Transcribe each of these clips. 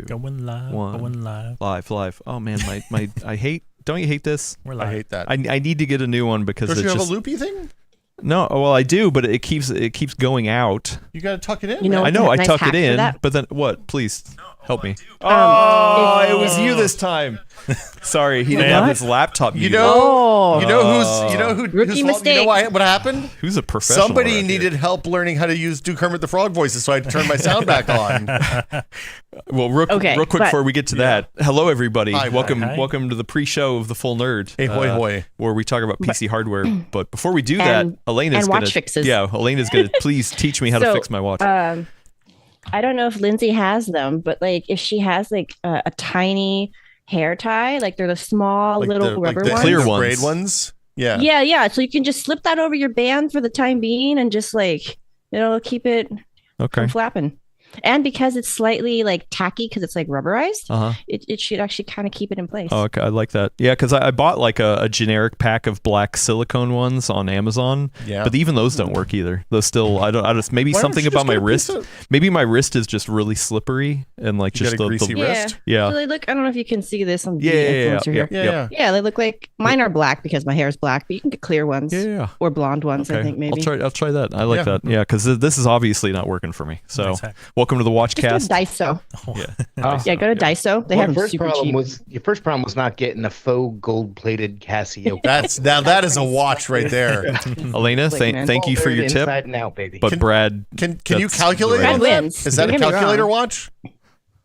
Going live. One. Going live. Live. Oh man, my I hate. Don't you hate this? We're live. I hate that. I need to get a new one because Don't it's you have just a loopy thing? no. Well, I do, but it keeps going out. You got to tuck it in. You know, I know. I nice tuck hack it for in, that. but then what? Please help me. if- It was you this time. Sorry, he didn't have What? his laptop. You muted. know, Oh. you know whose Rookie fault, you know mistake. what happened? Who's a professional? Somebody around needed help learning how to do Kermit the Frog voices, so I had to turn my sound back on. here. Well, real Okay, quick but- before we get to that, hello everybody. Hi. welcome Hi. to the pre-show of the Full Nerd. Hey, hoy, hoy. Where we talk about PC hardware. But before we do that, And- Elena's and watch gonna fixes. Yeah, Elena's gonna please teach me how to So, fix my watch. I don't know if Lindsay has them, but like if she has like a tiny hair tie, like they're the small little rubber the ones. clear the ones. braid ones. Yeah. Yeah. So you can just slip that over your band for the time being and just like it'll keep it Okay. from flapping. And because it's slightly like tacky because it's like rubberized, Uh huh. it should actually kind of keep it in place. Oh, okay. I like that. Yeah, because I bought like a generic pack of black silicone ones on Amazon. Yeah. But even those don't work either. Those still, I just maybe Why don't something you about just my get a wrist. piece of- Maybe my wrist is just really slippery and like You just got a greasy the wrist? yeah. So they look, I don't know if you can see this on the Yeah, influencer here. Yeah. Yeah, they look like mine are black because my hair is black, but you can get clear ones Yeah. or blonde ones, Okay. I think maybe. I'll try that. I like Yeah. that. Yeah, because this is obviously not working for me. So Nice hack. welcome to the Just go to Watchcast. Daiso. Yeah. Yeah, go to Daiso. They Well, have them super cheap. your first problem was not getting a faux gold-plated Casio. That is a watch right there. Elena, Like, man. thank you for your tip. Inside and out, baby. But Brad, Can you That's calculate right. on Brad that? wins. Is that a Don't get me calculator wrong. watch?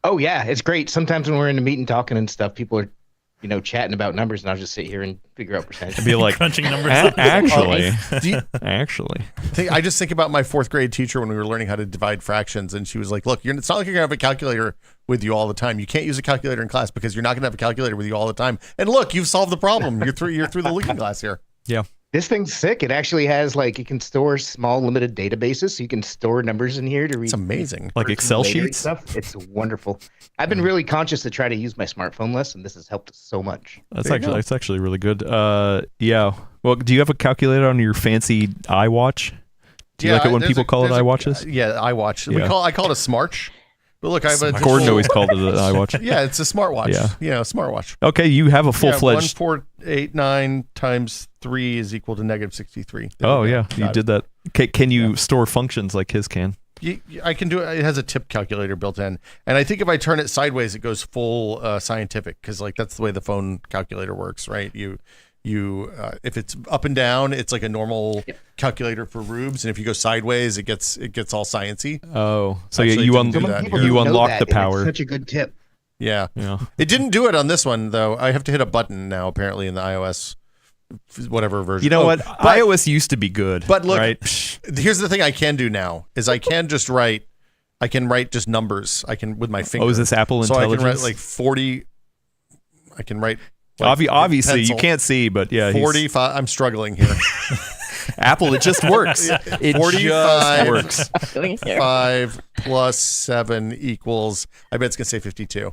Oh yeah, it's great. Sometimes when we're in the meeting talking and stuff, people are, chatting about numbers, and I'll just sit here and figure out percentages. be like, Crunching numbers. actually, Do you- actually. I just think about my fourth grade teacher when we were learning how to divide fractions, and she was like, "Look, it's not like you're gonna have a calculator with you all the time. You can't use a calculator in class because you're not gonna have a calculator with you all the time. And look, you've solved the problem. You're through the looking glass here. Yeah. This thing's sick. It actually has it can store small limited databases, so you can store numbers in here to read. It's amazing. Like Excel later and sheets? stuff. It's wonderful. I've been really conscious to try to use my smartphone less, and this has helped so much. That's actually really good. Yeah. Well, do you have a calculator on your fancy iWatch? Do you like it when there's people call it there's iWatches? Yeah, iWatch. Yeah. I call it a Smarch. But look, I have a Gordon always called it an iWatch. Yeah, it's a smartwatch. Yeah. Smartwatch. Okay, you have a Yeah, full-fledged. 1489 times 3 is equal to negative 63. There Oh we go. yeah, you Got did that. Can you store functions like his can? I can do it. It has a tip calculator built in, and I think if I turn it sideways, it goes full scientific because that's the way the phone calculator works, right? You if it's up and down, it's like a normal calculator for rubes, and if you go sideways, it gets all sciencey. Oh, so Actually, you it didn't do that here. you Know unlock that, the and it's power. such a good tip. Yeah, Yeah. it didn't do it on this one though. I have to hit a button now, apparently in the iOS whatever version. You know what? But, iOS used to be good. but look, right? here's the thing I can do now is I can write just numbers. I can with my finger. Oh, is this Apple so I Intelligence? can write like 40. I can write. Like, Obviously, pencil. you can't see, but yeah, 45. I'm struggling here. Apple, it just works. It 45. just works. 5 plus 7 equals. I bet it's gonna say 52.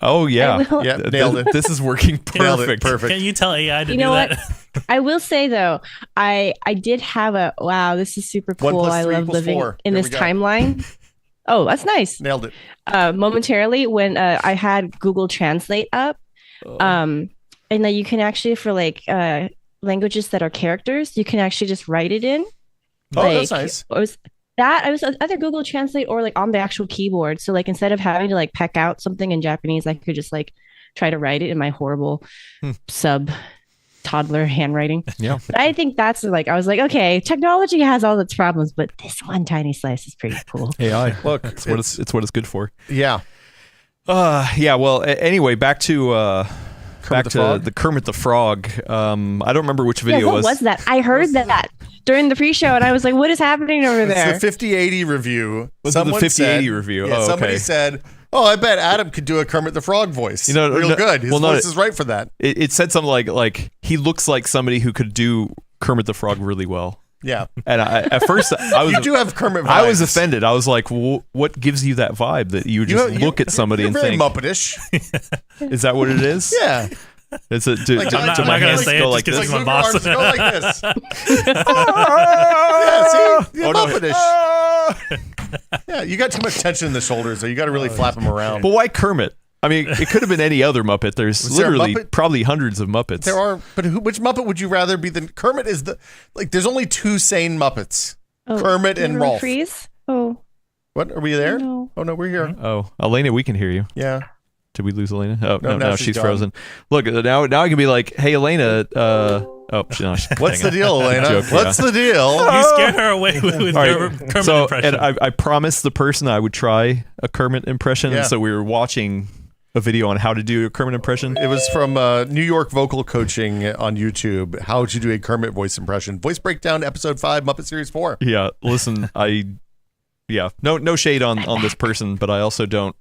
Oh yeah, I will- Yeah, nailed it. This is working Nailed it. perfect. Perfect. Can you tell AI to You do know that? what? I will say though, I did have wow, this is super 1 cool. plus I 3 love equals living 4. in There this we go. timeline. Oh, that's nice. Nailed it. Momentarily when I had Google Translate up, and then you can actually for like languages that are characters, you can actually just write it in. Oh, Like, that's nice. I was either Google Translate or like on the actual keyboard. So like instead of having to like peck out something in Japanese, I could just like try to write it in my horrible sub toddler handwriting. Yeah. But I think that's like I was like, okay, technology has all its problems, but this one tiny slice is pretty cool. AI. Look, it's what it's good for. Yeah. Yeah. Well, anyway, back to the Frog? the Kermit the Frog. I don't remember which Yeah, video what was that? I heard that during the pre-show, and I was like, what is happening over It's there? the 5080 review. Was it the Someone 5080 said- review? Yeah, Oh, somebody okay. said, "Oh, I bet Adam could do a Kermit the Frog voice. You know, real no- good. His well, no, voice is right for that." It said something like he looks like somebody who could do Kermit the Frog really well. Yeah, And at first I was you do have Kermit vibes. I was offended. I was like, what gives you that vibe that you just look at somebody you're and very think, Muppetish. is that what it is? Yeah. Is it? Like, I'm not my gonna hands say it go just like 'cause this? he's Like my move your boss. arms, go like this. Yeah, see? You're Oh, no. Muppetish. Yeah, you got too much tension in the shoulders, so you got to really flap them around. But why Kermit? I mean, it could have been any other Muppet. There's Was there a literally Muppet? probably hundreds of Muppets. There are, but which Muppet would you rather be than Kermit? Is the there's only two sane Muppets, Kermit and Rolf. Freeze? Oh, What, are we there? no. Oh no, we're here. Oh, Elena, we can hear you. Yeah. Did we lose Elena? Oh, No, no, now no, she's she's gone. frozen. Look, now I can be like, hey, Elena. What's the deal, Elena? Joke, What's the deal? You scare her away with All your right. Kermit So, impression. and I promised the person I would try a Kermit impression, Yeah. and so we were watching a video on how to do a Kermit impression. It was from New York Vocal Coaching on YouTube. How to do a Kermit voice impression. Voice breakdown, episode 5, Muppet Series 4. Yeah, listen, no shade on this person, but I also don't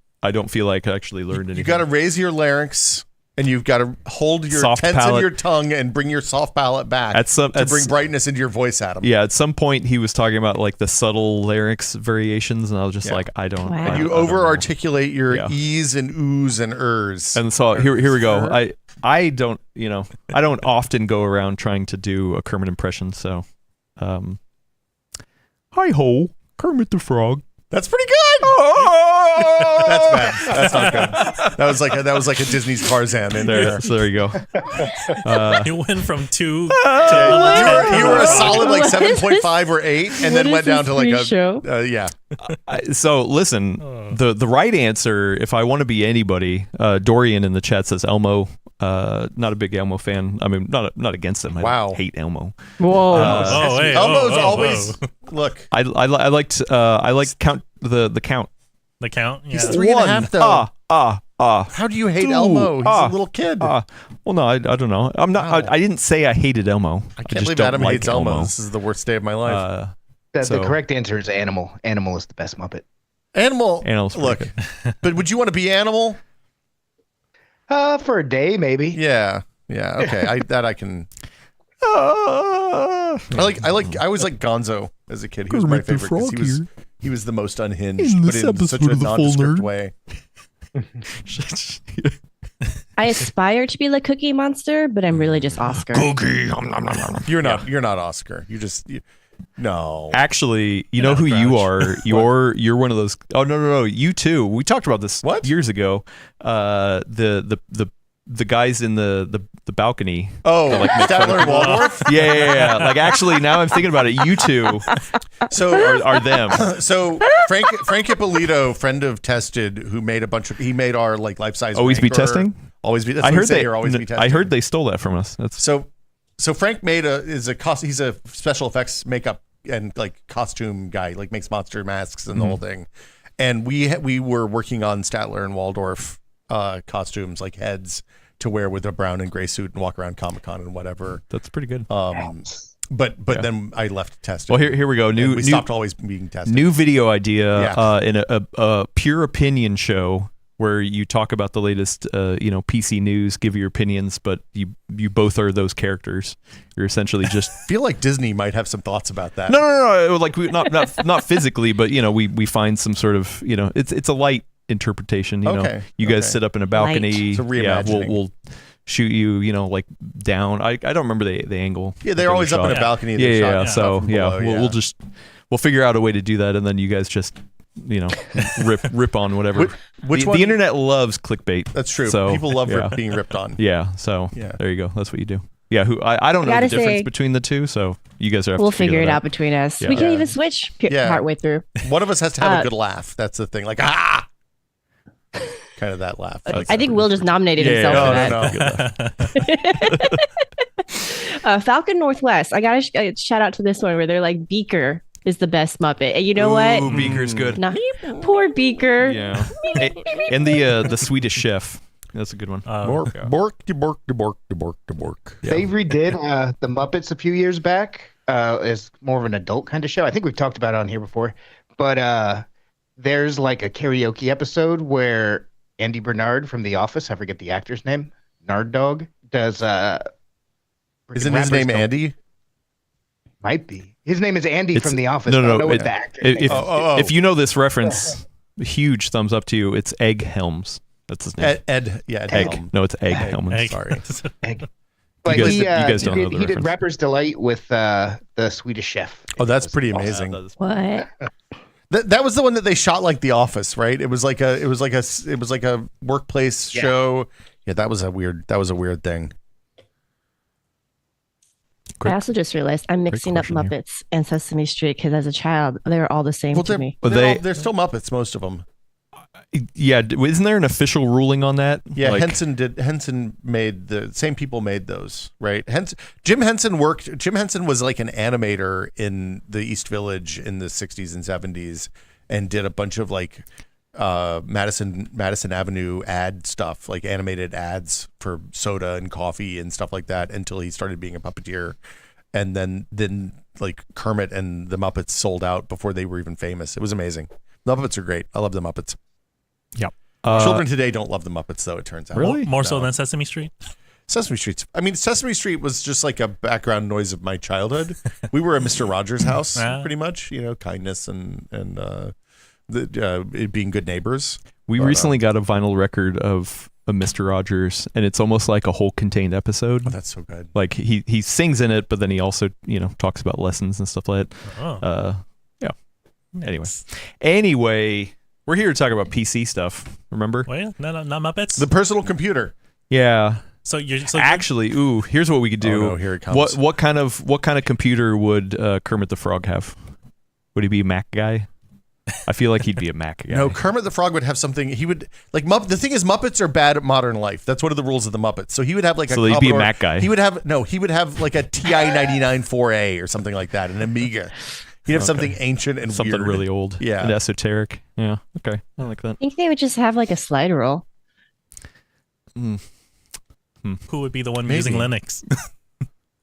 feel like I actually learned anything. You got to raise your larynx, and you've got to hold your Soft tense in palate. your tongue and bring your soft palate back to bring brightness into your voice, Adam. Yeah, at some point he was talking about like the subtle larynx variations, and I was just like, I don't. Wow. I And you don't- I don't over know. articulate your Yeah. e's and oohs and ers. And so here we go. I don't I don't often go around trying to do a Kermit impression. So, hi ho, Kermit the Frog. That's pretty good. That's bad. That's not good. That was like a Disney's Tarzan in there. So there you go. You went from 2 to You were a solid like 7.5 or 8, and then What went is down to this like free show? yeah. So listen, the right answer, if I want to be anybody, Dorian in the chat says Elmo. Not a big Elmo fan. I mean, not against him. I Wow. hate Elmo. Whoa. Oh, hey. Elmo's oh, always oh. look. I like count the count. The count? Yeah. He's 3.5 though. How do you hate Elmo? He's a little kid. Well, no, I don't know. I'm not. Wow. I didn't say I hated Elmo. I can't just believe don't Adam like hates Elmo. This is the worst day of my life. The So- correct answer is animal. Animal is the best Muppet. Animal. Animal's Look, pretty but would you want to be Animal? For a day, maybe. Yeah. Yeah. Okay. I can. I always like Gonzo as a kid. He was my Kermit the favorite because Frog he was the most unhinged, In but this in such episode a of The Full nondescript Nerd. way. I aspire to be like Cookie Monster, but I'm really just Oscar. You're not Oscar. No. Actually, you know who you are. You're one of those. Oh no, you too. We talked about this years ago. The guys in the balcony. Oh, like Statler and Waldorf. Yeah. Like actually, now I'm thinking about it. You two So are them. So Frank Ippolito, friend of Tested, who made he made our like life size. Always be testing. Always be. That's I what we heard say they. here, always be testing. I heard they stole that from us. That's So Frank he's a special effects makeup and like costume guy, like makes monster masks and the whole thing. And we were working on Statler and Waldorf costumes, like heads to wear with a brown and gray suit and walk around Comic-Con and whatever. That's pretty good. But then I left Tested. Well, here we go. We stopped always being tested. New video idea Yeah. in a pure opinion show where you talk about the latest, PC news, give your opinions, but you both are those characters. You're essentially just. I feel like Disney might have some thoughts about that. No. Like not physically, but we find some sort of it's a light interpretation. You guys sit up in a balcony. It's a reimagining. We'll shoot you. Like down. I don't remember the angle. Yeah, they're always up in a shot. balcony. Yeah. So from yeah, below, we'll figure out a way to do that, and then you guys just rip on whatever. Which the one? internet loves clickbait. That's true. So, People love yeah. being ripped on. Yeah. So Yeah. there you go. That's what you do. Yeah. I don't know the gotta difference say- between the two, so you guys are. We'll figure it out between us. Yeah. We can Yeah. even switch Yeah. partway through. One of us has to have a good laugh. That's the thing. Like kind of that laugh. I think Will just nominated himself for that. Falcon Northwest. I gotta shout out to this one where they're like Beaker is the best Muppet, and you know what? Beaker's good. Nah, poor Beaker. Yeah. And the Swedish Chef. That's a good one. Bork, bork, bork. Yeah. They redid the Muppets a few years back as more of an adult kind of show. I think we've talked about it on here before, but there's like a karaoke episode where Andy Bernard from The Office, I forget the actor's name, Nard Dog, does. Isn't his name Andy? Might be. His name is Andy from The Office. No. I don't know what the actor's name is. If you know this reference, huge thumbs up to you. It's Egg Helms. That's his name. Ed Egg. Helm. No, it's Egg Helms. Egg. Sorry. But you he guys don't know the he did reference. Rapper's Delight with the Swedish Chef. Oh, that's pretty Awesome. amazing. What? That was the one that they shot like The Office, right? It was like a workplace show. Yeah, that was a weird thing. I also just realized I'm mixing up question here. Muppets and Sesame Street because as a child, they were all the same to me. They're still Muppets, most of them. Yeah, isn't there an official ruling on that? Yeah, Henson made the same people made those, right? Jim Henson was like an animator in the East Village in the 60s and 70s and did a bunch of like Madison Avenue ad stuff, like animated ads for soda and coffee and stuff like that until he started being a puppeteer. And then like Kermit and the Muppets sold out before they were even famous. It was amazing. The Muppets are great. I love the Muppets. Yep. Children today don't love the Muppets, though, it turns out. Really? More so than Sesame Street? Sesame Street was just like a background noise of my childhood. We were a Mr. Rogers house, pretty much, kindness and it being good neighbors. We recently got a vinyl record of a Mr. Rogers, and it's almost like a whole contained episode. Oh, that's so good. Like he sings in it, but then he also, talks about lessons and stuff like that. Oh. Yeah. Nice. Anyway, we're here to talk about PC stuff. Remember? Wait, no, not Muppets? The personal computer. Yeah. Actually, here's what we could do. Oh, no, here it comes. What kind of computer would Kermit the Frog have? Would he be a Mac guy? I feel like he'd be a Mac guy. No, Kermit the Frog would have something. He would like the thing is Muppets are bad at modern life. That's one of the rules of the Muppets. So he would have like so he'd be a Mac guy. He would have like a TI 99 4A or something like that, an Amiga. He'd have something ancient and something weird. really old. Yeah. And esoteric. Yeah. Okay. I like that. I think they would just have like a slide rule. who would be the one Maybe. using Linux?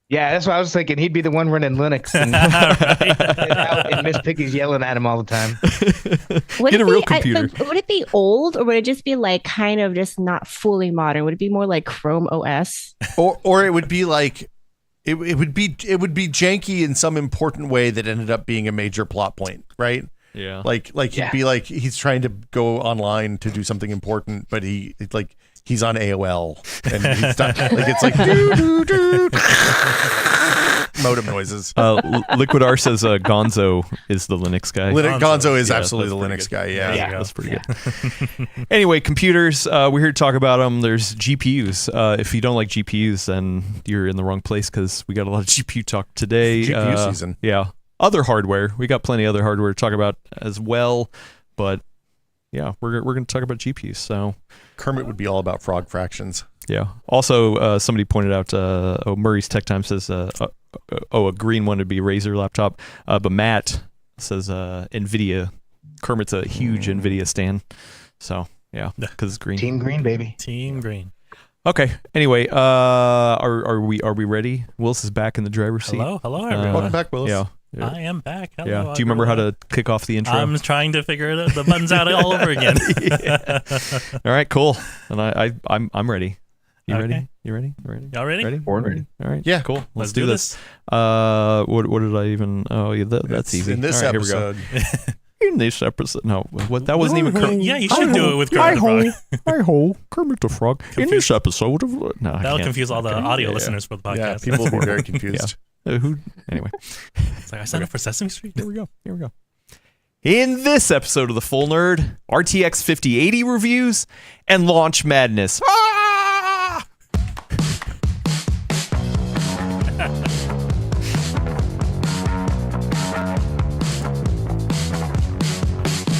Yeah, that's what I was thinking. He'd be the one running Linux, and, and Miss Piggy's yelling at him all the time. Get a real computer. Would it be old, or would it just be like kind of just not fully modern? Would it be more like Chrome OS? Or it would be like it would be janky in some important way that ended up being a major plot point, right? Yeah. Like he'd be like he's trying to go online to do something important, but he's on AOL and he's not, like it's like doo, doo, doo. Modem noises. Liquid R says Gonzo is the Linux guy. Gonzo is Yeah, absolutely the that's Linux guy. Yeah. That's pretty good. Anyway, computers. We're here to talk about them. There's GPUs. If you don't like GPUs, then you're in the wrong place because we got a lot of GPU talk today. GPU season. Yeah. Other hardware. We got plenty of other hardware to talk about as well. But yeah, we're going to talk about GPUs. So Kermit would be all about frog fractions. yeah. Also, somebody pointed out. Murray's Tech Time says. A green one would be Razer laptop. But Matt says Nvidia. Kermit's a huge Nvidia stan. So yeah, because it's green. Team Green, baby. Team Green. Okay. Anyway, are we ready? Willis is back in the driver's seat. Hello, everyone. Welcome back, Willis. Yeah. I am back. Hello, Yeah. Do you remember how everyone. to kick off the intro? I'm trying to figure the buttons out all over again. All right. Cool. And I'm ready. You ready? Okay. You ready? You ready? Y'all ready? Ready? Born ready. All right. Yeah. Cool. Let's do do this. What did I even? Oh, yeah. That's easy. In this All right, here we episode, go. In this episode, no, what that wasn't even. Yeah, you should do it with Kermit the Frog. Hi-ho, Kermit the Frog. In this episode of no, I That'll can't. confuse all the Okay. audio Yeah. listeners for the podcast. yeah, people will be very confused. Who? Anyway, It's like I signed up for Sesame Street. here we go. Here we go. In this episode of the Full Nerd, RTX 5080 reviews and launch madness. Ah!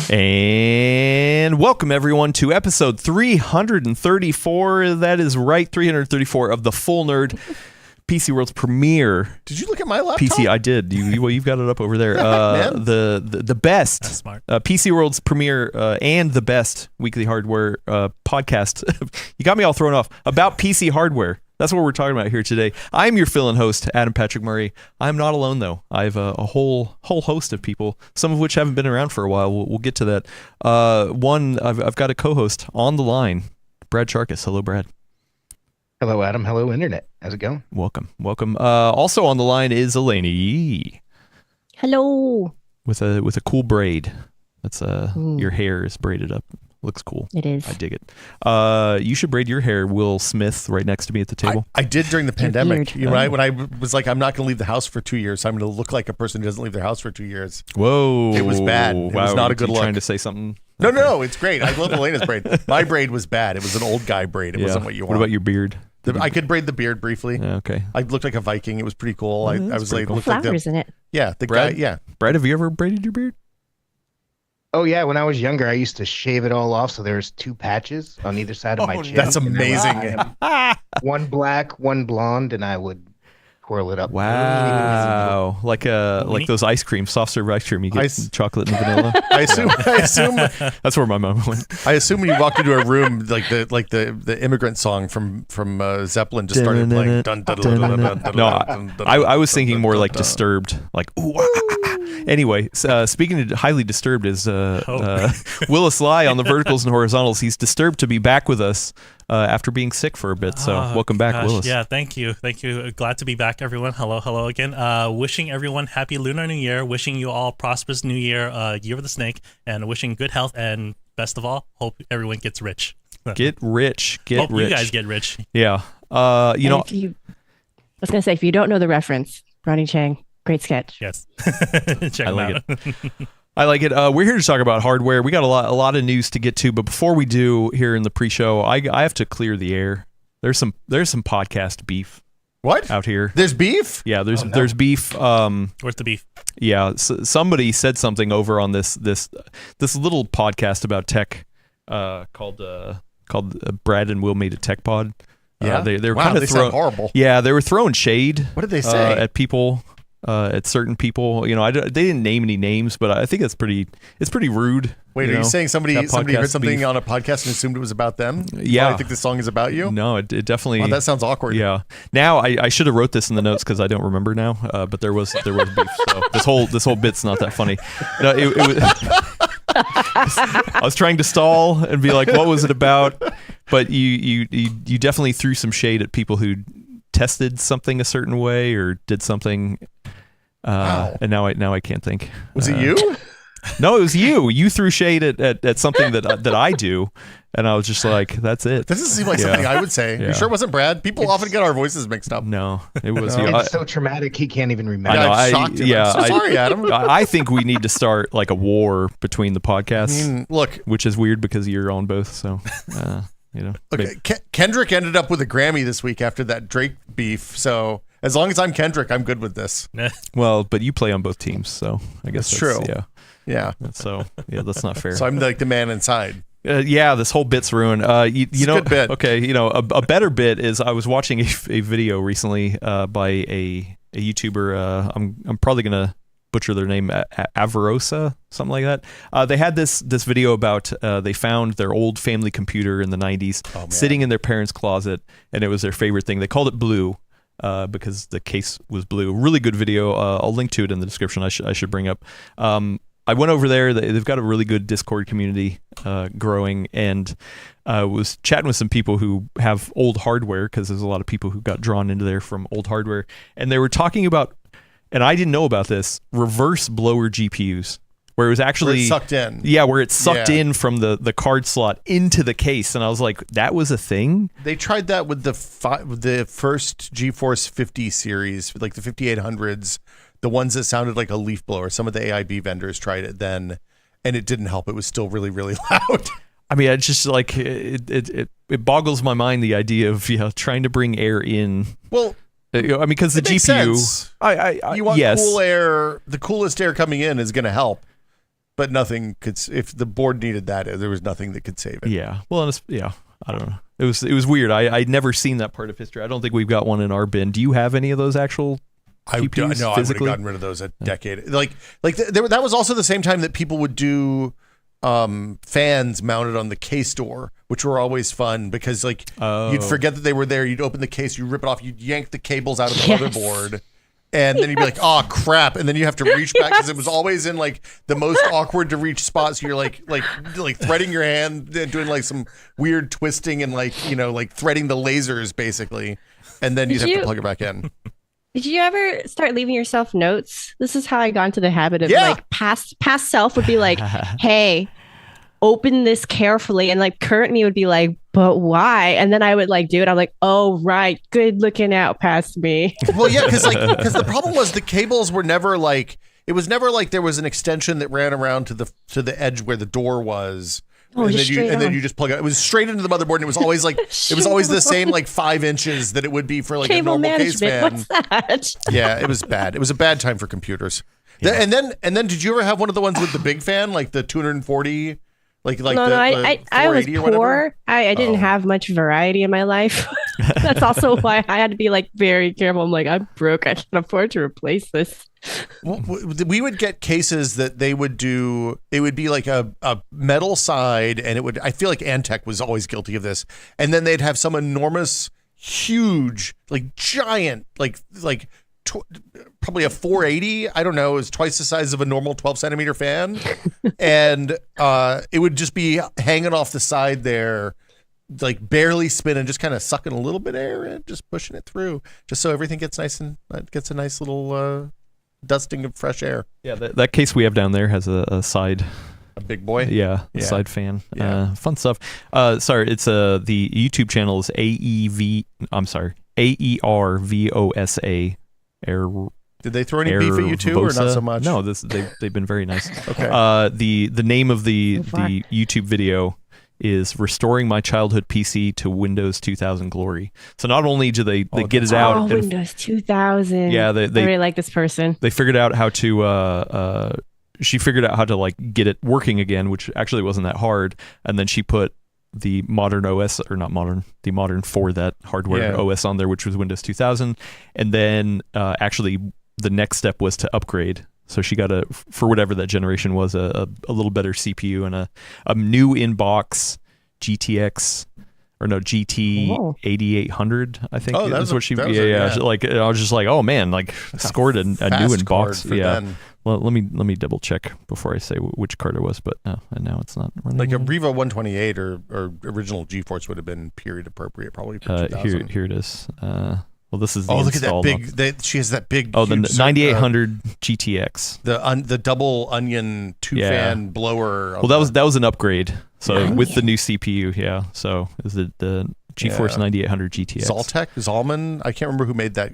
And welcome everyone to episode 334. That is right, 334 of the Full Nerd, PCWorld's premiere Did you look at my laptop? PC. I did. You've got it up over there. Man. The best That's smart. PCWorld's premiere and the best weekly hardware podcast. You got me all thrown off about PC hardware. That's what we're talking about here today. I'm your fill-in host, Adam Patrick Murray. I'm not alone though. I have a whole host of people, some of which haven't been around for a while. We'll get to that. I've got a co-host on the line, Brad Sharkus. Hello, Brad. Hello, Adam. Hello, Internet. How's it going? Welcome. Also on the line is Elena Hello. with a cool braid. That's your hair is braided up Looks cool. It is. I dig it. You should braid your hair, Will Smith, right next to me at the table. I did during the pandemic. weird. When I was like, I'm not going to leave the house for 2 years. So I'm going to look like a person who doesn't leave their house for 2 years. Whoa. It was bad. It was not a good you look. Trying to say something? No, it's great. I love Elena's braid. My braid was bad. It was an old guy braid. It wasn't what you want. What about your beard? I could braid the beard briefly. Yeah, okay. I looked like a Viking. It was pretty cool. I was pretty like, cool. looked like Flowers in it. the Brad? guy. Yeah. Brad, have you ever braided your beard? Oh yeah, when I was younger, I used to shave it all off, so there's 2 patches on either side of my chin. That's and amazing. One black, one blonde, and I would twirl it up. Wow. Like those ice cream, soft serve ice cream. You get chocolate and vanilla. I assume That's where my mom went. I assume when you walked into a room, like the immigrant song from Zeppelin just started playing. Dun, dun, dun, dun, dun, dun, No, dun, dun, I was dun, thinking dun, more dun, like dun. Disturbed, like ooh. Anyway, speaking of highly disturbed is Willis Lai on the verticals and horizontals. He's disturbed to be back with us after being sick for a bit. So welcome back, Willis. Yeah, thank you. Glad to be back, everyone. Hello again. Wishing everyone happy Lunar New Year. Wishing you all prosperous New Year, Year of the Snake, and wishing good health. And best of all, hope everyone gets rich. Get rich. Hope you guys get rich. Yeah. I was gonna say, if you don't know the reference, Ronnie Chang, great sketch. Yes. Check them like out. I like it. We're here to talk about hardware. We got a lot of news to get to, but before we do, here in the pre-show, I have to clear the air. There's some podcast beef. What? Out here? There's beef? Yeah, there's beef. Where's the beef? Yeah, somebody said something over on this little podcast about tech called Brad and Will Made a Tech Pod. Yeah, they're wow, kind of they sound horrible. Yeah, they were throwing shade. What did they say at people? At certain people, you know, they didn't name any names, but I think it's pretty rude. Wait, are you saying somebody heard podcast something beef. on a podcast and assumed it was about them? Yeah. I think this song is about you? No, it definitely. Oh, that sounds awkward. Yeah. Now I should have wrote this in the notes because I don't remember now. But there was beef. So this whole bit's not that funny. No, it was. I was trying to stall and be like, what was it about? But you definitely threw some shade at people who tested something a certain way or did something. And now I can't think. Was it you? No, it was you. You threw shade at something that I do, and I was just like, "That's it." This doesn't seem like something I would say. Yeah. You sure it wasn't Brad? People often get our voices mixed up. No, it was you. It's so traumatic he can't even remember. I know, I'm shocked. I'm so sorry, Adam. I think we need to start like a war between the podcasts. Look, which is weird because you're on both. So, Okay, Kendrick ended up with a Grammy this week after that Drake beef. So as long as I'm Kendrick, I'm good with this. Well, but you play on both teams, so I guess that's true. Yeah. So that's not fair. So I'm like the man inside. This whole bit's ruined. You know, a good bit. Okay, a better bit is I was watching a video recently by a YouTuber. I'm probably gonna butcher their name, Avarosa, something like that. They had this video about they found their old family computer in the 90s sitting in their parents' closet, and it was their favorite thing. They called it Blue. Because the case was blue. Really good video. I'll link to it in the description. I should bring up. I went over there. They've got a really good Discord community growing, and was chatting with some people who have old hardware because there's a lot of people who got drawn into there from old hardware, and they were talking about, and I didn't know about this, reverse blower GPUs. Where it was actually where it sucked in. Yeah, where it sucked in from the card slot into the case, and I was like, that was a thing. They tried that with the first GeForce 50 series, like the 5800s, the ones that sounded like a leaf blower. Some of the AIB vendors tried it then, and it didn't help. It was still really, really loud. I mean, it's just like it boggles my mind, the idea of trying to bring air in. Well, I mean, because the GPU, sense. You want yes. cool air. The coolest air coming in is going to help. But nothing could. If the board needed that, there was nothing that could save it. Yeah. Well, I don't know. It was weird. I'd never seen that part of history. I don't think we've got one in our bin. Do you have any of those actual GPUs? No, I would have gotten rid of those a decade. That was also the same time that people would do fans mounted on the case door, which were always fun because you'd forget that they were there. You'd open the case, you rip it off, you'd yank the cables out of the motherboard. And then you'd be like, oh, crap. And then you have to reach back because it was always in like the most awkward to reach spots. So you're like threading your hand and doing like some weird twisting and like threading the lasers basically. And then you'd have to plug it back in. Did you ever start leaving yourself notes? This is how I got into the habit of like past self would be like, hey, open this carefully. And like current me would be like, but why? And then I would like do it. I'm like, oh, right. Good looking out past me. Well, yeah, because the problem was the cables were never like, it was never like there was an extension that ran around to the edge where the door was. Oh, and then you just plug it. It was straight into the motherboard, and it was always like it was always the same like 5 inches that it would be for like Cable a normal case fan. What's that? Yeah, it was bad. It was a bad time for computers. Yeah. And then did you ever have one of the ones with the big fan, like the 240? Like no, I was poor. I didn't have much variety in my life. That's also why I had to be like very careful. I'm like, I'm broke. I can't afford to replace this. Well, we would get cases that they would do. It would be like a metal side, and it would. I feel like Antec was always guilty of this. And then they'd have some enormous, huge, like giant, probably a 480. I don't know. It was twice the size of a normal 12-centimeter fan, and it would just be hanging off the side there, like barely spinning, just kind of sucking a little bit of air in, just pushing it through, just so everything gets nice and gets a nice little dusting of fresh air. Yeah, that case we have down there has a side. A big boy? Yeah, side fan. Yeah. Fun stuff. Sorry, it's the YouTube channel is AERVOSA. Did they throw any beef at you too, or not so much? No, they've been very nice. Okay. The name of the YouTube video is Restoring My Childhood PC to Windows 2000 Glory. So not only do they get it out. Windows 2000. Yeah, I really like this person. They figured out how to. She figured out how to like get it working again, which actually wasn't that hard. And then she put the modern OS, or not modern, the modern for that hardware OS on there, which was Windows 2000. And then actually the next step was to upgrade. So she got for whatever that generation was, a little better CPU and a new in-box GT 8800, I think. Oh, that's what she. Like I was just like, oh man, like scored a new in-box. Yeah. Well, let me double check before I say which card it was, but no, and now it's not running. Like a Riva 128 or original GeForce would have been period appropriate, probably. For here it is. Well, this is the look at that big. She has that big. Oh, the 9800 GTX. The double onion fan blower. Well, that was an upgrade. So with the new CPU, So is it the GeForce 9800 GTX? Zalman. I can't remember who made that.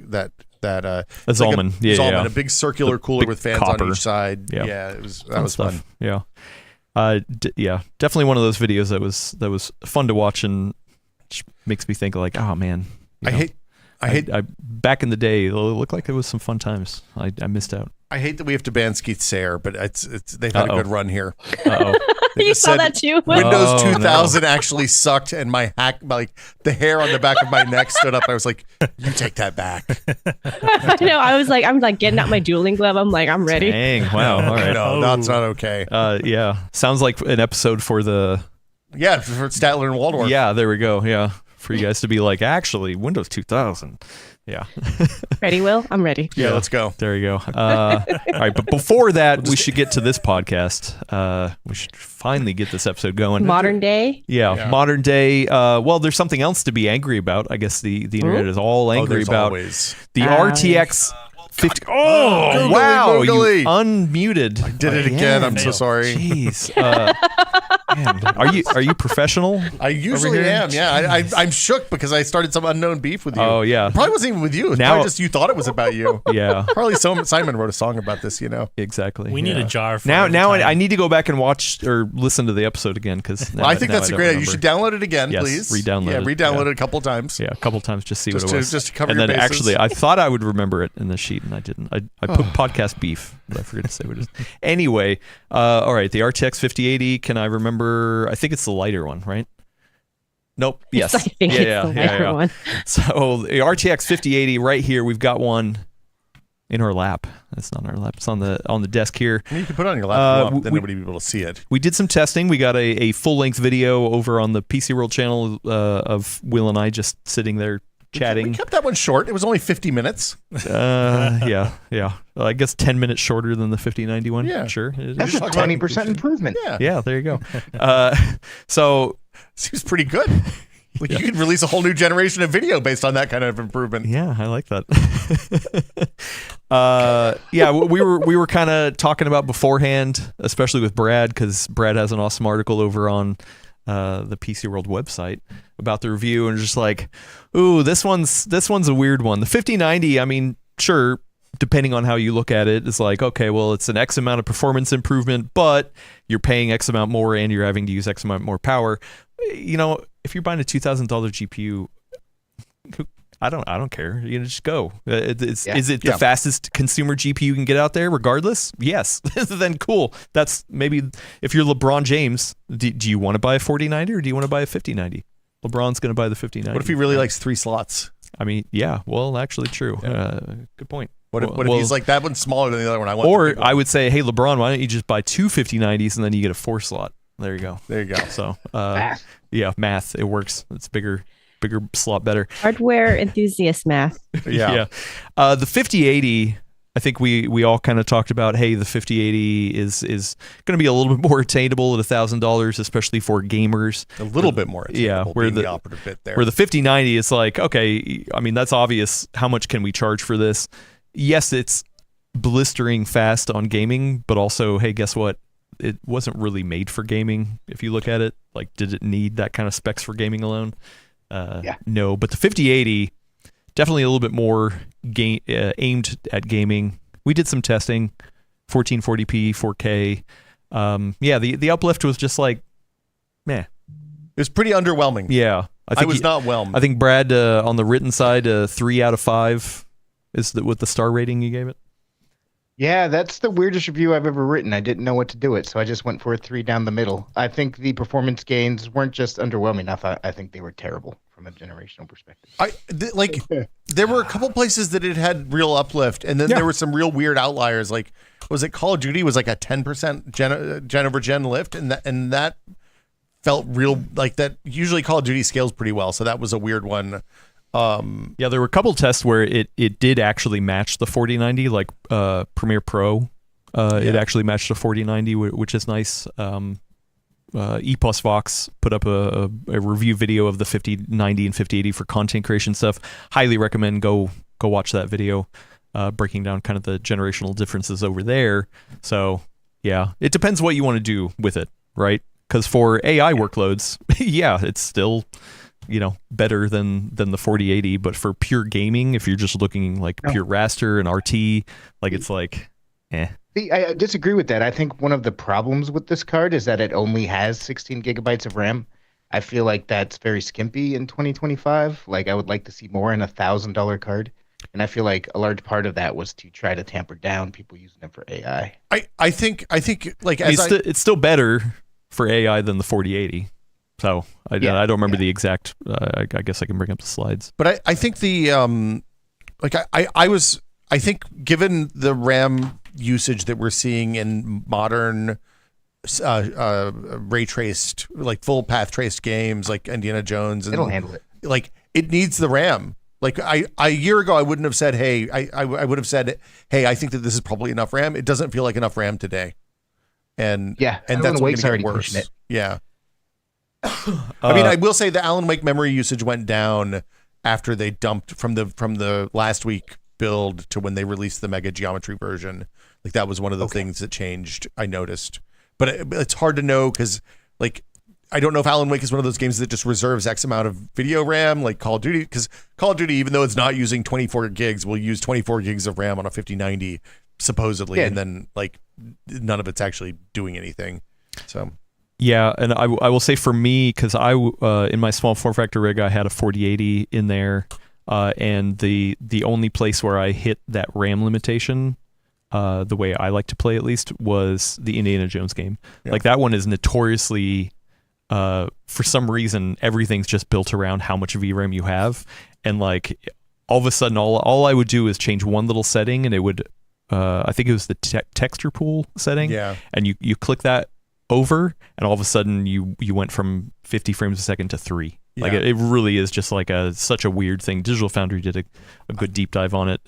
Zalman. Zalman, a big circular cooler with fans copper on each side. Yeah, that was fun. Yeah. Definitely one of those videos that was fun to watch and makes me think like, oh man, I back in the day, it looked like it was some fun times. I missed out. I hate that we have to ban Skeet Sayer, but they've had a good run here. You saw that too? Windows 2000 actually sucked, and the hair on the back of my neck stood up. I was like, "You take that back." I know. I'm like getting out my dueling glove. I'm like, I'm ready. Dang! Wow. All right. No, that's not okay. Sounds like an episode for the. Yeah, for Statler and Waldorf. Yeah, there we go. Yeah. For you guys to be like, actually, Windows 2000. Yeah. Ready, Will? I'm ready. Yeah, let's go. There you go. All right, but before that, we should get to this podcast. We should finally get this episode going. Modern day? Yeah, modern day. Well, there's something else to be angry about. I guess the internet is all angry about. Always. The RTX 50. Oh, Googly, wow. googly. You unmuted. I did it again. I'm so sorry. Jeez. Man, are you professional? I usually am. Yeah, I'm shook because I started some unknown beef with you. Oh yeah, it probably wasn't even with you. It's probably just you thought it was about you. Yeah, probably Simon wrote a song about this. Exactly. We need a jar. For now I need to go back and watch or listen to the episode again because I think that's a great idea. You should download it again, yes, please. Re-download it. Re-download it a couple times. Yeah, a couple times just see what it was. Just to cover and your then bases. actually, I thought I would remember it in the sheet and I didn't. I put podcast beef, but I forgot to say what it is. Anyway, all right, the RTX 5080. Can I remember? I think it's the lighter one, right? Nope. Yes. I think it's the lighter one. So the RTX 5080 right here. We've got one in our lap. It's not in our lap. It's on the desk here. You can put it on your lap. Then nobody will be able to see it. We did some testing. We got a full length video over on the PCWorld channel of Will and I just sitting there chatting. We kept that one short. It was only 50 minutes. Yeah. I guess 10 minutes shorter than the 5091. Yeah, sure. That's a 20% improvement. Yeah, there you go. So seems pretty good. Like you could release a whole new generation of video based on that kind of improvement. Yeah, I like that. Yeah, we were kind of talking about beforehand, especially with Brad, because Brad has an awesome article over on the PCWorld website about the review, and just like, ooh, this one's a weird one. The 5090, I mean, sure, depending on how you look at it, it's like, okay, well, it's an X amount of performance improvement, but you're paying X amount more and you're having to use X amount more power. You know, if you're buying a $2,000 GPU, I don't care. You know, just go. Is it the fastest consumer GPU you can get out there regardless? Yes. Then cool. That's maybe if you're LeBron James, do you want to buy a 4090 or do you want to buy a 5090? LeBron's going to buy the 5090. What if he really likes 3 slots? I mean, yeah, well, actually true. Yeah. Good point. What if he's like, that one's smaller than the other one? I would say, hey, LeBron, why don't you just buy 2 5090s and then you get a 4 slot? There you go. So, Math. Yeah, math. It works. It's bigger slot, better. Hardware enthusiast math. Yeah. The 5080, I think we all kind of talked about, hey, the 5080 is going to be a little bit more attainable at $1,000, especially for gamers. A little bit more attainable. Yeah, where the operative bit there. Where the 5090 is like, okay, I mean, that's obvious. How much can we charge for this? Yes, it's blistering fast on gaming, but also, hey, guess what? It wasn't really made for gaming. If you look at it, like, did it need that kind of specs for gaming alone? No, but the 5080 definitely a little bit more aimed at gaming. We did some testing, 1440p, 4K. The uplift was just like, meh. It was pretty underwhelming. Yeah, I was not whelmed. I think Brad on the written side, 3 out of 5 is what the star rating you gave it. Yeah, that's the weirdest review I've ever written. I didn't know what to do it, so I just went for a 3 down the middle. I think the performance gains weren't just underwhelming. I think they were terrible from a generational perspective. There were a couple places that it had real uplift, and then there were some real weird outliers. Like, was it Call of Duty was like a 10% gen over gen lift, and that felt real like that. Usually Call of Duty scales pretty well, so that was a weird one. There were a couple tests where it did actually match the 4090, like Premiere Pro. It actually matched the 4090, which is nice. E plus Vox put up a review video of the 5090 and 5080 for content creation stuff. Highly recommend go watch that video, breaking down kind of the generational differences over there. So yeah, it depends what you want to do with it, right? Because for AI workloads, yeah, it's still, you know, better than the 4080, but for pure gaming, if you're just looking like pure raster and RT, like it's like, eh. See, I disagree with that. I think one of the problems with this card is that it only has 16 gigabytes of RAM. I feel like that's very skimpy in 2025. Like, I would like to see more in $1,000 card. And I feel like a large part of that was to try to tamper down people using it for AI. I think like it's still better for AI than the 4080. So I don't remember the exact. I guess I can bring up the slides. But I think the I think given the RAM usage that we're seeing in modern ray traced, like full path traced games like Indiana Jones, and it'll handle it. Like, it needs the RAM. Like, a year ago, I wouldn't have said, hey, I would have said, hey, I think that this is probably enough RAM. It doesn't feel like enough RAM today. And that's going to get worse. It. Yeah. I mean, I will say the Alan Wake memory usage went down after they dumped from the last week build to when they released the Mega Geometry version. Like, that was one of the things that changed, I noticed. But it's hard to know because, like, I don't know if Alan Wake is one of those games that just reserves X amount of video RAM, like Call of Duty, because Call of Duty, even though it's not using 24 gigs, will use 24 gigs of RAM on a 5090, supposedly, and then, like, none of it's actually doing anything. So... Yeah, and I will say for me, because in my small form factor rig, I had a 4080 in there, and the only place where I hit that RAM limitation, the way I like to play at least, was the Indiana Jones game. Yeah. Like, that one is notoriously, for some reason, everything's just built around how much VRAM you have, and like all of a sudden, all I would do is change one little setting, and it would, I think it was the texture pool setting, and you click that over, and all of a sudden you went from 50 frames a second to 3. Like, it really is just like such a weird thing. Digital Foundry did a good deep dive on it.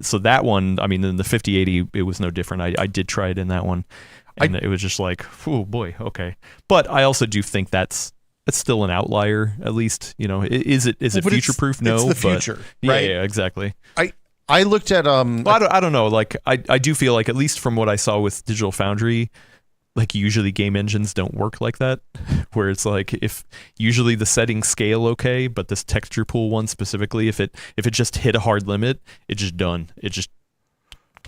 So that one, I mean, in the 5080, it was no different. I did try it in that one, and it was just like, oh boy, okay. But I also do think that's it's still an outlier, at least. Is it But future proof? No, it's the future, but, right? Yeah, exactly. I looked at Well, I don't know. Like I do feel like, at least from what I saw with Digital Foundry, like usually game engines don't work like that, where it's like if usually the settings scale okay, but this texture pool one specifically, if it just hit a hard limit, it's just done. It just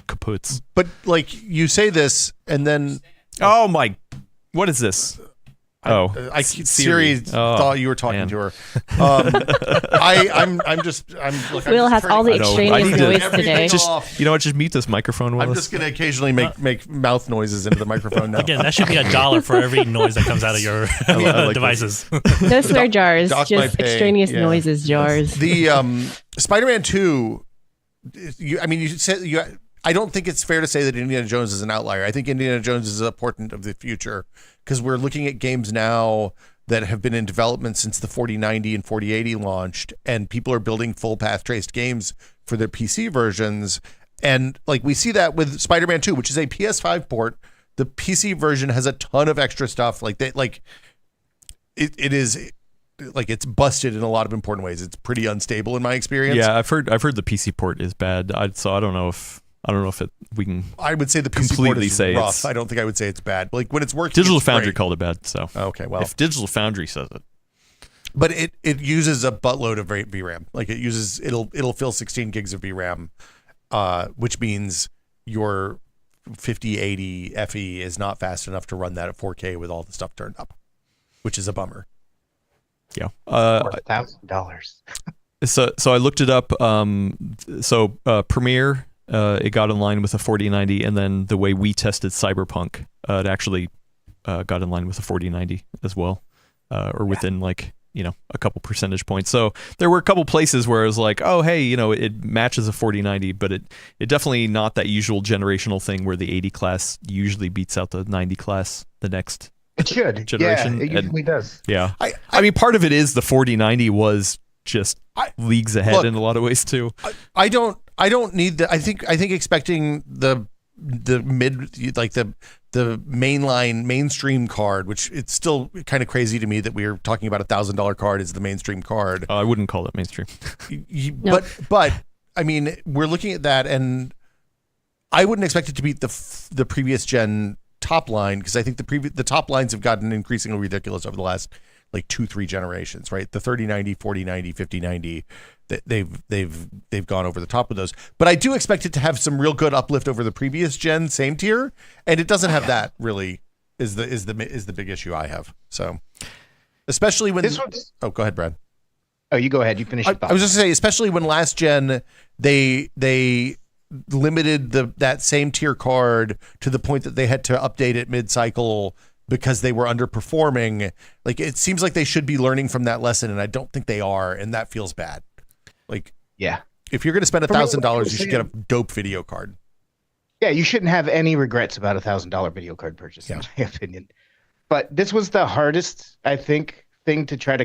kaputs. But like you say this, and then Oh my! What is this? Siri thought you were talking man. to her. I'm look, Will I'm has just all the turning extraneous noise everything today. off. Just mute this microphone. Willis. I'm just gonna occasionally make mouth noises into the microphone now. Again, that should be $1 for every noise that comes out of your like devices. No swear jars, dock my just pay. extraneous Yeah. noises jars. The Spider-Man 2. You said I don't think it's fair to say that Indiana Jones is an outlier. I think Indiana Jones is a portent of the future, because we're looking at games now that have been in development since the 4090 and 4080 launched, and people are building full path traced games for their PC versions. And like we see that with Spider-Man 2, which is a PS5 port. The PC version has a ton of extra stuff. Like it is like it's busted in a lot of important ways. It's pretty unstable in my experience. Yeah, I've heard the PC port is bad. So I don't know if we can. I would say the PC completely port is say rough. it's- I don't think I would say it's bad. Like when it's working, Digital it's Foundry great. called it bad. So Okay, well, if Digital Foundry says it, but it uses a buttload of VRAM. Like it'll fill 16 gigs of VRAM, which means your 5080 FE is not fast enough to run that at 4K with all the stuff turned up, which is a bummer. yeah. $1,000. So I looked it up. Premiere, it got in line with a 4090, and then the way we tested Cyberpunk, it actually got in line with a 4090 as well, or within a couple percentage points. So there were a couple places where I was like, oh hey, it matches a 4090, but it definitely not that usual generational thing where the 80 class usually beats out the 90 class the next It should. generation. Yeah, it usually does. Yeah. I mean, part of it is the 4090 was just leagues ahead look, in a lot of ways too. I don't need the. I think expecting the mid, like the mainline mainstream card, which it's still kind of crazy to me that we're talking about $1,000 card as the mainstream card. I wouldn't call it mainstream. But I mean, we're looking at that, and I wouldn't expect it to beat the previous gen top line, because I think the top lines have gotten increasingly ridiculous over the last like 2-3 generations, right? The 3090, 4090, 5090, they've gone over the top with those. But I do expect it to have some real good uplift over the previous gen, same tier, and it doesn't have that really is the big issue I have. So especially when oh, go ahead, Brad. Oh, you go ahead. You finish. I was just gonna say, especially when last gen they limited that same tier card to the point that they had to update it mid-cycle because they were underperforming. Like, it seems like they should be learning from that lesson, and I don't think they are, and that feels bad. Like, yeah, if you're going to spend $1,000, you should get a dope video card. Yeah, you shouldn't have any regrets about $1,000 video card purchase, in my opinion. But this was the hardest, I think, thing to try to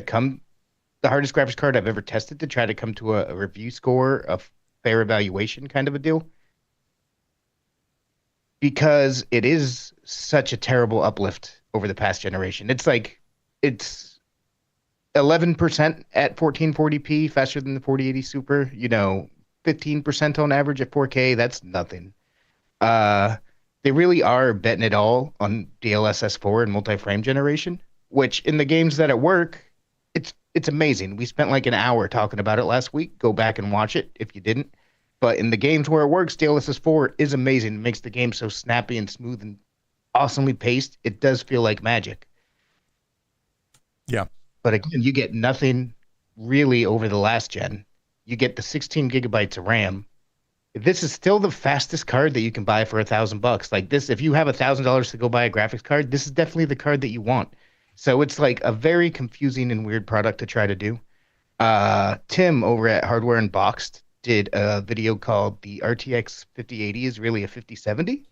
the hardest graphics card I've ever tested to try to come to a review score, a fair evaluation kind of a deal. Because it is such a terrible uplift over the past generation. It's 11% at 1440p faster than the 4080 Super, 15% on average at 4K. That's nothing. They really are betting it all on DLSS 4 and multi-frame generation, which in the games that at work, it's amazing. We spent like an hour talking about it last week. Go back and watch it if you didn't. But in the games where it works, DLSS 4 is amazing. It makes the game so snappy and smooth and awesomely paced. It does feel like magic. Yeah. But again, you get nothing really over the last gen. You get the 16 gigabytes of RAM. This is still the fastest card that you can buy for $1,000. Like this, if you have $1,000 to go buy a graphics card, this is definitely the card that you want. So it's like a very confusing and weird product to try to do. Tim over at Hardware Unboxed did a video called the RTX 5080 is really a 5070.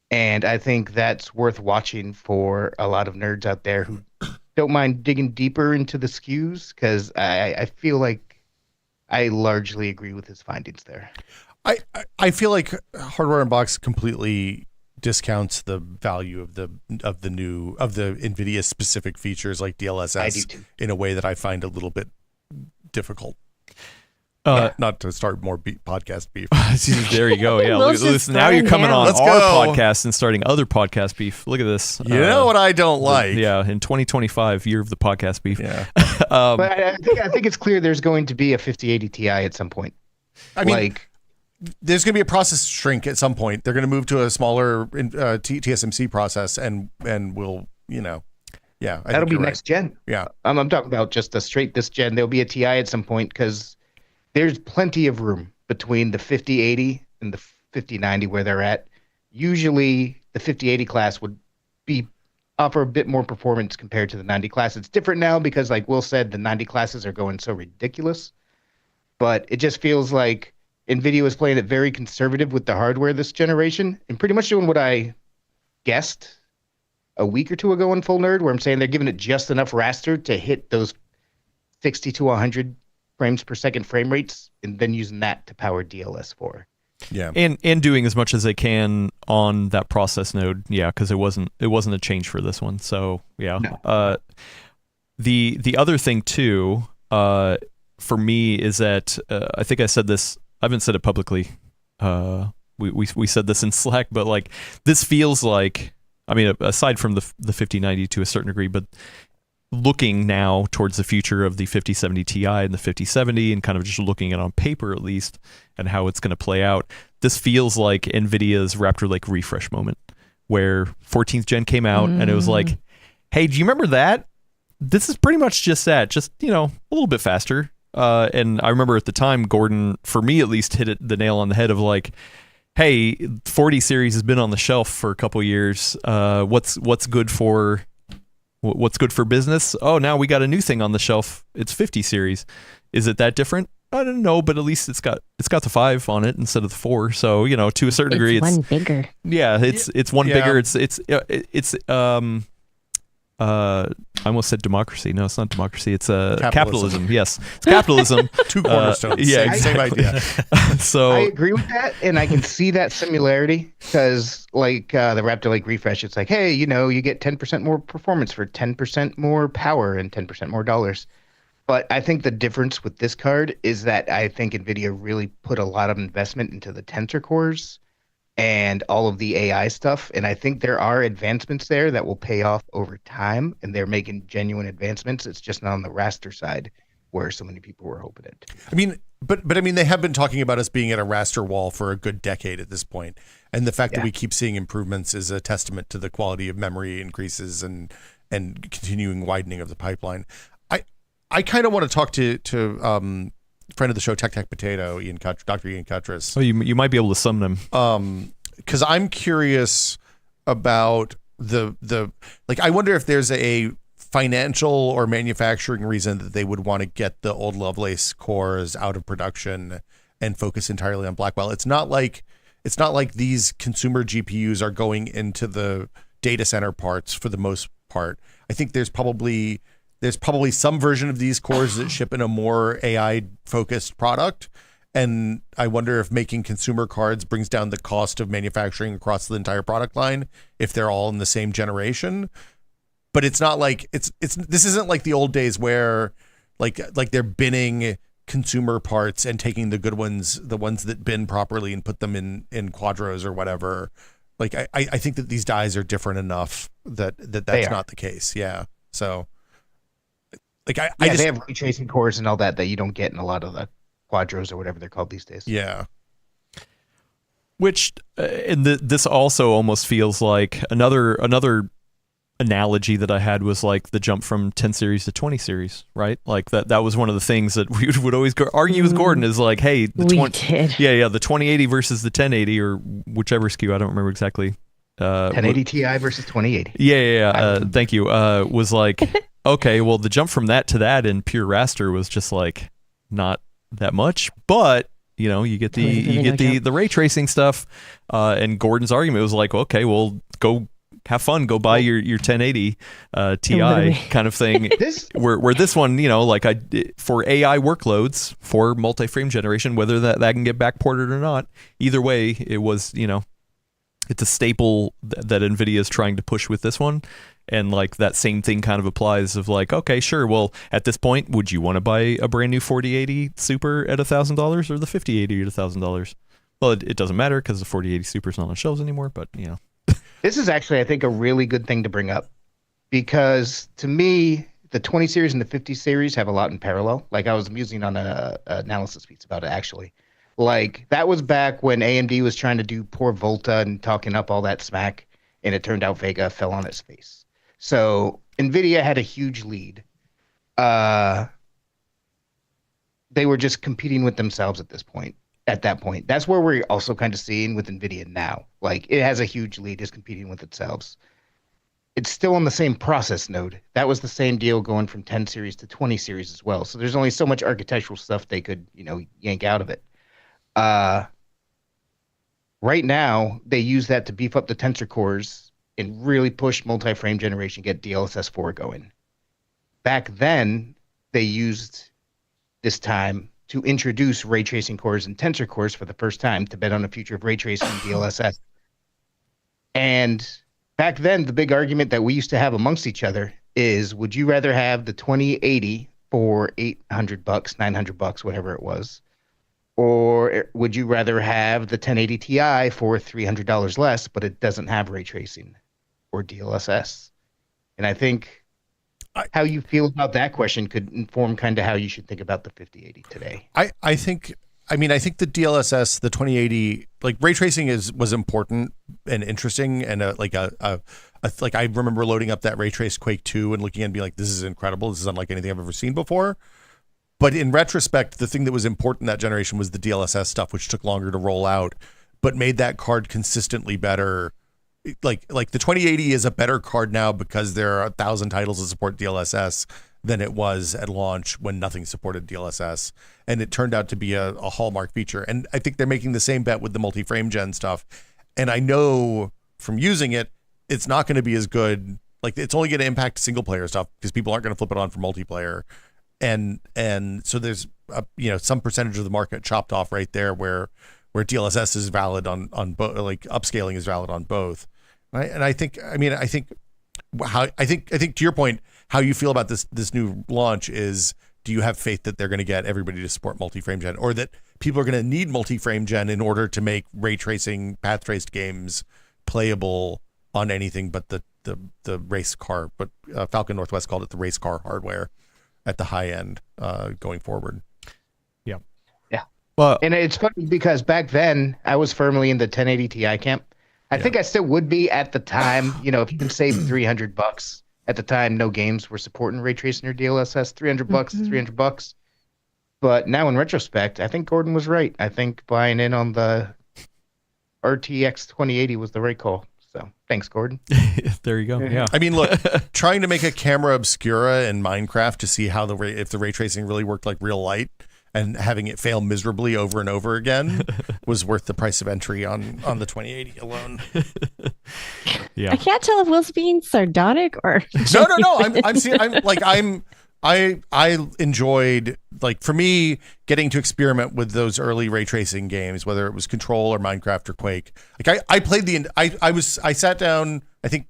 And I think that's worth watching for a lot of nerds out there who don't mind digging deeper into the SKUs, because I feel like I largely agree with his findings there. I feel like Hardware Unboxed completely discounts the value of the Nvidia specific features like I do DLSS too. in a way that I find a little bit difficult. Not to start more podcast beef. There you go. Yeah, Will's just listen, now you're throwing coming down. on Let's our go. podcast and starting other podcast beef. Look at this. You know what I don't like? Yeah, in 2025, year of the podcast beef. Yeah. But I think it's clear there's going to be a 5080 Ti at some point. I mean, Like, there's going to be a process shrink at some point. They're going to move to a smaller TSMC process, and we'll, yeah. I that'll think be you're next gen. Yeah. I'm talking about just a straight this gen. There'll be a Ti at some point because there's plenty of room between the 5080 and the 5090 where they're at. Usually, the 5080 class would offer a bit more performance compared to the 90 class. It's different now because, like Will said, the 90 classes are going so ridiculous. But it just feels like NVIDIA was playing it very conservative with the hardware this generation and pretty much doing what I guessed a week or two ago in Full Nerd, where I'm saying they're giving it just enough raster to hit those 60 to 100 frames per second frame rates and then using that to power DLS4. Yeah. And doing as much as they can on that process node, because it wasn't a change for this one. So yeah. No. The other thing too, for me is that I think I said this. I haven't said it publicly. We said this in Slack, but like this feels like, I mean, aside from the 5090 to a certain degree, but looking now towards the future of the 5070 Ti and the 5070 and kind of just looking at it on paper at least and how it's going to play out, this feels like NVIDIA's Raptor Lake refresh moment where 14th gen came out and it was like, hey, do you remember that? This is pretty much just that, just, a little bit faster. And I remember at the time, Gordon, for me at least, hit the nail on the head of like, hey, 40 series has been on the shelf for a couple years. What's good for business? Oh, now we got a new thing on the shelf. It's 50 series. Is it that different? I don't know, but at least it's got the 5 on it instead of the 4. So to a certain degree, It's one bigger. Yeah, it's one Yeah. bigger. It's I almost said democracy. No, it's not democracy. It's capitalism. Yes, it's capitalism. Two cornerstones. yeah, same idea. So I agree with that, and I can see that similarity because, like the Raptor Lake refresh, it's like, hey, you get 10% more performance for 10% more power and 10% more dollars. But I think the difference with this card is that I think NVIDIA really put a lot of investment into the tensor cores and all of the AI stuff. And I think there are advancements there that will pay off over time, and they're making genuine advancements. It's just not on the raster side where so many people were hoping it. I mean, but I mean, they have been talking about us being at a raster wall for a good decade at this point. And the fact that we keep seeing improvements is a testament to the quality of memory increases and continuing widening of the pipeline. I kind of want to talk to friend of the show, Tech Potato, Dr. Ian Cuttress. Oh, you might be able to sum them. Because I'm curious about the like. I wonder if there's a financial or manufacturing reason that they would want to get the old Lovelace cores out of production and focus entirely on Blackwell. It's not like these consumer GPUs are going into the data center parts for the most part. I think there's probably some version of these cores that ship in a more AI focused product. And I wonder if making consumer cards brings down the cost of manufacturing across the entire product line if they're all in the same generation. But it's not like this isn't like the old days where like they're binning consumer parts and taking the good ones, the ones that bin properly, and put them in quadros or whatever. Like I think that these dies are different enough that's not the case. Yeah. So like I just, they have ray tracing cores and all that you don't get in a lot of the quadros or whatever they're called these days. yeah. Which and this also almost feels like another analogy that I had was like the jump from 10 series to 20 series, right? Like that was one of the things that we would always argue with Gordon is like, hey, the 2080 versus the 1080 or whichever SKU, I don't remember exactly. 1080 Ti versus 2080. Yeah. Thank you. Was like, okay, well, the jump from that to that in pure raster was just like not that much, but you get the ray tracing stuff. And Gordon's argument was like, okay, well, go have fun, go buy your 1080 Ti kind of thing. where this one, for AI workloads for multi-frame generation, whether that can get backported or not, either way, it was, it's a staple that Nvidia is trying to push with this one. And like that same thing kind of applies of like, okay, sure. Well, at this point, would you want to buy a brand new 4080 Super at $1,000 or the 5080 at $1,000? Well, it doesn't matter because the 4080 Super is not on shelves anymore. But you know, This is actually, I think, a really good thing to bring up because to me, the 20 series and the 50 series have a lot in parallel. Like I was musing on a analysis piece about it actually. Like that was back when AMD was trying to do poor Volta and talking up all that smack, and it turned out Vega fell on its face. So Nvidia had a huge lead. They were just competing with themselves at this point. At that point, that's where we're also kind of seeing with Nvidia now. Like it has a huge lead, is competing with itself. It's still on the same process node. That was the same deal going from 10 series to 20 series as well. So there's only so much architectural stuff they could, yank out of it. Right now, they use that to beef up the tensor cores and really push multi-frame generation, get DLSS 4 going. Back then, they used this time to introduce ray tracing cores and tensor cores for the first time to bet on the future of ray tracing and DLSS. And back then, the big argument that we used to have amongst each other is, would you rather have the 2080 for $800, $900, whatever it was, or would you rather have the 1080 Ti for $300 less, but it doesn't have ray tracing or DLSS? And I think how you feel about that question could inform kind of how you should think about the 5080 today. I think the DLSS, the 2080, like ray tracing was important and interesting, and like I remember loading up that ray trace Quake 2 and looking and being like, this is incredible. This is unlike anything I've ever seen before. But in retrospect, the thing that was important that generation was the DLSS stuff, which took longer to roll out, but made that card consistently better. Like the 2080 is a better card now because there are 1,000 titles that support DLSS than it was at launch when nothing supported DLSS. And it turned out to be a hallmark feature. And I think they're making the same bet with the multi-frame gen stuff. And I know from using it, it's not going to be as good. Like it's only going to impact single player stuff because people aren't going to flip it on for multiplayer. And so there's some percentage of the market chopped off right there where DLSS is valid on both, like upscaling is valid on both. Right? And I think to your point, how you feel about this new launch is, do you have faith that they're going to get everybody to support multi-frame gen, or that people are going to need multi-frame gen in order to make ray tracing path traced games playable on anything but the race car? But Falcon Northwest called it the race car hardware at the high end going forward. Yeah. Well, and it's funny because back then I was firmly in the 1080 Ti camp. I think I still would be at the time. If you can save $300 at the time, no games were supporting ray tracing or DLSS. $300, $300. But now in retrospect, I think Gordon was right. I think buying in on the RTX 2080 was the right call. So thanks, Gordon. There you go. Yeah. I mean, look, trying to make a camera obscura in Minecraft to see how if the ray tracing really worked like real light, and having it fail miserably over and over again was worth the price of entry on the 2080 alone. Yeah. I can't tell if Will's being sardonic or No. I enjoyed, like, for me, getting to experiment with those early ray tracing games, whether it was Control or Minecraft or Quake. Like I played I sat down. I think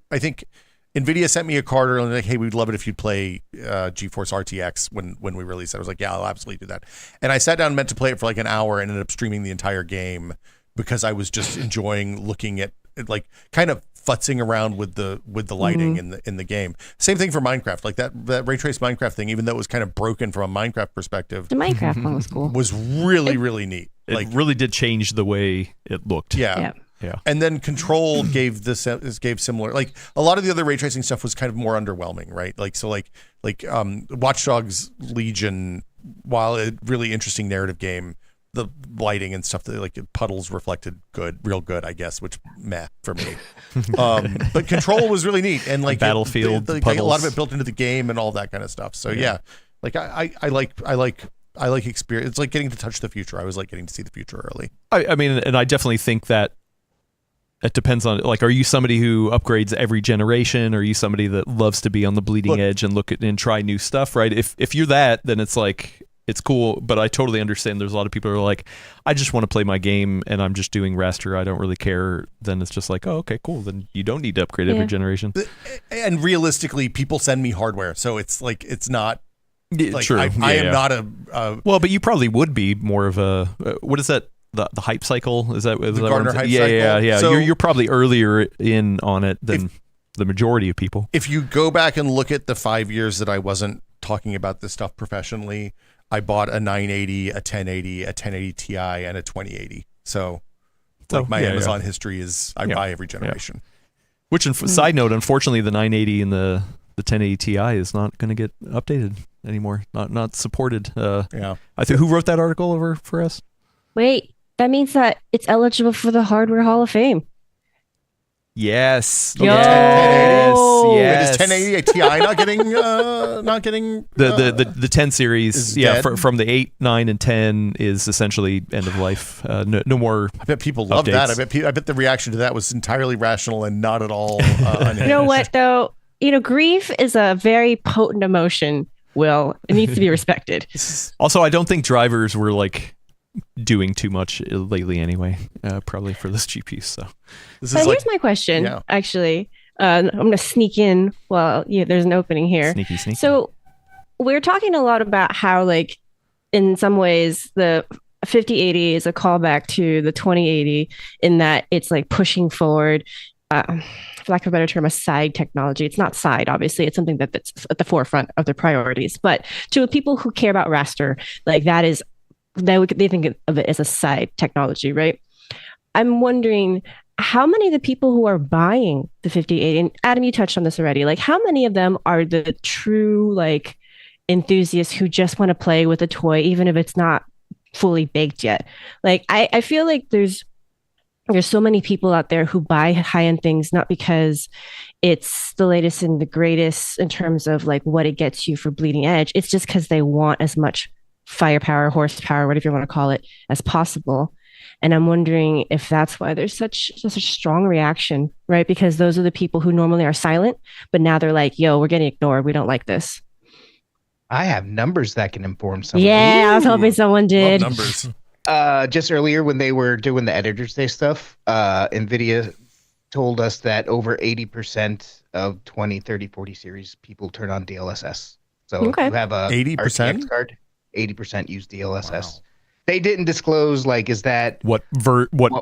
Nvidia sent me a card earlier, like, hey, we'd love it if you'd play GeForce RTX when we released it. I was like, yeah, I'll absolutely do that. And I sat down and meant to play it for like an hour and ended up streaming the entire game because I was just enjoying looking at it, like kind of futzing around with the lighting in the game. Same thing for Minecraft. Like that ray trace Minecraft thing, even though it was kind of broken from a Minecraft perspective, the Minecraft one was cool. Was really, really neat. It really did change the way it looked. Yeah. And then Control gave similar, like a lot of the other ray tracing stuff was kind of more underwhelming, right? Like Watch Dogs Legion, while a really interesting narrative game, the lighting and stuff, that like puddles reflected real good, I guess, which meh for me. But Control was really neat, and like Battlefield, like a lot of it built into the game and all that kind of stuff. So yeah, like I like experience. It's like getting to touch the future. I was like getting to see the future early. I mean, and I definitely think that it depends on, like, are you somebody who upgrades every generation? Or are you somebody that loves to be on the bleeding edge and look at and try new stuff, right? If you're that, then it's like, it's cool, but I totally understand there's a lot of people who are like, I just want to play my game and I'm just doing raster. I don't really care. Then it's just like, oh, okay, cool. Then you don't need to upgrade every generation. And realistically, people send me hardware, so it's like it's not. Like, True. I am not a. Well, but you probably would be more of a. What is that? The hype cycle? Is that the that Gartner hype cycle? Yeah. So, you're probably earlier in on it than the majority of people. If you go back and look at the 5 years that I wasn't talking about this stuff professionally, I bought a 980, a 1080, a 1080 Ti, and a 2080. So, my Amazon history is I buy every generation. Which, side note, unfortunately, the 980 and the 1080 Ti is not going to get updated anymore. Not supported. I think who wrote that article over for us? Wait, that means that it's eligible for the Hardware Hall of Fame. Yes. Yo. Yes. Is 1080 a Ti not getting the 10 series? Dead? From the 8, 9, and 10 is essentially end of life. No more. I bet people love updates. that. I bet the reaction to that was entirely rational and not at all. You know what though? Grief is a very potent emotion. Will, it needs to be respected. Also, I don't think drivers were like doing too much lately anyway, probably for this GP. So here's my question, actually. I'm going to sneak in while there's an opening here. Sneaky. So we're talking a lot about how, like, in some ways, the 5080 is a callback to the 2080 in that it's like pushing forward, for lack of a better term, a side technology. It's not side, obviously. It's something that's at the forefront of their priorities. But to people who care about raster, like they think of it as a side technology, right? I'm wondering how many of the people who are buying the 5080, and Adam, you touched on this already, like how many of them are the true like enthusiasts who just want to play with a toy, even if it's not fully baked yet? Like I feel like there's so many people out there who buy high-end things not because it's the latest and the greatest in terms of like what it gets you for bleeding edge. It's just because they want as much firepower, horsepower, whatever you want to call it, as possible. And I'm wondering if that's why there's such a strong reaction, right? Because those are the people who normally are silent, but now they're like, yo, we're getting ignored. We don't like this. I have numbers that can inform some. Yeah, I was hoping someone did. Love numbers. Just earlier when they were doing the Editor's Day stuff, Nvidia told us that over 80% of 20, 30, 40 series people turn on DLSS. So if you have a 80%? RTX card, 80% use DLSS. Wow. They didn't disclose, like, is that what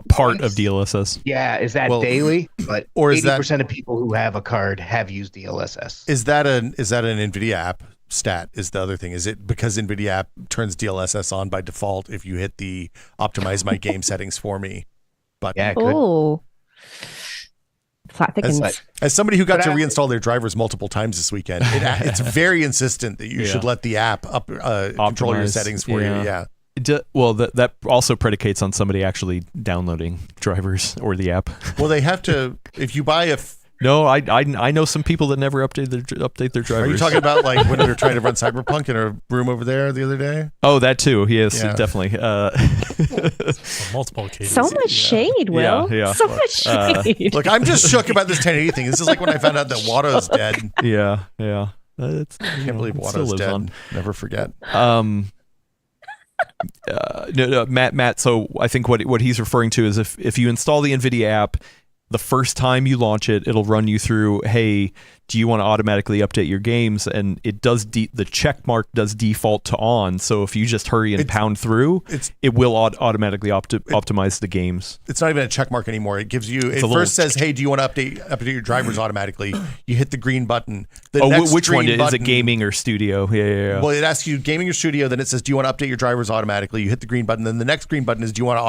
part of DLSS? Yeah, is that daily? But or is 80% of people who have a card have used DLSS. Is that an Nvidia app stat? Is the other thing? Is it because Nvidia app turns DLSS on by default if you hit the optimize my game settings for me button? Yeah, oh. Flat thickens. As somebody who got to reinstall their drivers multiple times this weekend, it's very insistent that you should let the app control your settings for you. Yeah. Well, that also predicates on somebody actually downloading drivers or the app. Well, they have to. If you buy No, I know some people that never update their drivers. Are you talking about like when we were trying to run Cyberpunk in a room over there the other day? Oh, that too. Yes, definitely. Multiple occasions. So much shade, Will. Yeah. So much shade. Look, I'm just shook about this 1080 thing. This is like when I found out that Watto's dead. Yeah. I can't believe Watto's dead. On. Never forget. No, Matt. So I think what he's referring to is if you install the NVIDIA app, the first time you launch it, it'll run you through, hey, do you want to automatically update your games? And it does the check mark does default to on. So if you just hurry and pound through, it will automatically optimize the games. It's not even a check mark anymore. It gives you, it first says, hey, do you want to update your drivers automatically? You hit the green button. Which one? Is it gaming or studio? Yeah. Well, it asks you gaming or studio. Then it says, do you want to update your drivers automatically? You hit the green button. Then the next green button is, do you want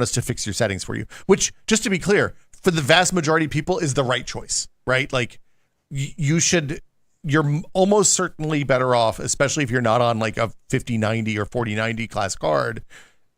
us to fix your settings for you? Which, just to be clear, for the vast majority of people is the right choice, right? Like you're almost certainly better off, especially if you're not on like a 5090 or 4090 class card,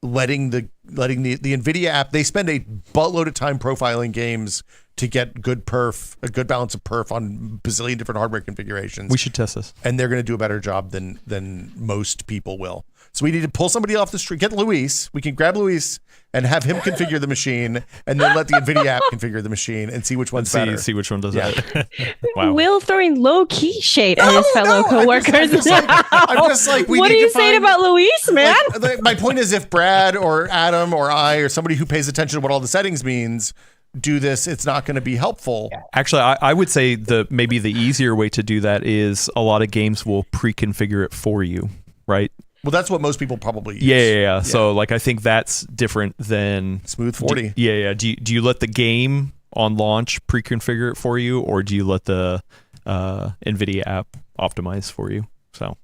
letting the NVIDIA app, they spend a buttload of time profiling games to get good perf, a good balance of perf on bazillion different hardware configurations. We should test this. And they're going to do a better job than most people will. So we need to pull somebody off the street, get Luis. We can grab Luis and have him configure the machine, and then let the Nvidia app configure the machine and see which one's better. See which one does Yeah. that. Wow. Will throwing low key shade at his fellow coworkers. I'm just like, we what need are you to saying find- about Luis, man? My point is, if Brad or Adam or I or somebody who pays attention to what all the settings means do this, it's not going to be helpful. Actually, I would say maybe the easier way to do that is a lot of games will pre-configure it for you, right? Well, that's what most people probably use. Yeah. So, like, I think that's different than Smooth 40. Do you let the game on launch pre-configure it for you, or do you let the Nvidia app optimize for you? So,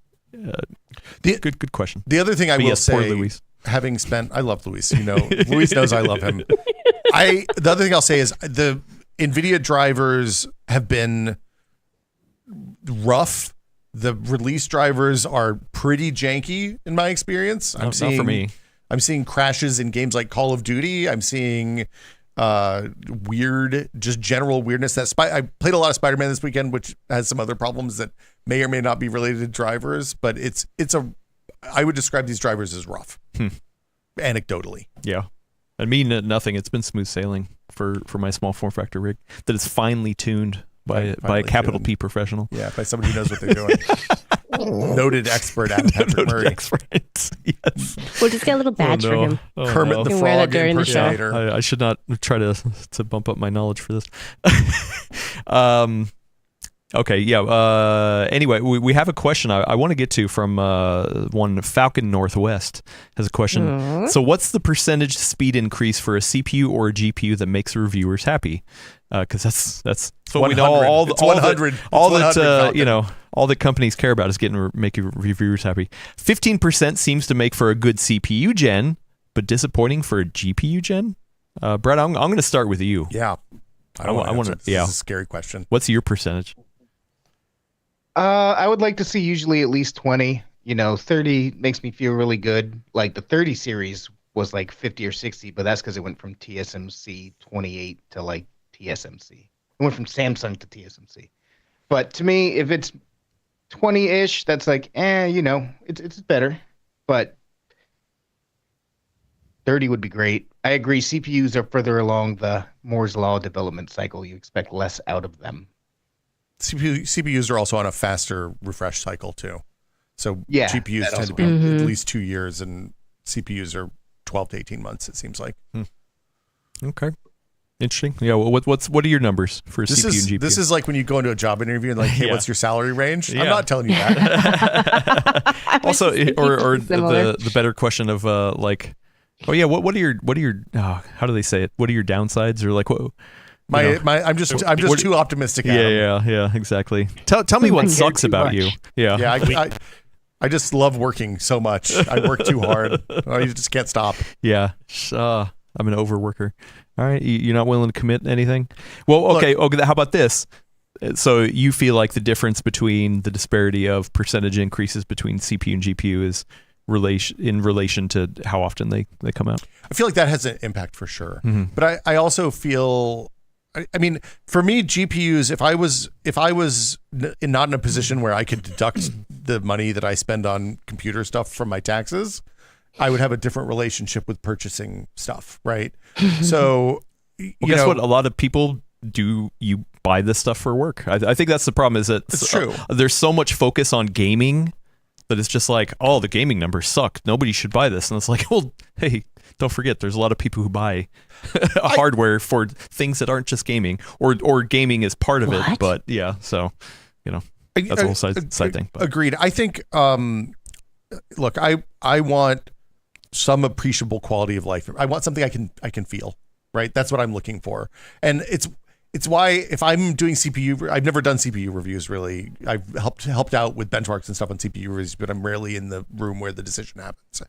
good question. The other thing I will yes, poor say, Luis. having spent, I love Luis. Luis knows I love him. The other thing I'll say is the Nvidia drivers have been rough. The release drivers are pretty janky in my experience. Not for me. I'm seeing crashes in games like Call of Duty. I'm seeing weird, just general weirdness. I played a lot of Spider-Man this weekend, which has some other problems that may or may not be related to drivers. But I would describe these drivers as rough, anecdotally. Yeah. I mean nothing. It's been smooth sailing for my small form factor rig that is finely tuned by a capital P professional. Yeah, by somebody who knows what they're doing. Noted expert Adam Patrick Murray. Expert. Yes. We'll just get a little badge for him. Kermit the You can wear that Frog during the show. impersonator. I should not try to bump up my knowledge for this. Okay, yeah. Anyway, we have a question I want to get to from one Falcon Northwest has a question. So what's the percentage speed increase for a CPU or a GPU that makes reviewers happy? Because that's what we know. All that companies care about is making reviewers happy. 15% seems to make for a good CPU gen, but disappointing for a GPU gen. Brett, I'm going to start with you. Yeah. I want to. This is a scary question. What's your percentage? I would like to see usually at least 20. 30 makes me feel really good. Like the 30 series was like 50 or 60, but that's because it went from TSMC 28 to like TSMC. It went from Samsung to TSMC. But to me, if it's 20-ish, that's like, it's better. But 30 would be great. I agree. CPUs are further along the Moore's Law development cycle. You expect less out of them. CPUs are also on a faster refresh cycle too. So yeah, GPUs tend to be at least 2 years and CPUs are 12 to 18 months, it seems like. Okay. Interesting. Yeah. Well, what are your numbers for CPU and GPU? This is like when you go into a job interview and like, hey, what's your salary range? Yeah. I'm not telling you that. Also, or the better question of what are your how do they say it? What are your downsides or like what? I'm just too optimistic. Adam. Yeah, exactly. Tell me what sucks about you. Yeah. I just love working so much. I work too hard. I just can't stop. Yeah. I'm an overworker. All right. You're not willing to commit anything? Well, okay. How about this? So you feel like the difference between the disparity of percentage increases between CPU and GPU is in relation to how often they come out? I feel like that has an impact for sure. Mm-hmm. But I also feel, I mean, for me, GPUs, if I was not in a position where I could deduct the money that I spend on computer stuff from my taxes, I would have a different relationship with purchasing stuff, right? So, guess what? A lot of people do. You buy this stuff for work. I think that's the problem. Is that it's true. There's so much focus on gaming that it's just like, oh, the gaming numbers suck. Nobody should buy this. And it's like, well, hey, don't forget, there's a lot of people who buy hardware for things that aren't just gaming, or gaming is part of it. But yeah, so that's a whole side thing. But. Agreed. I think. Look, I want some appreciable quality of life. I want something I can feel, right? That's what I'm looking for. And it's why if I'm doing CPU, I've never done CPU reviews really. I've helped out with benchmarks and stuff on CPU reviews, but I'm rarely in the room where the decision happens.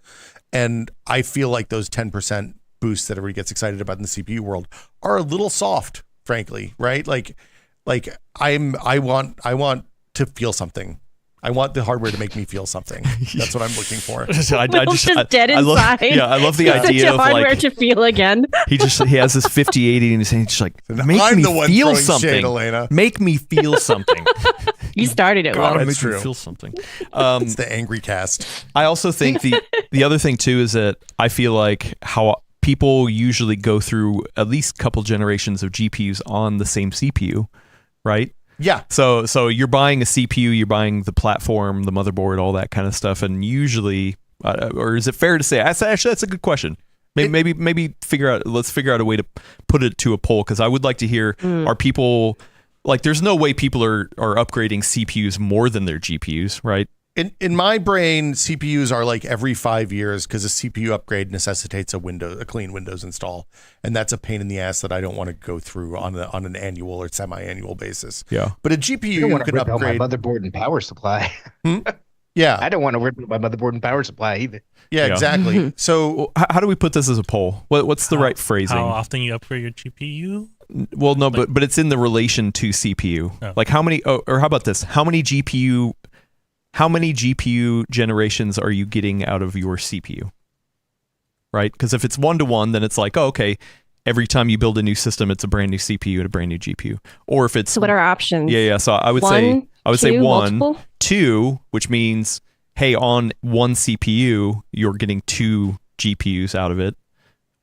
And I feel like those 10% boosts that everybody gets excited about in the CPU world are a little soft, frankly, right? Like I want to feel something I want the hardware to make me feel something. That's what I'm looking for. Will's just dead inside. I love the idea of hardware like to feel again. he has this 5080 and he's saying just like make I'm me the one feel throwing something. shade, Elena. Make me feel something. You started it, God, Will. make true. me feel something. It's the angry cast. I also think the other thing too is that I feel like how people usually go through at least a couple generations of GPUs on the same CPU, right? Yeah. So you're buying a CPU, you're buying the platform, the motherboard, all that kind of stuff, and usually, or is it fair to say? Actually, that's a good question. Maybe let's figure out a way to put it to a poll, because I would like to hear: are people like? There's no way people are upgrading CPUs more than their GPUs, right? In my brain, CPUs are like every 5 years because a CPU upgrade necessitates a clean Windows install, and that's a pain in the ass that I don't want to go through on an annual or semi-annual basis. Yeah. But a GPU You don't want to can rip out my upgrade. motherboard and power supply. Yeah, I don't want to rip out my motherboard and power supply either. yeah, exactly. So Well, how do we put this as a poll? What's the right phrasing? How often you upgrade your GPU? Well, no, but it's in the relation to CPU. Oh. Like how many? Or how about this? How many GPU generations are you getting out of your CPU? Right? Because if it's 1-to-1, then it's like, oh, okay, every time you build a new system, it's a brand new CPU and a brand new GPU. Or if it's So what are our options? yeah. So I would say two, one, multiple? 2, which means hey, on one CPU you're getting 2 GPUs out of it.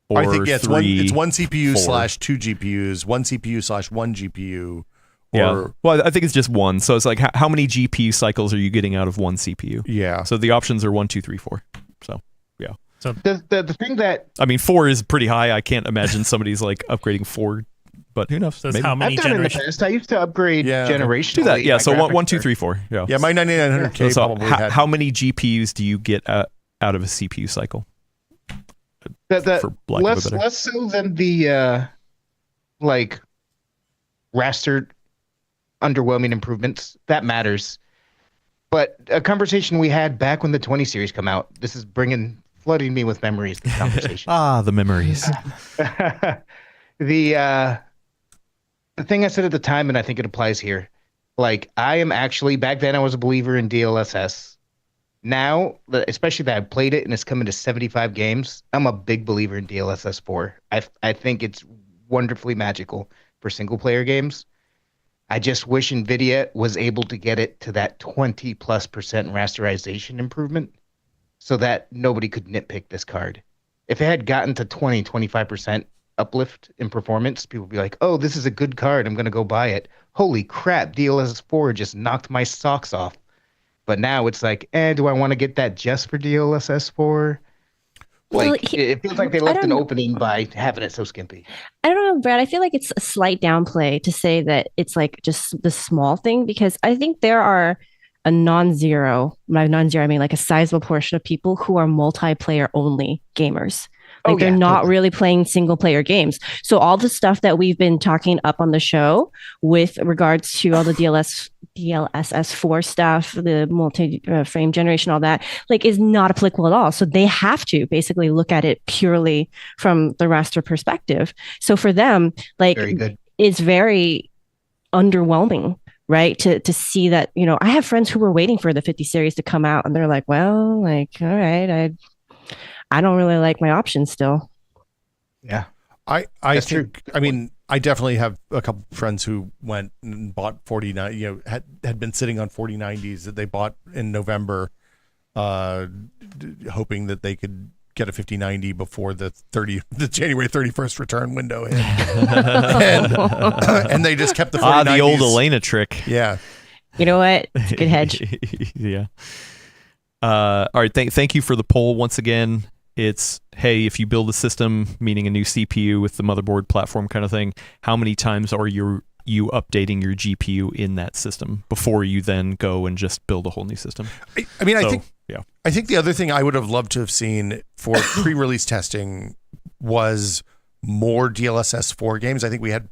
Or I think it's 3, it's one CPU 4. / 2 GPUs, one CPU / 1 GPU. Yeah. Or Well, I think it's just one. So it's like how many GPU cycles are you getting out of one CPU? yeah. So the options are 1, 2, 3, 4. So yeah. The thing that I mean, 4 is pretty high. I can't imagine somebody's like upgrading 4, but who knows? So it's Maybe. how many I've done in the generations? past, I used to upgrade Yeah. generationally. Do that. Yeah. my So graphics 1, 2, card. 3, 4. Yeah. Yeah, my 9900K So probably had. how many GPUs do you get out of a CPU cycle? For lack of a better- Less so than the like rastered underwhelming improvements. That matters. But a conversation we had back when the 20 series come out, this is flooding me with memories, this conversation. the memories. The thing I said at the time, and I think it applies here, like I am actually, back then I was a believer in DLSS. Now, especially that I've played it and it's coming to 75 games, I'm a big believer in DLSS 4. I think it's wonderfully magical for single player games. I just wish NVIDIA was able to get it to that 20+% rasterization improvement so that nobody could nitpick this card. If it had gotten to 25% uplift in performance, people would be like, oh, this is a good card. I'm going to go buy it. Holy crap, DLSS 4 just knocked my socks off. But now it's like, do I want to get that just for DLSS 4? Like, Well, it feels like they I left don't an know. opening by having it so skimpy. I don't know, Brad. I feel like it's a slight downplay to say that it's like just the small thing, because I think there are a non-zero, by non-zero, I mean like a sizable portion of people who are multiplayer only gamers. Like they're not really playing single player games. So all the stuff that we've been talking up on the show with regards to all the DLSS 4 stuff, the multi-frame generation, all that, like is not applicable at all. So they have to basically look at it purely from the raster perspective. So for them, like Very good. it's very underwhelming, right? To see that, you know, I have friends who were waiting for the 50 series to come out and they're like, well, like, all right, I don't really like my options still. Yeah. I That's think, I mean, I definitely have a couple friends who went and bought 49, had been sitting on 4090s that they bought in November, hoping that they could get a 5090 before the January 31st return window hit. and they just kept the 4090s. the old Elena trick. Yeah. You know what? It's a good hedge. Yeah. All right. Thank you for the poll once again. It's, hey, if you build a system, meaning a new CPU with the motherboard platform kind of thing, how many times are you updating your GPU in that system before you then go and just build a whole new system? I mean, yeah. I think the other thing I would have loved to have seen for pre-release testing was more DLSS 4 games. I think we had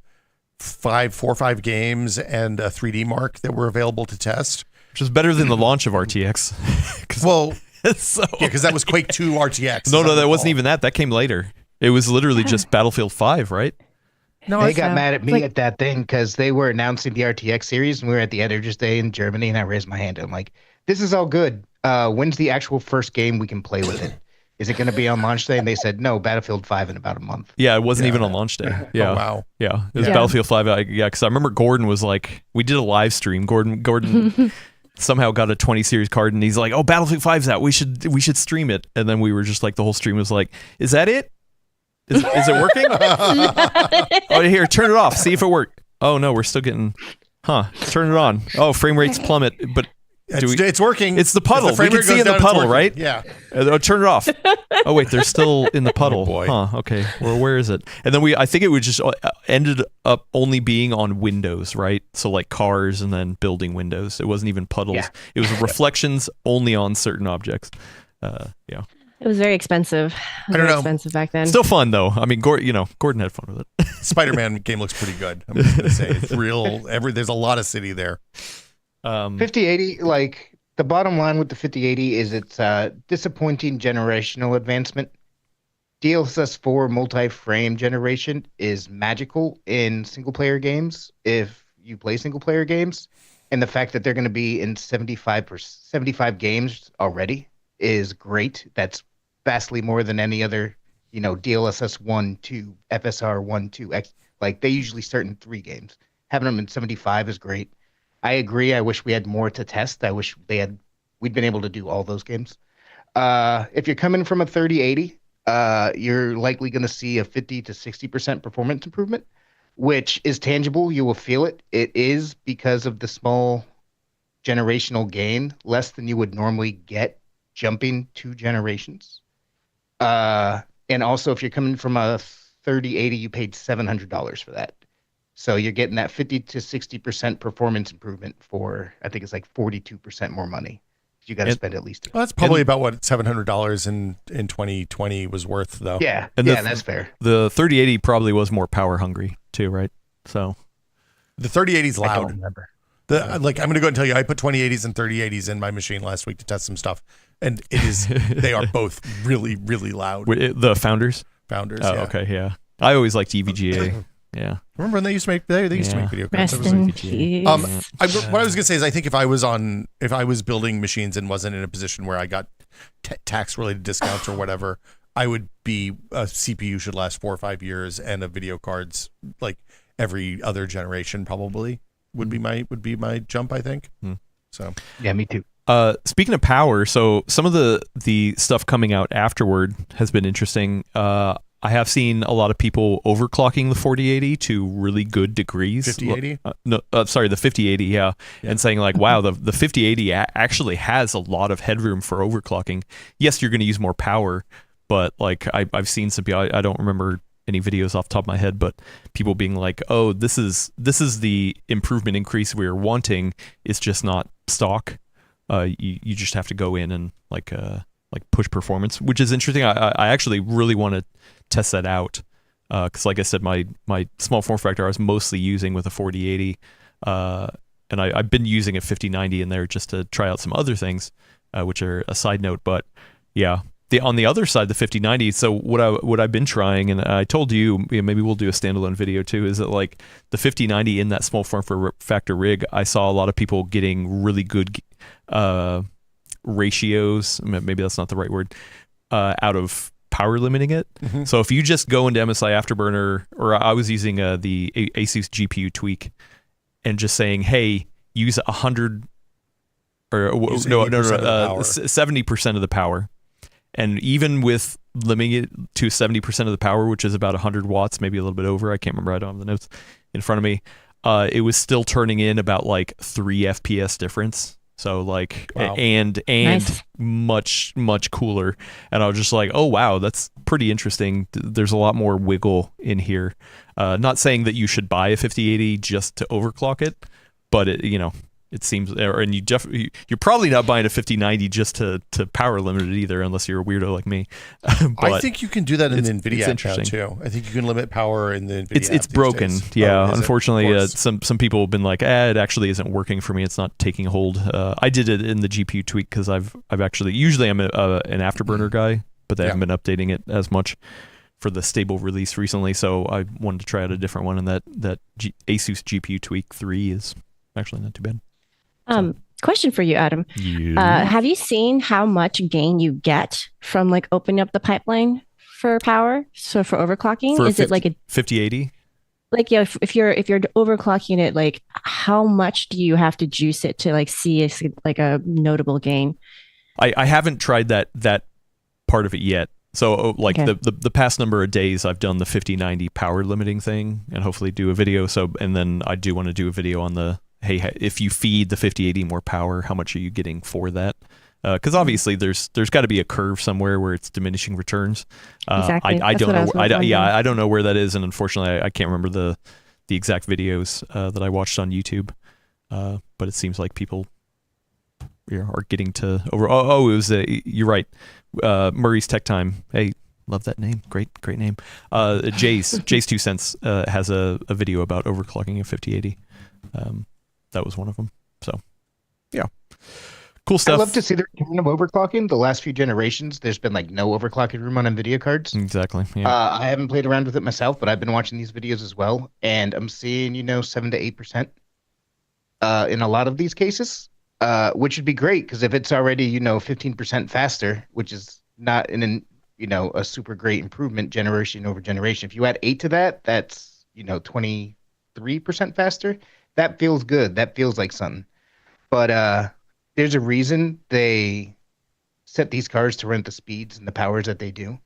4 or 5 games and a 3D mark that were available to test. Which is better than the launch of RTX. Well, So yeah, because that was Quake 2 RTX. no, that wasn't even that. That came later. It was literally just Battlefield 5, right? No, They it's got not. mad at me Like- at that thing because they were announcing the RTX series and we were at the Editors Day in Germany and I raised my hand. I'm like, this is all good. When's the actual first game we can play with it? Is it going to be on launch day? And they said, no, Battlefield 5 in about a month. Yeah, it wasn't even on launch day. Yeah. Oh, wow. Yeah, it was Yeah. Battlefield 5. Yeah, because I remember Gordon was like, we did a live stream. Gordon somehow got a 20 series card, and he's like, "Oh, Battlefield 5's out. We should stream it." And then we were just like, the whole stream was like, "Is that it? Is it working? Oh, here, turn it off. See if it worked. Oh no, we're still getting. Turn it on. Oh, frame rates plummet, but." It's working. It's the puddle. frame We can rate see goes in the down, it's puddle, working. right? Yeah. Turn it off. Oh wait, they're still in the puddle. Oh, boy. Okay. Well, where is it? And then I think it would just ended up only being on windows, right? So like cars and then building windows. It wasn't even puddles. Yeah. It was reflections only on certain objects. Yeah. It was very expensive. I don't know. Expensive back then. Still fun though. I mean, Gordon had fun with it. Spider-Man game looks pretty good. I'm just gonna say it's real. There's a lot of city there. 5080, like the bottom line with the 5080 is it's disappointing generational advancement. DLSS 4 multi-frame generation is magical in single-player games if you play single-player games, and the fact that they're going to be in 75 games already is great. That's vastly more than any other, DLSS 1, 2, FSR 1, 2, X. Like they usually start in 3 games. Having them in 75 is great. I agree. I wish we had more to test. I wish we'd been able to do all those games. If you're coming from a 3080, you're likely going to see a 50 to 60% performance improvement, which is tangible. You will feel it. It is because of the small generational gain, less than you would normally get jumping 2 generations. And also, if you're coming from a 3080, you paid $700 for that. So you're getting that 50 to 60% performance improvement for, I think it's like 42% more money. You got to spend at least. Well, that's probably about what $700 in 2020 was worth, though. Yeah, And that's fair. The 3080 probably was more power hungry too, right? So The 3080 is I don't loud. remember. I'm going to go ahead and tell you, I put 2080s and 3080s in my machine last week to test some stuff, and they are both really, really loud. the founders. Founders. Oh, yeah. okay, yeah. I always liked EVGA. Yeah. Remember when they used to make video cards? Rest That was in like- peace. what I was gonna say is I think if I was building machines and wasn't in a position where I got tax related discounts or whatever, I would be a CPU should last 4 or 5 years, and a video cards like every other generation probably would be my jump, I think. So Yeah, me too. Speaking of power, so some of the stuff coming out afterward has been interesting. I have seen a lot of people overclocking the 4080 to really good degrees. 5080? Sorry, the 5080, yeah. And saying like, wow, the 5080 actually has a lot of headroom for overclocking. Yes, you're going to use more power, but like I've seen some people, I don't remember any videos off the top of my head, but people being like, oh, this is the improvement increase we were wanting. It's just not stock. You just have to go in and like push performance, which is interesting. I actually really want to test that out because like I said, my small form factor I was mostly using with a 4080 and I've been using a 5090 in there just to try out some other things which are a side note. But yeah, on the other side, the 5090, so what I've been trying, and I told you, maybe we'll do a standalone video too, is that like the 5090 in that small form factor rig, I saw a lot of people getting really good ratios, maybe that's not the right word, out of power limiting it. Mm-hmm. So if you just go into MSI Afterburner, or I was using the Asus GPU tweak and just saying, hey, use 100 or Use no 80% of the power. 70% of the power. And even with limiting it to 70% of the power, which is about 100 watts, maybe a little bit over, I can't remember, I don't have the notes in front of me, it was still turning in about like 3 FPS difference. So like, Wow. and Nice. much cooler. And I was just like, oh wow, that's pretty interesting. There's a lot more wiggle in here. Not saying that you should buy a 5080 just to overclock it, but it seems, and you're probably not buying a 5090 just to power limit it either, unless you're a weirdo like me. But I think you can do that in the it's NVIDIA app now interesting. too. I think you can limit power in the NVIDIA it's app these broken. days. Yeah, Oh, is it? unfortunately, Of course. some people have been like, it actually isn't working for me. It's not taking hold. I did it in the GPU tweak because I've actually, usually I'm an Afterburner guy, but they haven't been updating it as much for the stable release recently. So I wanted to try out a different one, and that Asus GPU tweak 3 is actually not too bad. Question for you, Adam. Have you seen how much gain you get from like opening up the pipeline for power? So for overclocking, For is it like a 5080? like yeah? If you're overclocking it, like how much do you have to juice it to like see like a notable gain? I haven't tried that part of it yet. So like Okay. the past number of days I've done the 5090 power limiting thing and hopefully do a video. So and then I do want to do a video on the hey, if you feed the 5080 more power, how much are you getting for that? Because obviously there's got to be a curve somewhere where it's diminishing returns. Exactly. I That's don't what I know. was wondering. I don't know where that is, and unfortunately I can't remember the exact videos that I watched on YouTube. But it seems like people are getting to over. Oh, it was you're right. Murray's Tech Time. Hey, love that name. Great name. Jay's 2 cents has a video about overclocking a 5080. That was one of them. So, yeah, cool I stuff. love to see the return of overclocking. The last few generations, there's been like no overclocking room on NVIDIA cards. Exactly. Yeah. I haven't played around with it myself, but I've been watching these videos as well, and I'm seeing 7 to 8% in a lot of these cases, which would be great because if it's already 15% faster, which is not a super great improvement generation over generation. If you add 8 to that, that's 23% faster. That feels good. That feels like something. But there's a reason they set these cards to run at the speeds and the powers that they do.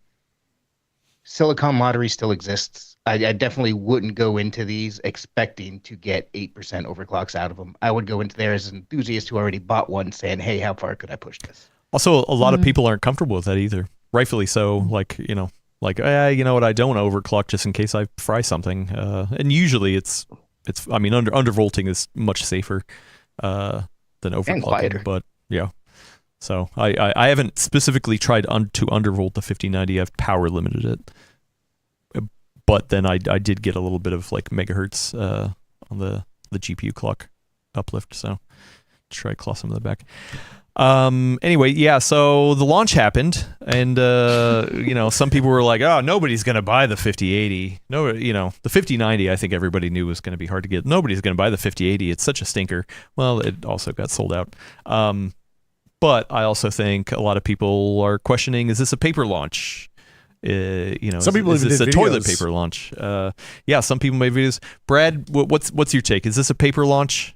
Silicon lottery still exists. I definitely wouldn't go into these expecting to get 8% overclocks out of them. I would go into there as an enthusiast who already bought one saying, hey, how far could I push this? Also, a lot of people aren't comfortable with that either. Rightfully so. Like, you know what? I don't overclock just in case I fry something. And usually it's undervolting is much safer than overclocking. quieter. But yeah. So I haven't specifically tried to undervolt the 5090. I've power limited it. But then I did get a little bit of like megahertz on the GPU clock uplift. So try to claw some of that back. Anyway, yeah, so the launch happened, and some people were like, oh, nobody's gonna buy the 5080. No, the 5090 I think everybody knew was gonna be hard to get. Nobody's gonna buy the 5080. It's such a stinker. Well, it also got sold out. But I also think a lot of people are questioning, is this a paper launch? Some people is even this did a toilet videos. paper launch? Yeah, some people made videos. Brad, what's your take? Is this a paper launch?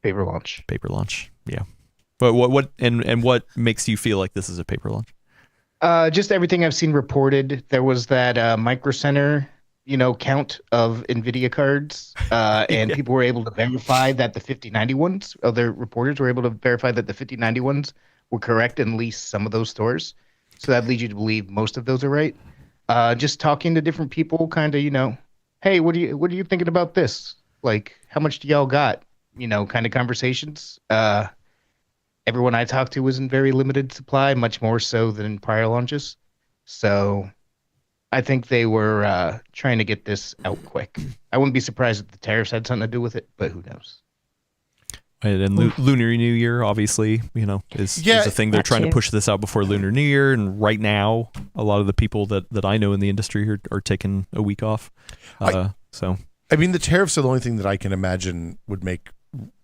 Paper launch. Paper launch, yeah. But what makes you feel like this is a paper launch? Just everything I've seen reported. There was that Micro Center, count of NVIDIA cards, and people were able to verify that the 5090 ones, other reporters were able to verify that the 5090 ones were correct in at least some of those stores. So that leads you to believe most of those are right. Just talking to different people, kind of, hey, what are you thinking about this? Like, how much do y'all got? Kind of conversations. Everyone I talked to was in very limited supply, much more so than in prior launches. So I think they were trying to get this out quick. I wouldn't be surprised if the tariffs had something to do with it, but who knows? And Lunar New Year, obviously, is a thing. They're trying to push this out before Lunar New Year. And right now, a lot of the people that I know in the industry are taking a week off. The tariffs are the only thing that I can imagine would make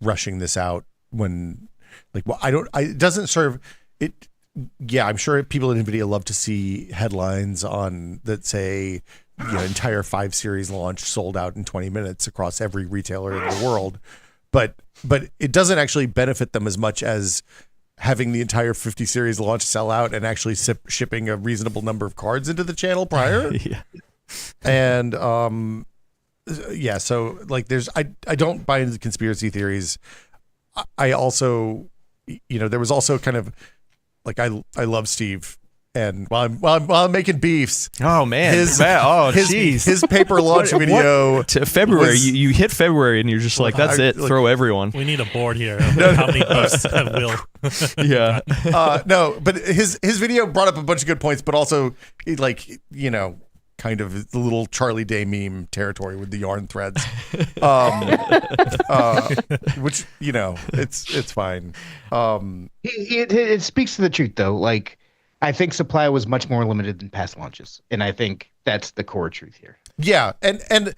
rushing this out when, it doesn't serve it. Yeah, I'm sure people at NVIDIA love to see headlines on that say, entire 5 series launch sold out in 20 minutes across every retailer in the world. But it doesn't actually benefit them as much as having the entire 50 series launch sell out and actually shipping a reasonable number of cards into the channel prior. Yeah. And so I don't buy into the conspiracy theories. I also, there was also kind of like I love Steve, and while I'm making beefs. Oh man, his paper launch video. To February, you hit February, and you're just like, that's it. Throw everyone. We need a board here. How many beefs have Will? Yeah. No, but his video brought up a bunch of good points, but also kind of the little Charlie Day meme territory with the yarn threads, which it's fine. It speaks to the truth though. Like, I think supply was much more limited than past launches, and I think that's the core truth here. Yeah, and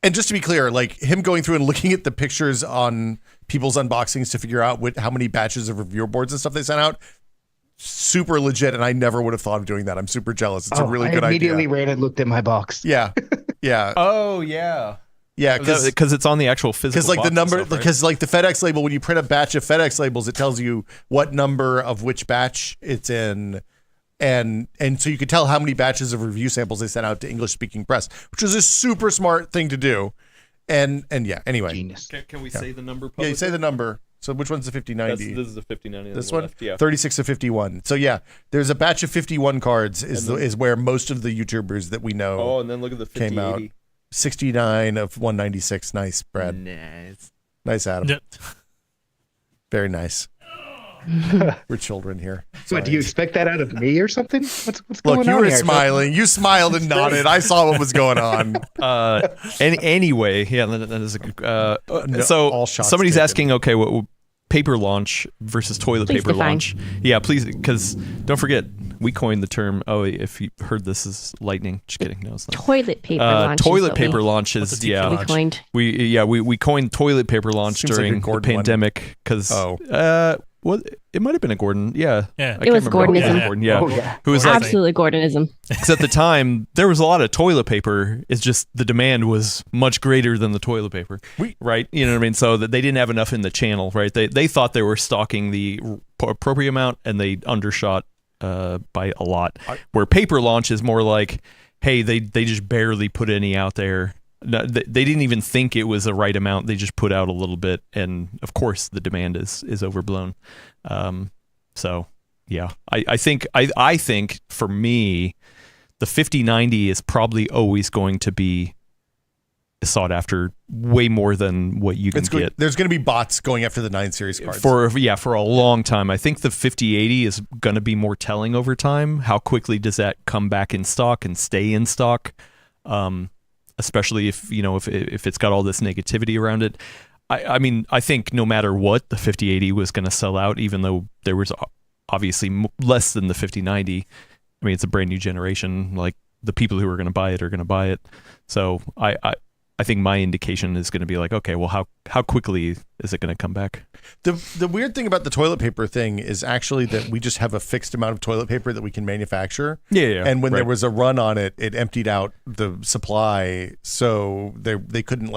And just to be clear, like him going through and looking at the pictures on people's unboxings to figure out how many batches of reviewer boards and stuff they sent out, super legit. And I never would have thought of doing that. I'm super jealous. It's a really good I idea. immediately ran and looked at my box. Yeah. Yeah. Oh yeah. Yeah, because it's on the actual physical. Because like box the number, itself, right? because like the FedEx label, when you print a batch of FedEx labels, it tells you what number of which batch it's in, and so you could tell how many batches of review samples they sent out to English speaking press, which is a super smart thing to do. And yeah, anyway, Genius. Can we say the number? Yeah, you say the number. So which one's the 5090? This is the 5090. This one, yeah. 36 of 51. So yeah, there's a batch of 51 cards is where most of the YouTubers that we know. Oh, and then look at the 5080. Came out. 69 of 196. Nice, Brad. Nice, Adam. Yeah. Very nice. We're children here. What, do you expect that out of me or something? What's going Look, on you were here? smiling. You smiled and nodded. I saw what was going on. Anyway, yeah, that is a good. So all shots somebody's taken. asking, okay, what paper launch versus toilet Please paper define. launch? Yeah, please, because don't forget, we coined the term. Oh, if you heard this is lightning. Just kidding. No, it's not. Toilet paper launch. Toilet paper launch What's is a TP We launch? coined. we coined toilet paper launch Seems like a during the Gordon one. pandemic because well, it might have been a Gordon. Yeah, Yeah. I It was can't remember. Gordonism. Yeah, Gordon, yeah. Oh, yeah. Who was like, Absolutely Gordonism. because at the time there was a lot of toilet paper. It's just the demand was much greater than the toilet paper, right? You know what I mean? So that they didn't have enough in the channel, right? They thought they were stocking the appropriate amount and they undershot by a lot. Where paper launch is more like, hey, they just barely put any out there. No, they didn't even think it was the right amount. They just put out a little bit, and of course the demand is overblown. So yeah, I think for me, the 5090 is probably always going to be sought after way more than what you can get. There's going to be bots going after the 9 series cards. For a long time. I think the 5080 is going to be more telling over time. How quickly does that come back in stock and stay in stock? Especially if it's got all this negativity around it. I mean, I think no matter what, the 5080 was going to sell out, even though there was obviously less than the 5090. I mean, it's a brand new generation. Like the people who are going to buy it are going to buy it. So I think my indication is going to be like, okay, well, how quickly is it going to come back? The weird thing about the toilet paper thing is actually that we just have a fixed amount of toilet paper that we can manufacture. Yeah. And when right. there was a run on it, it emptied out the supply. So they couldn't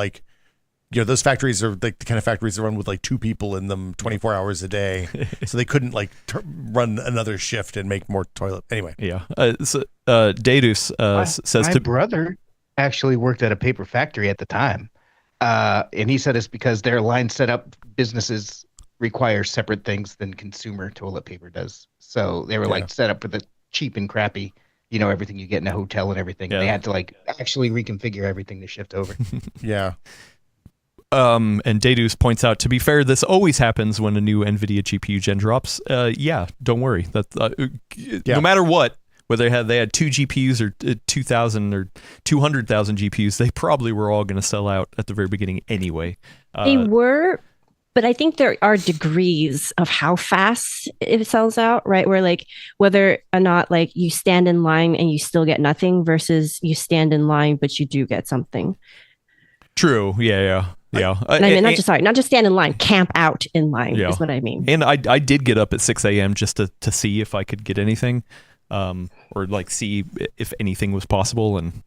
those factories are like the kind of factories that run with like 2 people in them 24 hours a day. So they couldn't run another shift and make more toilet. Anyway. Yeah. Daedus says my to brother actually worked at a paper factory at the time. And he said it's because their line setup businesses require separate things than consumer toilet paper does. So they were set up for the cheap and crappy, everything you get in a hotel and everything. Yeah. They had to actually reconfigure everything to shift over. Yeah. And Daedus points out, to be fair, this always happens when a new Nvidia GPU gen drops. Yeah, don't worry. No matter what, whether they had 2 GPUs or 2,000 or 200,000 GPUs, they probably were all going to sell out at the very beginning anyway. They were, but I think there are degrees of how fast it sells out, right? Where whether or not you stand in line and you still get nothing versus you stand in line but you do get something. True. Yeah. And I mean, not just stand in line, camp out in line is what I mean. And I did get up at 6 a.m. just to see if I could get anything, or see if anything was possible. And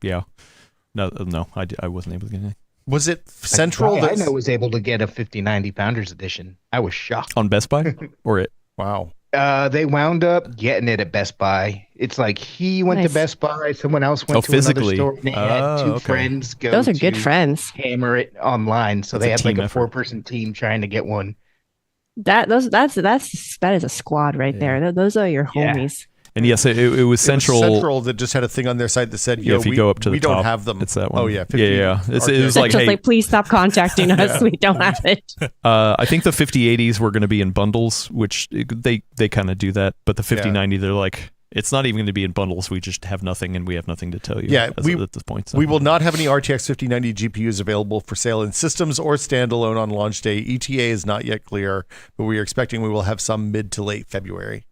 no, I wasn't able to get anything. Was it Central? I know was able to get a 5090 Founders Edition. I was shocked. On Best Buy or it? Wow. They wound up getting it at Best Buy. It's like he went to Best Buy, someone else went to physically. another store, and they had 2 friends go. Those are good friends. Hammer it online, so That's they a had team a effort. 4-person team trying to get one. That is a squad right there. Those are your Yeah. homies. And yes, it was Central. It was Central that just had a thing on their site that said, If you go up to the we top, don't have them. it's that one. Oh, yeah. Yeah. It was like, Just hey, please stop contacting us. We don't have it. I think the 5080s were going to be in bundles, which they kind of do that. But the 5090, they're like, it's not even going to be in bundles. We just have nothing, and we have nothing to tell you. Yeah, at this point. So. We will not have any RTX 5090 GPUs available for sale in systems or standalone on launch day. ETA is not yet clear, but we are expecting we will have some mid to late February.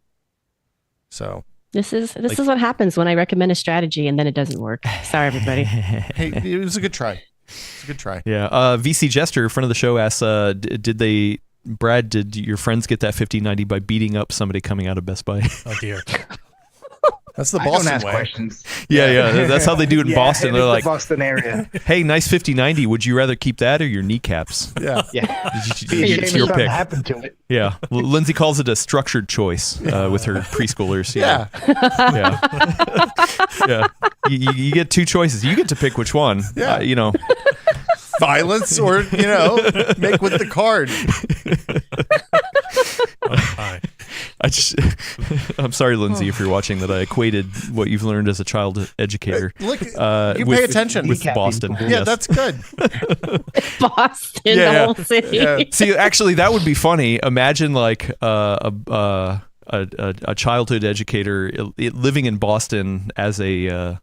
So This is what happens when I recommend a strategy and then it doesn't work. Sorry, everybody. hey, it was a good try. It's a good try. Yeah. VC Jester, friend of the show, asks, did your friends get that 1590 by beating up somebody coming out of Best Buy? Oh dear. That's the I don't Boston ask way. questions. Yeah. That's how they do it in Yeah, Boston. it They're is like, the Boston area. hey, nice 5090. Would you rather keep that or your kneecaps? Yeah. Yeah. It's Be a shame if your something pick. happened to it. Yeah. Lindsay calls it a structured choice with her preschoolers. Yeah. Yeah. You get two choices. You get to pick which one. Yeah. Violence or, make with the card. Hi. I'm sorry, Lindsay, if you're watching, that I equated what you've learned as a child educator. Look, you pay attention. with Kneecapping Boston. people. Yeah, Yes. that's good. Boston, Yeah. the whole city. Yeah. See, actually, that would be funny. Imagine like a childhood educator living in Boston as a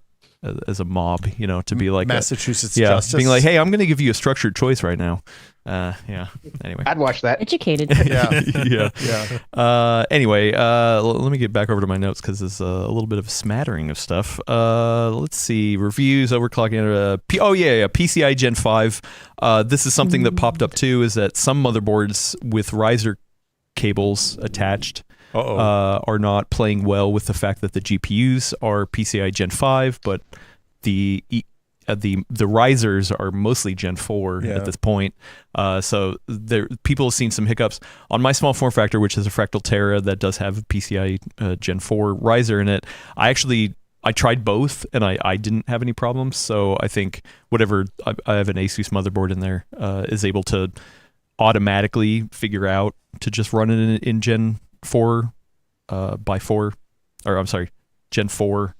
mob, to be like Massachusetts justice. justice. Being like, hey, I'm going to give you a structured choice right now. Anyway. I'd watch that. Educated. Yeah. Yeah. Yeah. Anyway, let me get back over to my notes because there's a little bit of a smattering of stuff. Let's see. Reviews, overclocking. PCI Gen 5. This is something that popped up too, is that some motherboards with riser cables attached are not playing well with the fact that the GPUs are PCI Gen 5, but the risers are mostly Gen 4 at this point. So people have seen some hiccups. On my small form factor, which is a Fractal Terra that does have a PCI Gen 4 riser in it, I tried both and I didn't have any problems. So I think I have an Asus motherboard in there, is able to automatically figure out to just run it in Gen 4 Gen 4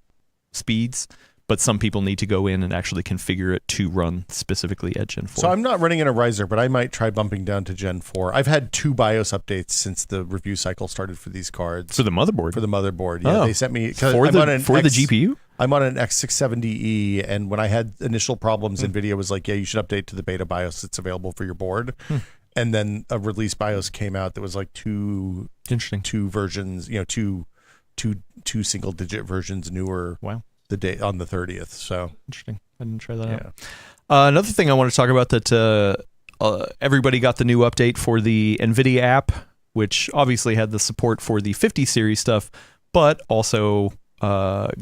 speeds. But some people need to go in and actually configure it to run specifically at Gen 4. So I'm not running in a riser, but I might try bumping down to Gen 4. I've had 2 BIOS updates since the review cycle started for these cards. For the motherboard? For the motherboard, yeah. Oh. They sent me... For the GPU? I'm on an X670E, and when I had initial problems, NVIDIA was like, yeah, you should update to the beta BIOS that's available for your board. And then a release BIOS came out that was like two versions, two single-digit versions newer. Wow. The day on the 30th. So interesting. I didn't try that out. Another thing I want to talk about that everybody got the new update for the Nvidia app, which obviously had the support for the 50 series stuff, but also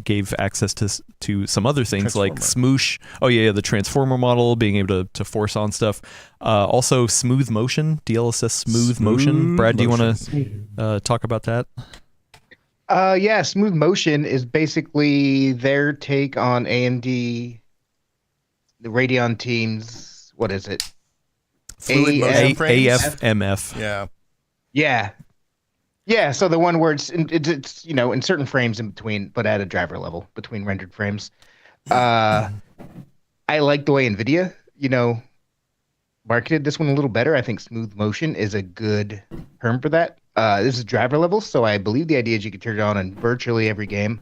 gave access to some other things like Smoosh. Oh yeah, the transformer model, being able to force on stuff. Also Smooth Motion, DLSS Smooth Motion. Brad, do you want to talk about that? Smooth Motion is basically their take on AMD, the Radeon team's, what is it? Fluid motion frames? AFMF. Yeah, so the one where it's in certain frames in between, but at a driver level between rendered frames. I like the way NVIDIA, marketed this one a little better. I think Smooth Motion is a good term for that. This is driver level, so I believe the idea is you can turn it on in virtually every game.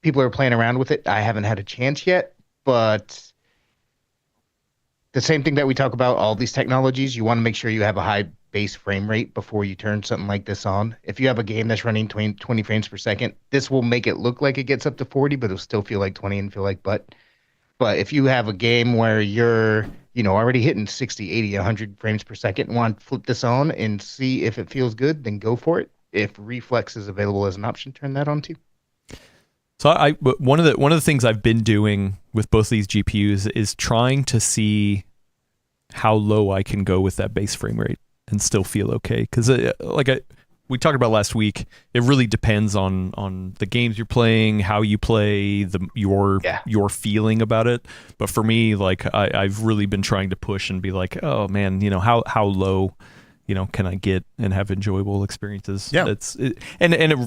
People are playing around with it. I haven't had a chance yet, but the same thing that we talk about, all these technologies, you want to make sure you have a high base frame rate before you turn something like this on. If you have a game that's running 20 frames per second, this will make it look like it gets up to 40, but it'll still feel like 20 and feel like butt. But if you have a game where you're already hitting 60, 80, 100 frames per second and want to flip this on and see if it feels good, then go for it. If reflex is available as an option, turn that on too. So one of the things I've been doing with both these GPUs is trying to see how low I can go with that base frame rate and still feel okay. Because we talked about last week, it really depends on the games you're playing, how you play, your feeling about it. But for me, I've really been trying to push and be like, oh man, how low, can I get and have enjoyable experiences? Yeah.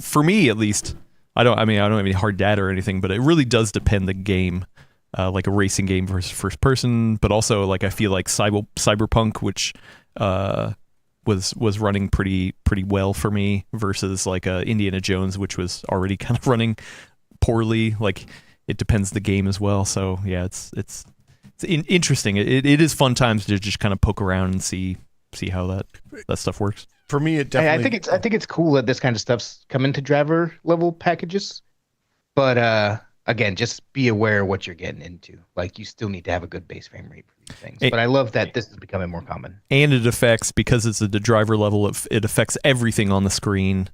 For me at least, I don't have any hard data or anything, but it really does depend the game. Like a racing game versus first person, but also I feel like Cyberpunk, which was running pretty well for me, versus Indiana Jones, which was already kind of running poorly. It depends the game as well. So yeah, it's interesting. It is fun times to just kind of poke around and see how that stuff works. For me, it definitely. I think it's cool that this kind of stuff's come into driver level packages, but again, just be aware of what you're getting into. Like, you still need to have a good base frame rate for these things. It- But I love that this is becoming more common. And it affects, because it's at the driver level, it affects everything on the screen,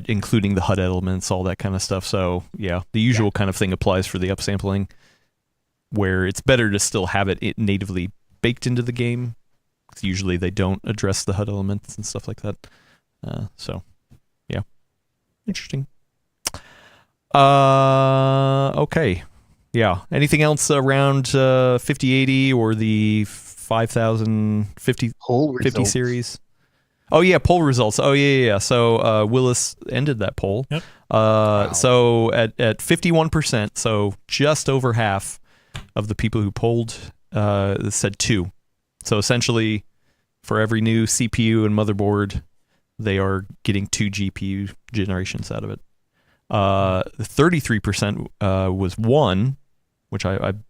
including the HUD elements, all that kind of stuff. So yeah, the usual kind of thing applies for the upsampling, where it's better to still have it natively baked into the game. Usually they don't address the HUD elements and stuff like that. So yeah, interesting. Okay. Yeah. Anything else around 5080 or the 5050 Poll 50 results. series? Oh yeah, poll results. Oh yeah. So Willis ended that poll. Yep. So at 51%, so just over half of the people who polled said 2. So essentially, for every new CPU and motherboard, they are getting 2 GPU generations out of it. 33% was 1, which that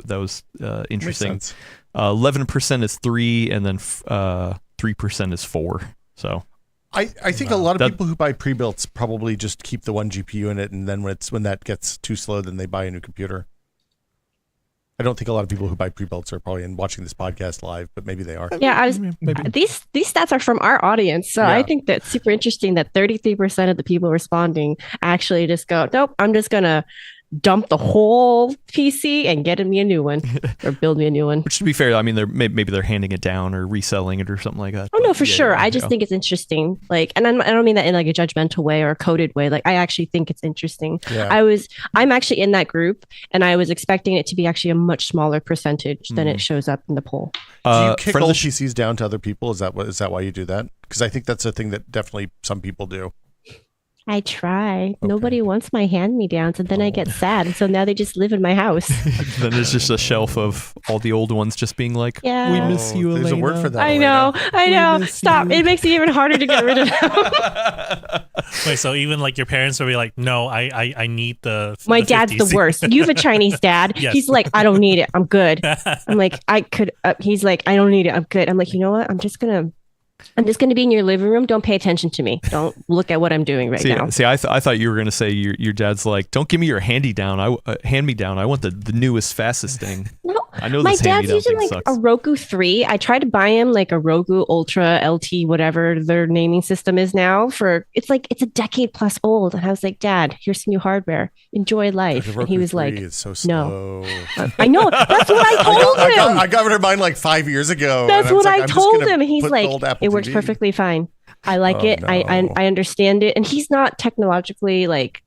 was interesting. Makes sense. 11% is 3, and then 3% is 4. So I think a lot of That- people who buy pre-builts probably just keep the one GPU in it, and then when that gets too slow, then they buy a new computer. I don't think a lot of people who buy pre-builts are probably watching this podcast live, but maybe they are. Yeah, I was. maybe. These stats are from our audience, so I Yeah. think that's super interesting that 33% of the people responding actually just go, nope, I'm just gonna dump the whole PC and get me a new one or build me a new one. Which, to be fair, I mean, maybe they're handing it down or reselling it or something like that. Oh no, But for yeah, sure. yeah, I just yeah. think it's interesting. Like, and I don't mean that in like a judgmental way or a coded way. Like, I actually think it's interesting. Yeah. I'm actually in that group, and I was expecting it to be actually a much smaller percentage than it shows up in the poll. Do you kick friend of old the sh- PCs down to other people? Is that why you do that? Because I think that's a thing that definitely some people do. I try. Nobody wants my hand-me-downs, and then I get sad, and so now they just live in my house. Then there's just a shelf of all the old ones just being like, Yeah. we miss you, There's a word Elena." for that. I know. I We know. miss Stop. you. It makes it even harder to get rid of them. Wait, so even like your parents will be like, no, I need the. My the dad's 50. the worst. You have a Chinese dad. Yes. He's like, I don't need it. I'm good. I'm like, I could. He's like, I don't need it. I'm good. I'm like, you know what? I'm just gonna be in your living room. Don't pay attention to me. Don't look at what I'm doing right now. See, I thought you were gonna say your dad's like, don't give me your hand me down. I want the newest, fastest thing. No, I know my this dad's hand-me-down using thing like sucks. a Roku 3. I tried to buy him like a Roku Ultra LT, whatever their naming system is now. It's a decade plus old, and I was like, Dad, here's some new hardware. Enjoy life. The And he Roku was 3 like, is so no. slow. I know. That's what I told him. I got rid of mine like 5 years ago. That's and what was like, I I'm just told gonna him. He's put the like, old Apple it works TV. perfectly fine. I like Oh, it. no. I understand it. And he's not technologically like,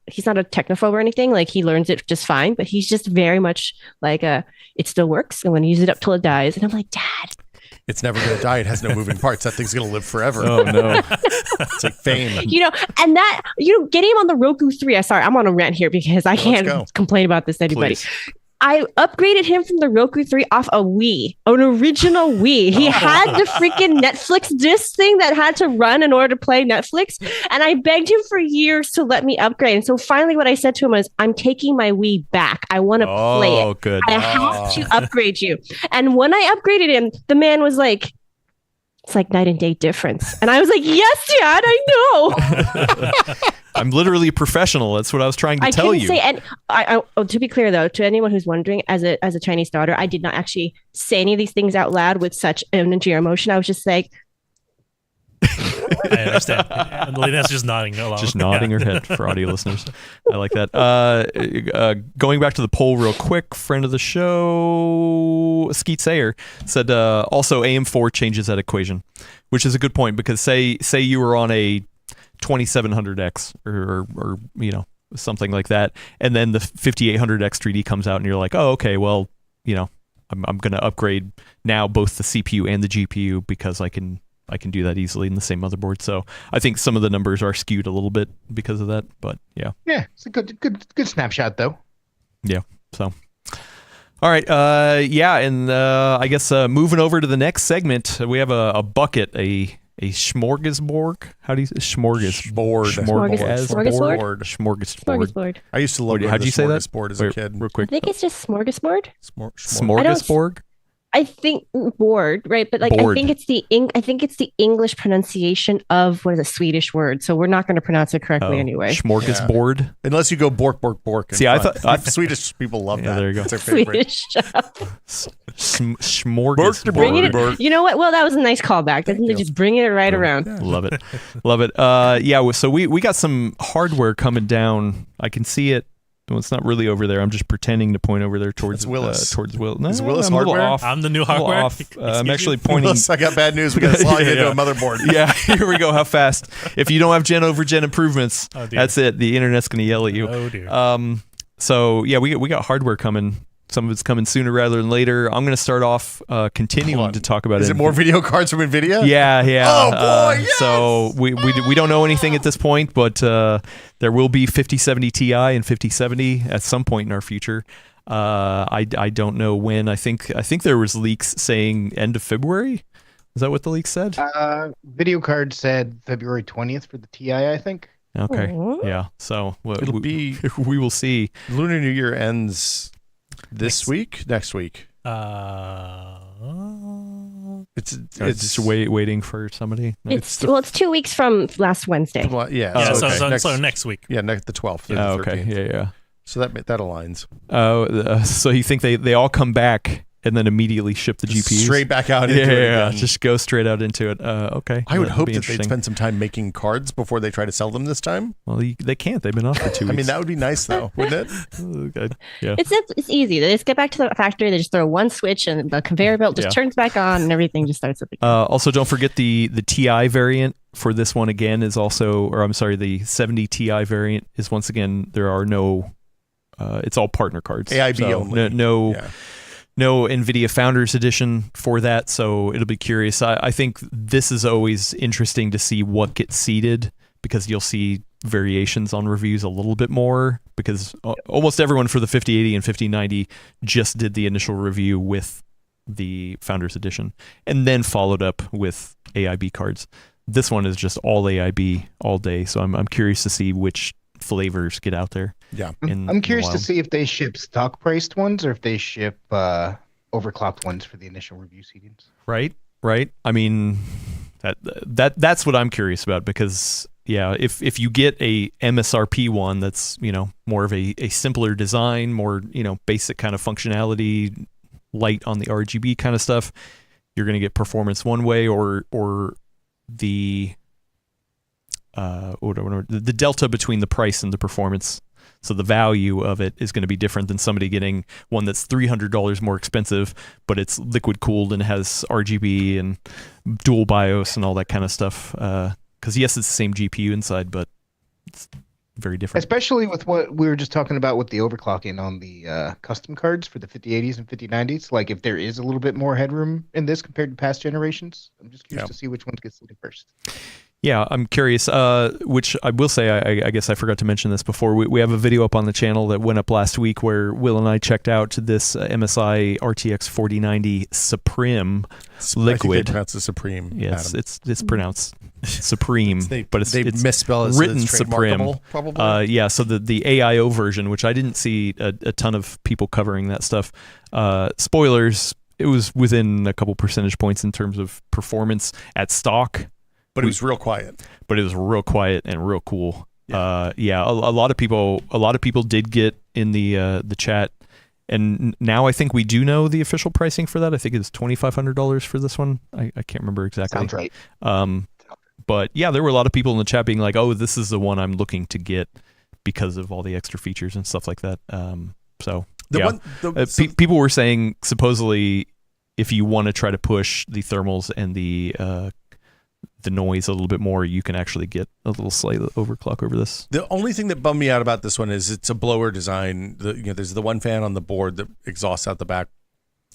he's not a technophobe or anything. Like, he learns it just fine, but he's just very much like, it still works. I'm going to use it up till it dies. And I'm like, Dad. It's never going to die. It has no moving parts. That thing's going to live forever. Oh no! It's like fame. And that, getting him on the Roku 3. Sorry, I'm on a rant here because I go. can't complain about this to anybody. Please. I upgraded him from the Roku 3 off a Wii, an original Wii. He had the freaking Netflix disc thing that had to run in order to play Netflix. And I begged him for years to let me upgrade. And so finally what I said to him was, I'm taking my Wii back. I want to play Oh, it. good. I have to upgrade you. And when I upgraded him, the man was like, it's like night and day difference. And I was like, yes, Dad, I know. I'm literally a professional. That's what I was trying to I tell couldn't you. say, and to be clear though, to anyone who's wondering, as a Chinese daughter, I did not actually say any of these things out loud with such energy or emotion. I was just like, I understand. And Lena's just nodding along. Just nodding her head for audio listeners. I like that. Going back to the poll real quick, friend of the show, Skeet Sayer, said also AM4 changes that equation, which is a good point because say you were on a 2700X or something like that, and then the 5800X 3D comes out and you're like, oh, okay, well, I'm going to upgrade now both the CPU and the GPU because I can do that easily in the same motherboard. So I think some of the numbers are skewed a little bit because of that, but yeah. Yeah, it's a good snapshot though. Yeah. So, all right. And I guess moving over to the next segment, we have a bucket, a smorgasbord. How do you say Smorgasbord. Smorgasbord? Smorgasbord. smorgasbord. I used to love How'd you say that? smorgasbord as a kid. Real I quick. think it's just smorgasbord. Smorgasbord. Smorgasbord. I think board, right? But like Board. I think it's the English pronunciation of what is a Swedish word. So we're not going to pronounce it correctly anyway. Smorgasbord. Unless you go bork, bork, bork. See, I thought Swedish people love that. there you go. It's their favorite. Swedish. Smorgasbord. You know what? Well, that was a nice callback. Doesn't it just bring it right around? Love it. Love it. So we got some hardware coming down. I can see it. Well, it's not really over there. I'm just pretending to point over there towards Willis. Towards Will. No, Is Willis I'm a little hardware? off. I'm the new A little hardware. off. I'm actually pointing. Willis, I got bad news. We got to slide into a motherboard. Yeah, here we go. How fast? If you don't have gen over gen improvements, Oh, dear. that's it. The internet's going to yell at you. Oh dear. So yeah, we got hardware coming. Some of it's coming sooner rather than later. I'm going to start off continuing to talk about Is it more video cards from Nvidia? Yeah. Oh, boy, yes! So we don't know anything at this point, but there will be 5070 Ti and 5070 at some point in our future. I don't know when. I think there was leaks saying end of February. Is that what the leak said? Video card said February 20th for the Ti, I think. Okay. Mhm. Yeah. So It'll be we will see. Lunar New Year ends next week. It's just waiting for somebody. It's 2 weeks from last Wednesday. Well, yeah. Yeah, okay. so next week. Yeah, the 12th. or the Oh, okay. 13th. Yeah. So that aligns. So you think they all come back and then immediately ship the GPUs Straight back out into it Yeah, again. just go straight out into it. Okay. I would That'd hope be that they'd interesting. spend some time making cards before they try to sell them this time. Well, they can't. They've been off for 2 weeks. I mean, that would be nice, though, wouldn't it? Okay. Yeah. It's easy. They just get back to the factory. They just throw one switch, and the conveyor belt just turns back on, and everything just starts up again. Also, don't forget the TI variant for this one again is also, or I'm sorry, the 70 Ti variant is once again, there are no, it's all partner cards. AIB So only. No NVIDIA Founders Edition for that, so it'll be curious. I think this is always interesting to see what gets seeded, because you'll see variations on reviews a little bit more, because almost everyone for the 5080 and 5090 just did the initial review with the Founders Edition and then followed up with AIB cards. This one is just all AIB all day, so I'm curious to see which flavors get out there. Yeah. I'm curious to see if they ship stock priced ones or if they ship overclocked ones for the initial review seedings. Right. I mean, that's what I'm curious about, because if you get a MSRP one that's, more of a simpler design, more, basic kind of functionality, light on the RGB kind of stuff, you're going to get performance one way, or the the delta between the price and the performance. So the value of it is going to be different than somebody getting one that's $300 more expensive, but it's liquid cooled and has RGB and dual BIOS and all that kind of stuff. Because yes, it's the same GPU inside, but it's very different. Especially with what we were just talking about with the overclocking on the custom cards for the 5080s and 5090s. Like if there is a little bit more headroom in this compared to past generations, I'm just curious to see which ones get seeded first. Yeah, I'm curious, which I will say, I guess I forgot to mention this before. We have a video up on the channel that went up last week where Will and I checked out this MSI RTX 4090 Supreme Liquid. I think they pronounce it Supreme. Yes, Adam. it's pronounced Supreme, but it's misspell it, written it's Supreme. trademarkable, probably. Yeah, so the AIO version, which I didn't see a ton of people covering that stuff. Spoilers, it was within a couple percentage points in terms of performance at stock. But it was real quiet. But it was real quiet and real cool. Yeah. A lot of people did get in the chat, and now I think we do know the official pricing for that. I think it's $2,500 for this one. I can't remember exactly. Sounds right. But yeah, there were a lot of people in the chat being like, "Oh, this is the one I'm looking to get because of all the extra features and stuff like that." People were saying supposedly if you want to try to push the thermals and the noise a little bit more, you can actually get a little slight overclock over this. The only thing that bummed me out about this one is it's a blower design. There's the one fan on the board that exhausts out the back.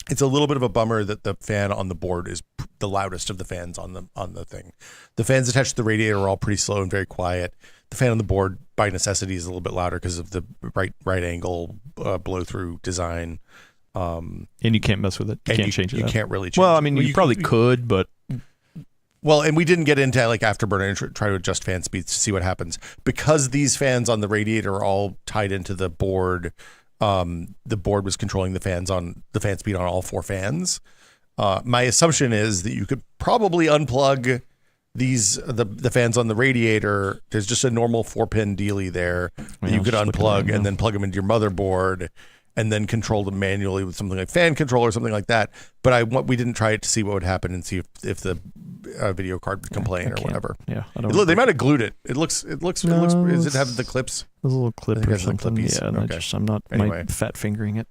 It's a little bit of a bummer that the fan on the board is the loudest of the fans on the thing. The fans attached to the radiator are all pretty slow and very quiet. The fan on the board, by necessity, is a little bit louder because of the right angle blow through design. And you can't mess with it. You can't change it. You can't really change it. Well, I it. mean, you probably could, but... Well, and we didn't get into like Afterburner and try to adjust fan speeds to see what happens. Because these fans on the radiator are all tied into the board, the board was controlling the fan speed on all four fans. My assumption is that you could probably unplug the fans on the radiator. There's just a normal 4-pin dealie there that you could unplug and then plug them into your motherboard and then control them manually with something like fan control or something like that. But we didn't try it to see what would happen and see if the video card would complain or whatever. Yeah, They might have glued it. It looks. Does it have the clips? There's a little clip or something. Clippies. Yeah, Okay. I'm not Anyway. fat fingering it.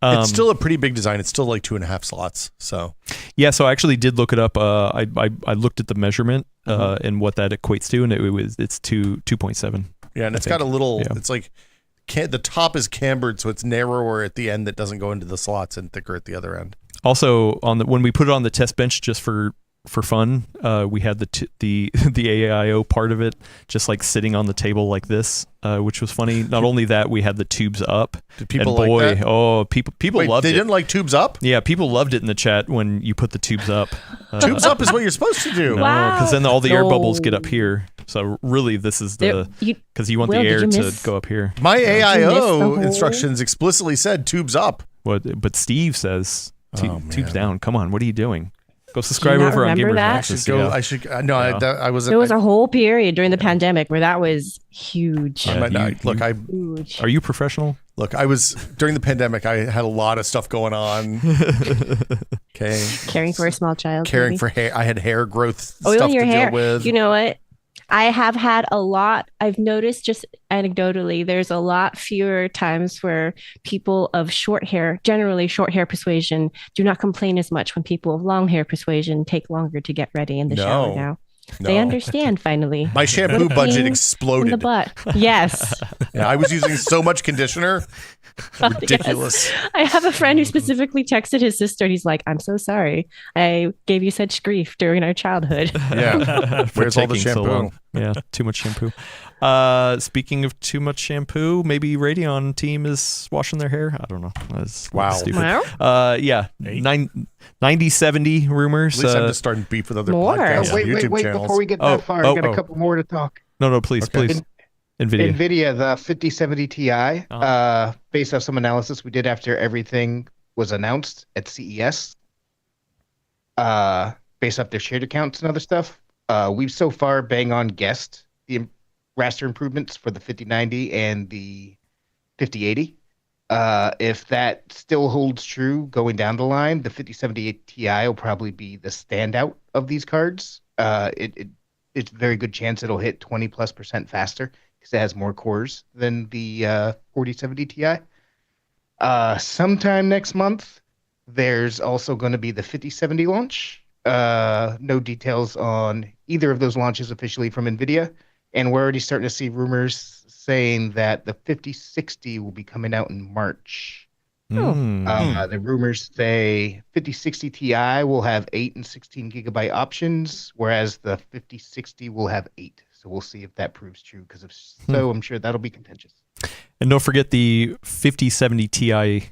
It's still a pretty big design. It's still like 2.5 slots. So yeah, so I actually did look it up. I looked at the measurement and what that equates to, and it's 2.7. yeah, and it's got a little. Yeah. It's like the top is cambered, so it's narrower at the end that doesn't go into the slots and thicker at the other end. Also, when we put it on the test bench just for fun, we had the AIO part of it just like sitting on the table like this, which was funny. Not only that, we had the tubes up. Did people and boy, like that? oh, people Wait, loved they it. didn't like tubes up? Yeah, people loved it in the chat when you put the tubes up. Tubes up is what you're supposed to do. Wow. Because then all the air bubbles No. get up here. So really, this is There- because you want Will, the did air you to miss- go up here. My you miss the AIO whole- instructions explicitly said tubes up. But Steve says Oh, tubes man. down. Come on, what are you doing? Go subscribe not over on remember Gamers that? Nexus. Go. Yeah. I should. No, I wasn't. There was a whole period during the pandemic where that was huge. Yeah. Huge. Are you professional? I was during the pandemic. I had a lot of stuff going on. Okay, Caring for a small child. caring maybe. for hair. I had hair growth Oil stuff in your to hair. deal with. You know what? I have had a lot. I've noticed just anecdotally, there's a lot fewer times where people of short hair, generally short hair persuasion, do not complain as much when people of long hair persuasion take longer to get ready in the shower No. now. No. They understand finally. My shampoo Pain budget in the exploded. butt. Yes. Yeah, I was using so much conditioner. Ridiculous. Yes. I have a friend who specifically texted his sister. He's like, I'm so sorry. I gave you such grief during our childhood. Yeah. For Where's all the taking so shampoo? long. Yeah, too much shampoo. Speaking of too much shampoo, maybe Radeon team is washing their hair. I don't know. That's Wow. stupid. Yeah, 90-70 rumors. At least I'm just starting beef with other More. podcasts Oh, and YouTube wait, channels. before we get Oh, that far, I got a couple more to talk. No, please, Okay. please. NVIDIA. NVIDIA, the 5070 Ti, Uh-huh. based off some analysis we did after everything was announced at CES, based off their shared accounts and other stuff, we've so far bang on guessed the raster improvements for the 5090 and the 5080. If that still holds true going down the line, the 5070 Ti will probably be the standout of these cards. It's a very good chance it'll hit 20+% faster because it has more cores than the 4070 Ti. Sometime next month, there's also going to be the 5070 launch. No details on either of those launches officially from NVIDIA. And we're already starting to see rumors saying that the 5060 will be coming out in March. The rumors say 5060 Ti will have 8 and 16 gigabyte options, whereas the 5060 will have 8. So we'll see if that proves true, because if so, I'm sure that'll be contentious. And don't forget the 5070 Ti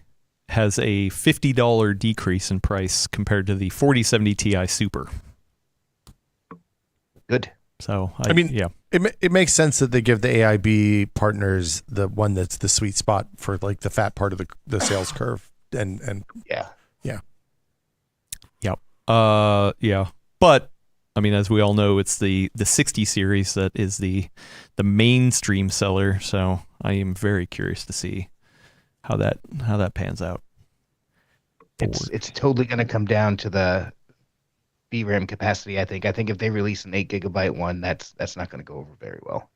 has a $50 decrease in price compared to the 4070 Ti Super. Good. So I mean, yeah. It makes sense that they give the AIB partners the one that's the sweet spot for like the fat part of the sales curve, and Yeah. Yeah. But I mean, as we all know, it's the 60 series that is the mainstream seller. So I am very curious to see how that pans out. It's totally going to come down to the VRAM capacity. I think if they release an 8 gigabyte one, that's not going to go over very well.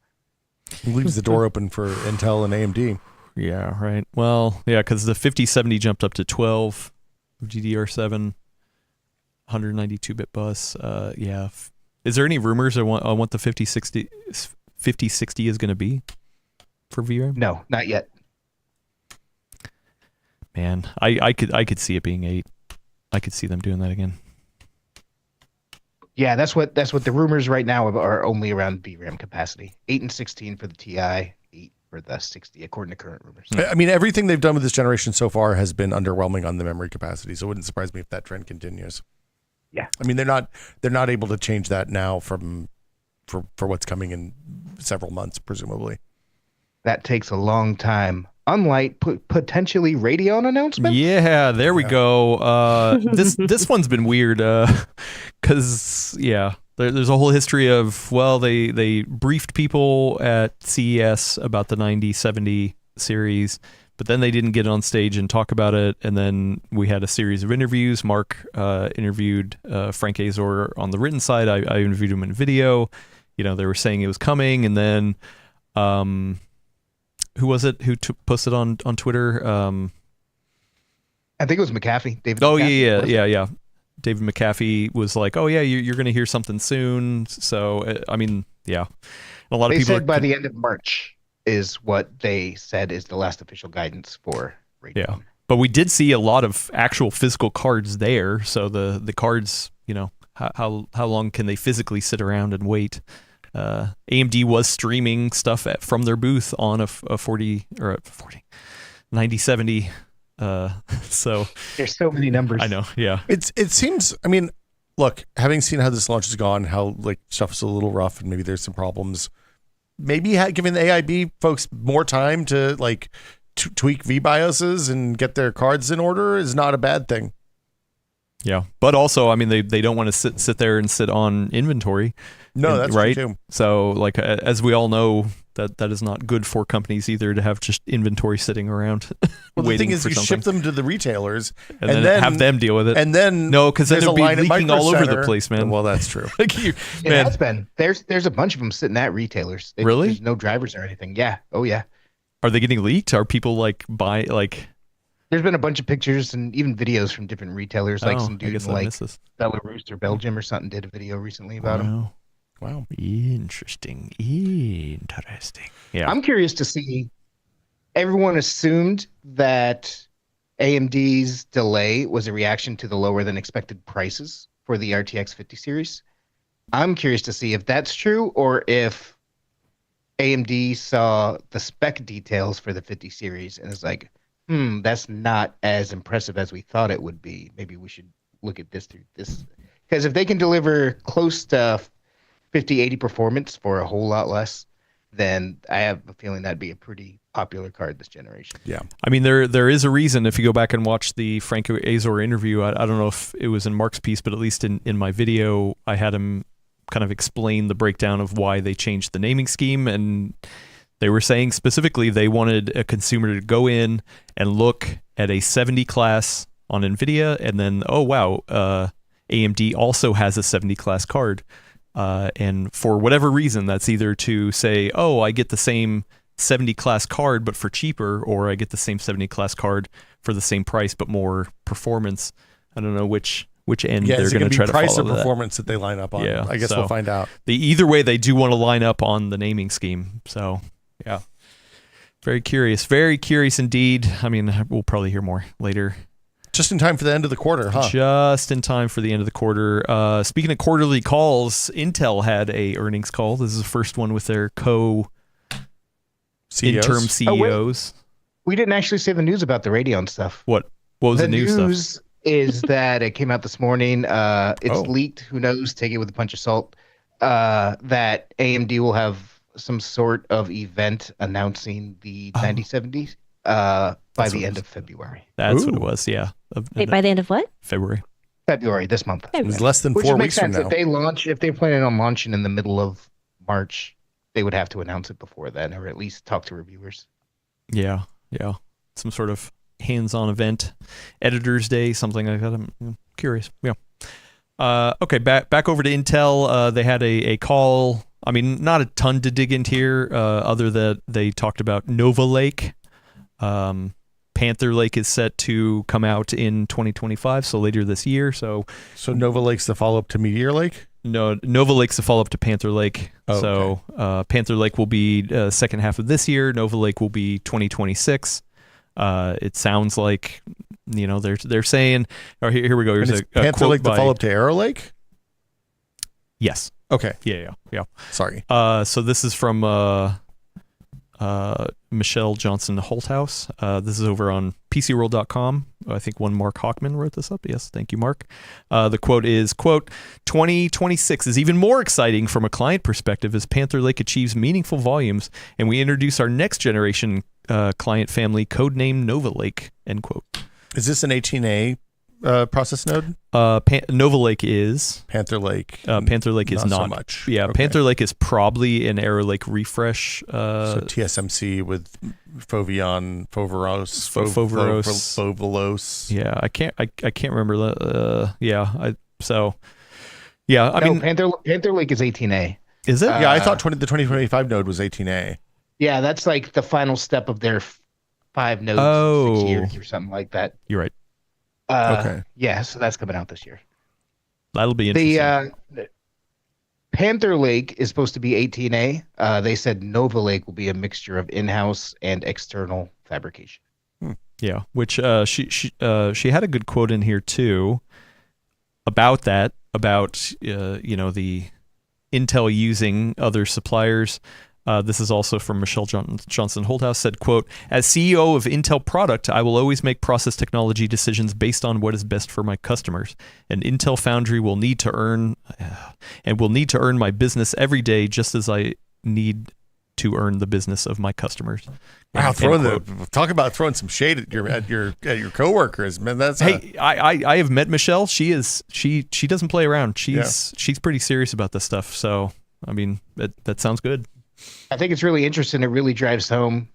leaves the door open for Intel and AMD. Yeah, right. Well, yeah, because the 5070 jumped up to 12 GDR7, 192-bit bus. Yeah. Is there any rumors on what the 5060 is going to be for VRAM? No, not yet. Man, I could see it being 8. I could see them doing that again. Yeah, that's what the rumors right now are only around VRAM capacity. 8 and 16 for the Ti, 8 for the 60, according to current rumors. I mean, everything they've done with this generation so far has been underwhelming on the memory capacity, so it wouldn't surprise me if that trend continues. Yeah. I mean, they're not able to change that now for what's coming in several months, presumably. That takes a long time unlike potentially Radeon announcement. Yeah, there we go. This one's been weird because there's a whole history of they briefed people at CES about the 9070 series, but then they didn't get on stage and talk about it. And then we had a series of interviews. Mark interviewed Frank Azor on the written side. I interviewed him in video. They were saying it was coming, and then who was it who posted on Twitter? I think it was McAfee. David. Oh, McAfee. yeah. David McAfee was like, "Oh yeah, you're going to hear something soon." So I mean, yeah, a lot of They people said by the end of March is what they said is the last official guidance for Radeon. Yeah, but we did see a lot of actual physical cards there. So the cards, how long can they physically sit around and wait? AMD was streaming stuff from their booth on a 9070. So There's so many numbers. I know. Yeah. It seems. I mean, look, having seen how this launch has gone, how like stuff is a little rough, and maybe there's some problems. Maybe giving the AIB folks more time to like tweak VBIOSes and get their cards in order is not a bad thing. Yeah, but also, I mean, they don't want to sit there and sit on inventory. No, that's right. true too. So, like as we all know, that is not good for companies either to have just inventory sitting around. Well, the thing is, for you something. ship them to the retailers and then have them deal with it. And then no, because then there's they'll a be line at leaking all Micro over the Center. place, man. Well, that's true. It has been. There's a bunch of them sitting at retailers. Really? There's no drivers or anything. Yeah. Oh yeah. Are they getting leaked? Are people like There's been a bunch of pictures and even videos from different retailers, like some I dude guess in I like missed this. Belarus or Belgium or something did a video recently about them. Wow. Interesting. Yeah. I'm curious to see. Everyone assumed that AMD's delay was a reaction to the lower than expected prices for the RTX 50 series. I'm curious to see if that's true or if AMD saw the spec details for the 50 series and is like, that's not as impressive as we thought it would be. Maybe we should look at this through this. Because if they can deliver close to 5080 performance for a whole lot less, then I have a feeling that'd be a pretty popular card this generation. Yeah. I mean, there is a reason. If you go back and watch the Frank Azor interview, I don't know if it was in Mark's piece, but at least in my video, I had him kind of explain the breakdown of why they changed the naming scheme. And they were saying specifically they wanted a consumer to go in and look at a 70 class on NVIDIA, and then, oh, wow, AMD also has a 70 class card. And for whatever reason, that's either to say, oh, I get the same 70 class card but for cheaper, or I get the same 70 class card for the same price but more performance. I don't know which end they're going to try to follow. Price or performance that they line up on. Yeah, I guess so we'll find out. Either way, they do want to line up on the naming scheme. So, yeah. Very curious indeed. I mean, we'll probably hear more later. Just in time for the end of the quarter, huh? Just in time for the end of the quarter. Speaking of quarterly calls, Intel had a earnings call. This is the first one with their interim CEOs. We didn't actually say the news about the Radeon stuff. What was the news stuff? Is that it came out this morning. It's leaked. Who knows? Take it with a punch of salt. That AMD will have some sort of event announcing the 9070 by the end of February. That's what it was, yeah. Wait, by the end of what? February this month. It was less than Which 4 makes weeks from sense. now. If they're planning on launching in the middle of March, they would have to announce it before then, or at least talk to reviewers. Yeah. Some sort of hands-on event, Editor's Day, something like that. I'm curious. Yeah. Okay, back over to Intel. They had a call. I mean, not a ton to dig into here, other than they talked about Nova Lake. Panther Lake is set to come out in 2025, so later this year. So Nova Lake's the follow-up to Meteor Lake? No, Nova Lake's the follow-up to Panther Lake. Oh, okay. Panther Lake will be second half of this year. Nova Lake will be 2026. It sounds like, they're saying, or here we go. Here's a Panther Lake the follow-up to Arrow Lake? Yes. Okay. Yeah. Sorry. So this is from Michelle Johnson Holthouse. This is over on PCWorld.com. I think one Mark Hockman wrote this up. Yes, thank you, Mark. The quote is, quote, 2026 is even more exciting from a client perspective as Panther Lake achieves meaningful volumes and we introduce our next generation client family, codenamed Nova Lake, end quote. Is this an 18A process node? Nova Lake is. Panther Lake. Panther Lake is not so much. Yeah, Okay. Panther Lake is probably an Arrow Lake refresh. So TSMC with Foveros. Yeah, I can't remember. I mean, Panther Lake is 18A. is it? Yeah, I thought the 2025 node was 18A. Yeah, that's like the final step of their 5 nodes, Oh. 6 years or something like that. You're right. Okay. Yeah, so that's coming out this year. That'll be interesting. The Panther Lake is supposed to be 18A. They said Nova Lake will be a mixture of in-house and external fabrication. Yeah, which she had a good quote in here too about that, about the Intel using other suppliers. This is also from Michelle Johnson Holthouse, said, quote, "As CEO of Intel product, I will always make process technology decisions based on what is best for my customers. And Intel Foundry will need to earn my business every day, just as I need to earn the business of my customers." Wow, End talk about throwing some shade at your coworkers, man. That's I have met Michelle. She doesn't play around. She's pretty serious about this stuff. So I mean that sounds good. I think it's really interesting. It really drives home.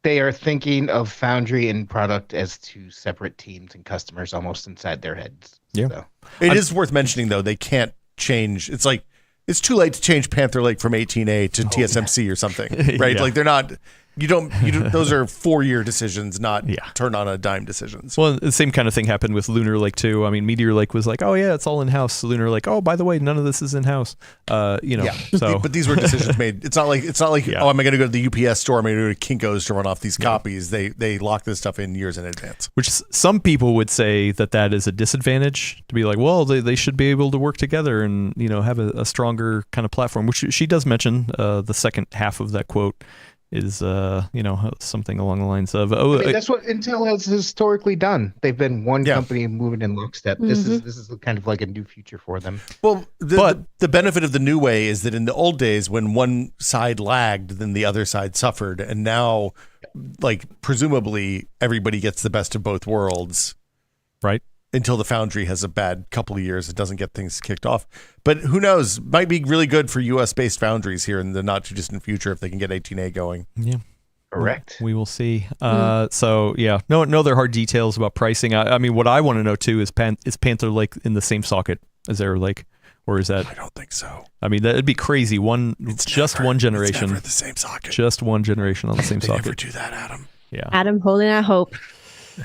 They are thinking of Foundry and product as 2 separate teams and customers almost inside their heads. Yeah. So. It is worth mentioning though. They can't change. It's like it's too late to change Panther Lake from 18A to TSMC or something, right? Yeah. Like they're not. You don't. Those are 4-year decisions, not turn on a dime decisions. Well, the same kind of thing happened with Lunar Lake too. I mean, Meteor Lake was like, oh yeah, it's all in house. Lunar Lake, oh by the way, none of this is in house. So but these were decisions made. It's not like oh, am I going to go to the UPS store? Am I going to go to Kinko's to run off these copies? They lock this stuff in years in advance. Which some people would say that is a disadvantage, to be like, well, they should be able to work together and have a stronger kind of platform. Which she does mention. The second half of that quote is something along the lines of that's what Intel has historically done. They've been one company moving in lockstep. This is kind of like a new future for them. Well, the benefit of the new way is that in the old days when one side lagged, then the other side suffered, and now like presumably everybody gets the best of both worlds, right? Until the Foundry has a bad couple of years and doesn't get things kicked off. But who knows? Might be really good for US-based foundries here in the not-too-distant future if they can get 18A going. Yeah. Correct. We will see. So, yeah. No other hard details about pricing. I mean, what I want to know, too, is Panther Lake in the same socket as Arrow Lake? Or is that... I don't think so. I mean, that'd be crazy. One generation. It's never the same socket. Just one generation on the same they socket. Never do that, Adam. Yeah. Adam holding out hope.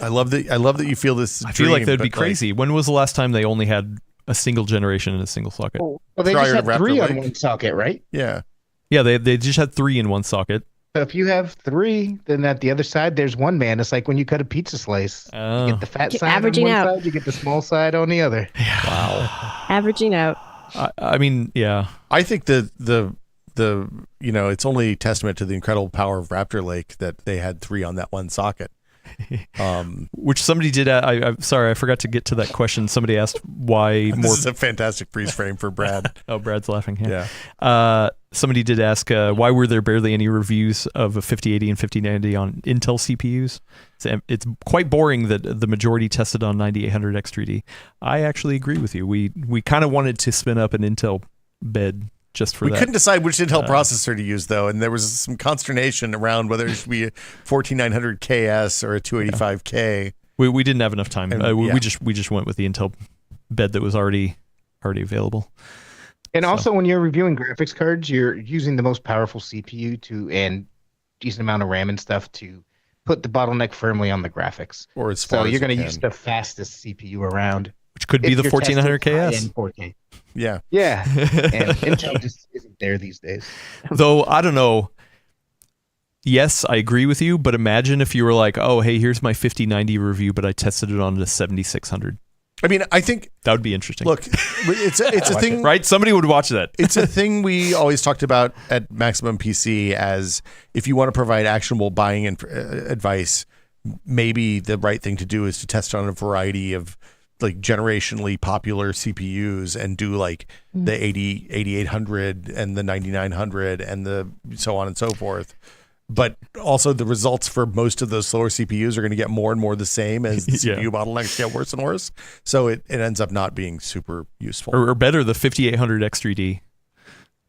I love that you feel this. I feel like that'd be crazy. When was the last time they only had a single generation in a single socket? Well, they just had 3 on one socket, right? Yeah. Yeah, they just had 3 in one socket. So if you have 3, then at the other side there's 1 man. It's like when you cut a pizza slice. You get the fat side averaging on one out. side, you get the small side on the other. Yeah. Wow. Averaging out. I mean, yeah. I think the it's only testament to the incredible power of Raptor Lake that they had 3 on that one socket. Which somebody did. I'm sorry, I forgot to get to that question. Somebody asked why more. This is a fantastic freeze frame for Brad. Oh, Brad's laughing. Yeah. Somebody did ask why were there barely any reviews of a 5080 and 5090 on Intel CPUs? It's quite boring that the majority tested on 9800 X3D. I actually agree with you. We kind of wanted to spin up an Intel bed. Just for we couldn't decide which Intel processor to use, though, and there was some consternation around whether it should be a 14900 KS or a 285K. We didn't have enough time. And, we just went with the Intel bed that was already available. And also, when you're reviewing graphics cards, you're using the most powerful CPU and decent amount of RAM and stuff to put the bottleneck firmly on the graphics. Or as far so as you're going to can. use the fastest CPU around. Which could be the 1400 KS. In 4K. Yeah. Yeah. And Intel just isn't there these days. Though, I don't know. Yes, I agree with you, but imagine if you were like, oh, hey, here's my 5090 review, but I tested it on the 7600. I mean, I think that would be interesting. Look, it's a thing, right? Somebody would watch that. It's a thing we always talked about at Maximum PC as if you want to provide actionable buying advice, maybe the right thing to do is to test on a variety of like generationally popular CPUs and do like the 8800 and the 9900 and the so on and so forth. but also the results for most of those slower CPUs are going to get more and more the same as the CPU bottlenecks get worse and worse. So it ends up not being super useful. Or better, the 5800 X3D.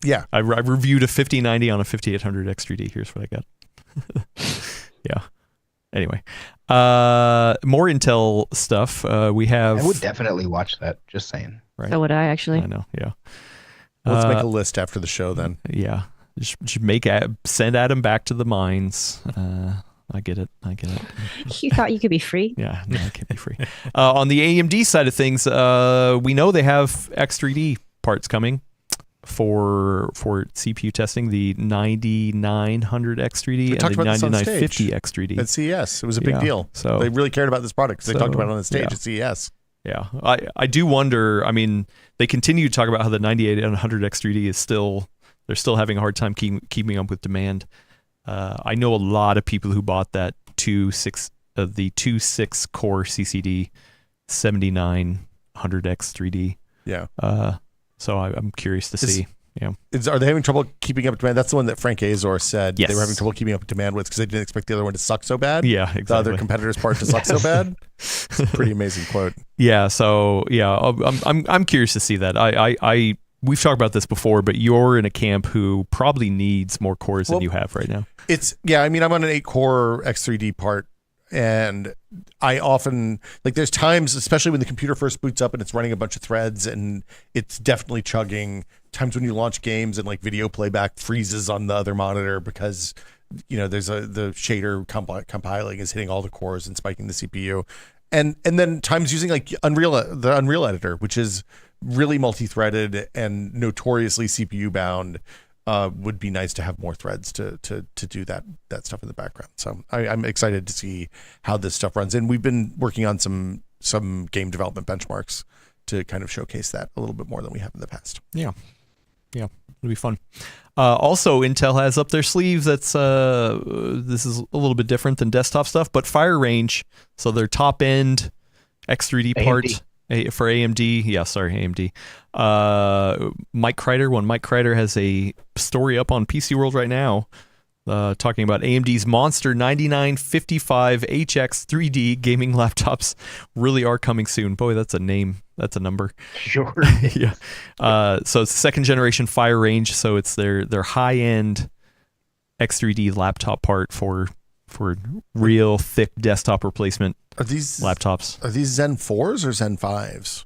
Yeah. I reviewed a 5090 on a 5800 X3D. Here's what I got. Yeah. Anyway, more Intel stuff. We have. I would definitely watch that. Just saying. Right. So would I actually. I know. Yeah. Let's make a list after the show then. Yeah. Just send Adam back to the mines. I get it. You thought you could be free? Yeah, no, I can't be free. On the AMD side of things, we know they have X3D parts coming for CPU testing, the 9900 X3D and the 9950 X3D. At CES. It was a big deal. So they really cared about this product because they talked about it on the stage at CES. Yeah. I do wonder, I mean, they continue to talk about how the 9800 X3D is they're still having a hard time keeping up with demand. I know a lot of people who bought that the 2.6 core CCD 7900X 3D. Yeah. So I'm curious to see. Yeah. Are they having trouble keeping up with demand? That's the one that Frank Azor said they were having trouble keeping up with demand with because they didn't expect the other one to suck so bad. Yeah, exactly. The other competitor's part to suck so bad. It's a pretty amazing quote. Yeah. So I'm curious to see that. We've talked about this before, but you're in a camp who probably needs more cores than you have right now. I mean, I'm on an 8-core X3D part, and I often, there's times, especially when the computer first boots up and it's running a bunch of threads and it's definitely chugging, times when you launch games and video playback freezes on the other monitor because, there's the shader compiling is hitting all the cores and spiking the CPU. And then times using the Unreal editor, which is really multi-threaded and notoriously CPU bound, would be nice to have more threads to do that stuff in the background. So I'm excited to see how this stuff runs. And we've been working on some game development benchmarks to kind of showcase that a little bit more than we have in the past. Yeah, it'll be fun. Also, Intel has up their sleeves. This is a little bit different than desktop stuff, but Fire Range. So their top end X3D part. For AMD, AMD. Mike Kreider has a story up on PCWorld right now talking about AMD's monster 9955 HX 3D gaming laptops really are coming soon. Boy, that's a name. That's a number. Sure. Yeah. So it's second generation Fire Range. So it's their high end X3D laptop part for real thick desktop replacement. Are these laptops? Are these Zen 4s or Zen 5s?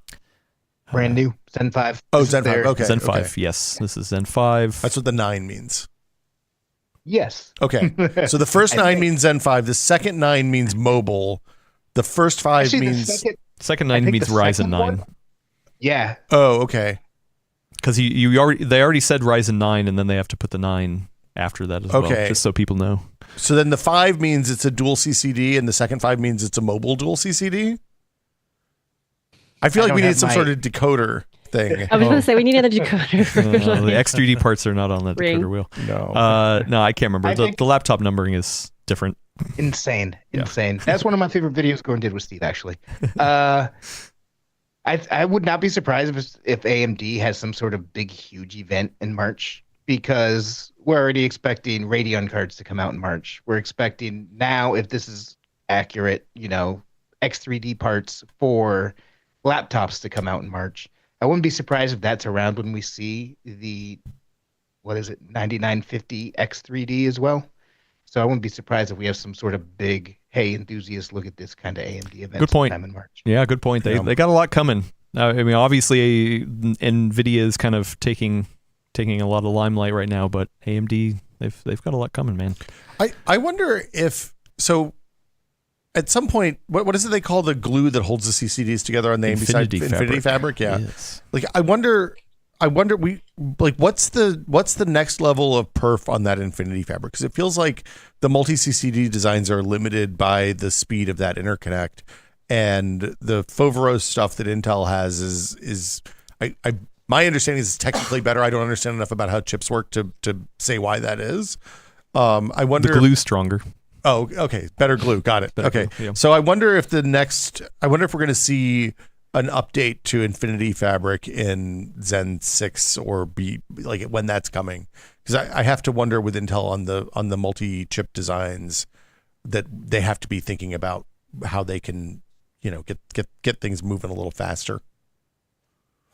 Brand new Zen 5. Oh, Zen 5. Okay. Zen 5. Yes, this is Zen 5. That's what the 9 means. Yes. Okay. So the first 9 means Zen 5. The second 9 means mobile. The first 5 means second 9 means Ryzen 9. Yeah. Oh, okay. Because they already said Ryzen 9, and then they have to put the 9 after that as well, just so people know. So then the 5 means it's a dual CCD, and the second 5 means it's a mobile dual CCD? I feel like we need some sort of decoder thing. I was going to say, we need another decoder. The X3D parts are not on that decoder wheel. No. No, I can't remember. The laptop numbering is different. Insane. That's one of my favorite videos Gordon did with Steve, actually. I would not be surprised if AMD has some sort of big, huge event in March, because we're already expecting Radeon cards to come out in March. We're expecting now, if this is accurate, X3D parts for laptops to come out in March. I wouldn't be surprised if that's around when we see the 9950 X3D as well. So I wouldn't be surprised if we have some sort of big, hey, enthusiasts, look at this kind of AMD event. Good point. Sometime in March. Yeah, good point. They got a lot coming. I mean, obviously, Nvidia is kind of taking a lot of limelight right now, but AMD, they've got a lot coming, man. I wonder if at some point, what is it they call the glue that holds the CCDs together on the AMD side? Infinity Fabric. Yeah. Yes. I wonder what's the next level of perf on that Infinity Fabric? Because it feels like the multi CCD designs are limited by the speed of that interconnect, and the Foveros stuff that Intel has is my understanding is it's technically better. I don't understand enough about how chips work to say why that is. I wonder the glue's stronger. Oh, okay. Better glue. Got it. Okay. Glue, yeah. So I wonder if we're going to see an update to Infinity Fabric in Zen 6 or be like when that's coming, because I have to wonder with Intel on the multi-chip designs that they have to be thinking about how they can, get things moving a little faster.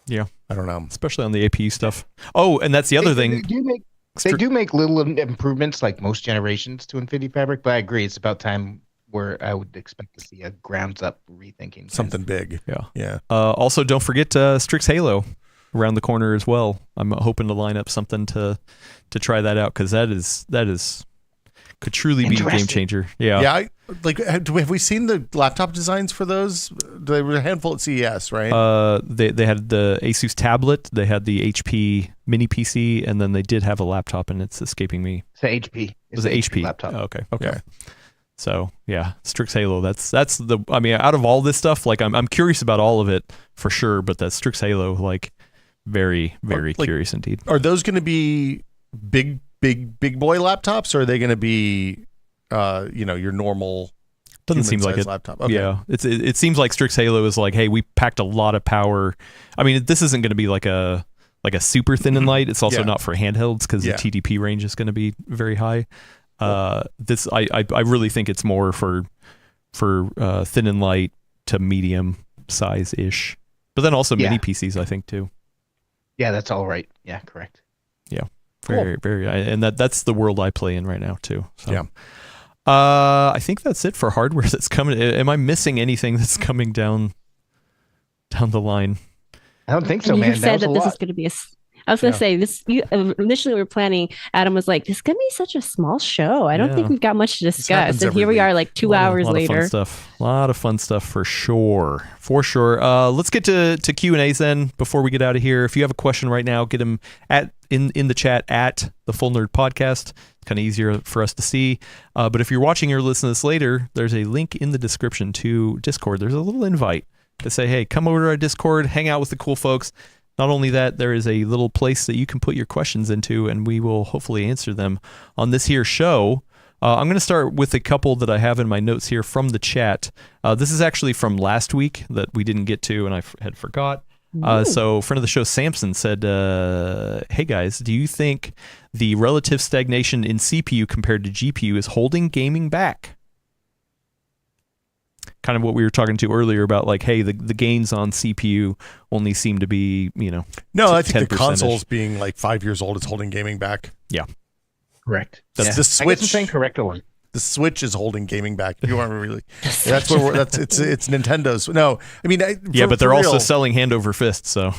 Yeah, I don't know, especially on the APU stuff. Oh, and that's the other thing. They do make little improvements like most generations to Infinity Fabric, but I agree it's about time where I would expect to see a grounds up rethinking. something big. Yeah. Also, don't forget Strix Halo around the corner as well. I'm hoping to line up something to try that out, because that is could truly be a game changer. Yeah. Have we seen the laptop designs for those? There were a handful at CES, right? They had the Asus tablet, they had the HP mini PC, and then they did have a laptop, and it's escaping me. It's a HP. It was an HP laptop. Oh, okay. Okay. So yeah, Strix Halo. That's the. I mean, out of all this stuff, like I'm curious about all of it for sure, but that Strix Halo, like, very curious indeed. Are those going to be big boy laptops, or are they going to be, your normal? Doesn't seem like it. Laptop. Okay. Yeah, it seems like Strix Halo is like, hey, we packed a lot of power. I mean, this isn't going to be like a super thin and light. It's also not for handhelds, because the TDP range is going to be very high. This I really think it's more for thin and light to medium size ish, but then also mini PCs, I think, too. Yeah, that's all right. Yeah, correct. Yeah, very, and that's the world I play in right now too. So. Yeah. I think that's it for hardware that's coming. Am I missing anything that's coming down the line? I don't think so, you man. said that this is going to be I was going to say this. Initially, we were planning. Adam was like, "This is going to be such a small show. I don't think we've got much to discuss." And here we are, like 2 hours later. A lot of fun stuff for sure. Let's get to Q&As then before we get out of here. If you have a question right now, get them in the chat at the Full Nerd Podcast. It's kind of easier for us to see. But if you're watching or listening to this later, there's a link in the description to Discord. There's a little invite to say, "Hey, come over to our Discord, hang out with the cool folks." Not only that, there is a little place that you can put your questions into, and we will hopefully answer them on this here show. I'm going to start with a couple that I have in my notes here from the chat. This is actually from last week that we didn't get to, and I had forgot. So friend of the show, Samson, said, hey guys, do you think the relative stagnation in CPU compared to GPU is holding gaming back? Kind of what we were talking to earlier about, like, hey, the gains on CPU only seem to be, No, I think the consoles being like 5 years old is holding gaming back. Yeah. Correct. That's the Switch. I guess I'm saying correct one. The Switch is holding gaming back. You want to really? That's where it's Nintendo's. No, I mean, but they're also selling hand over fist. So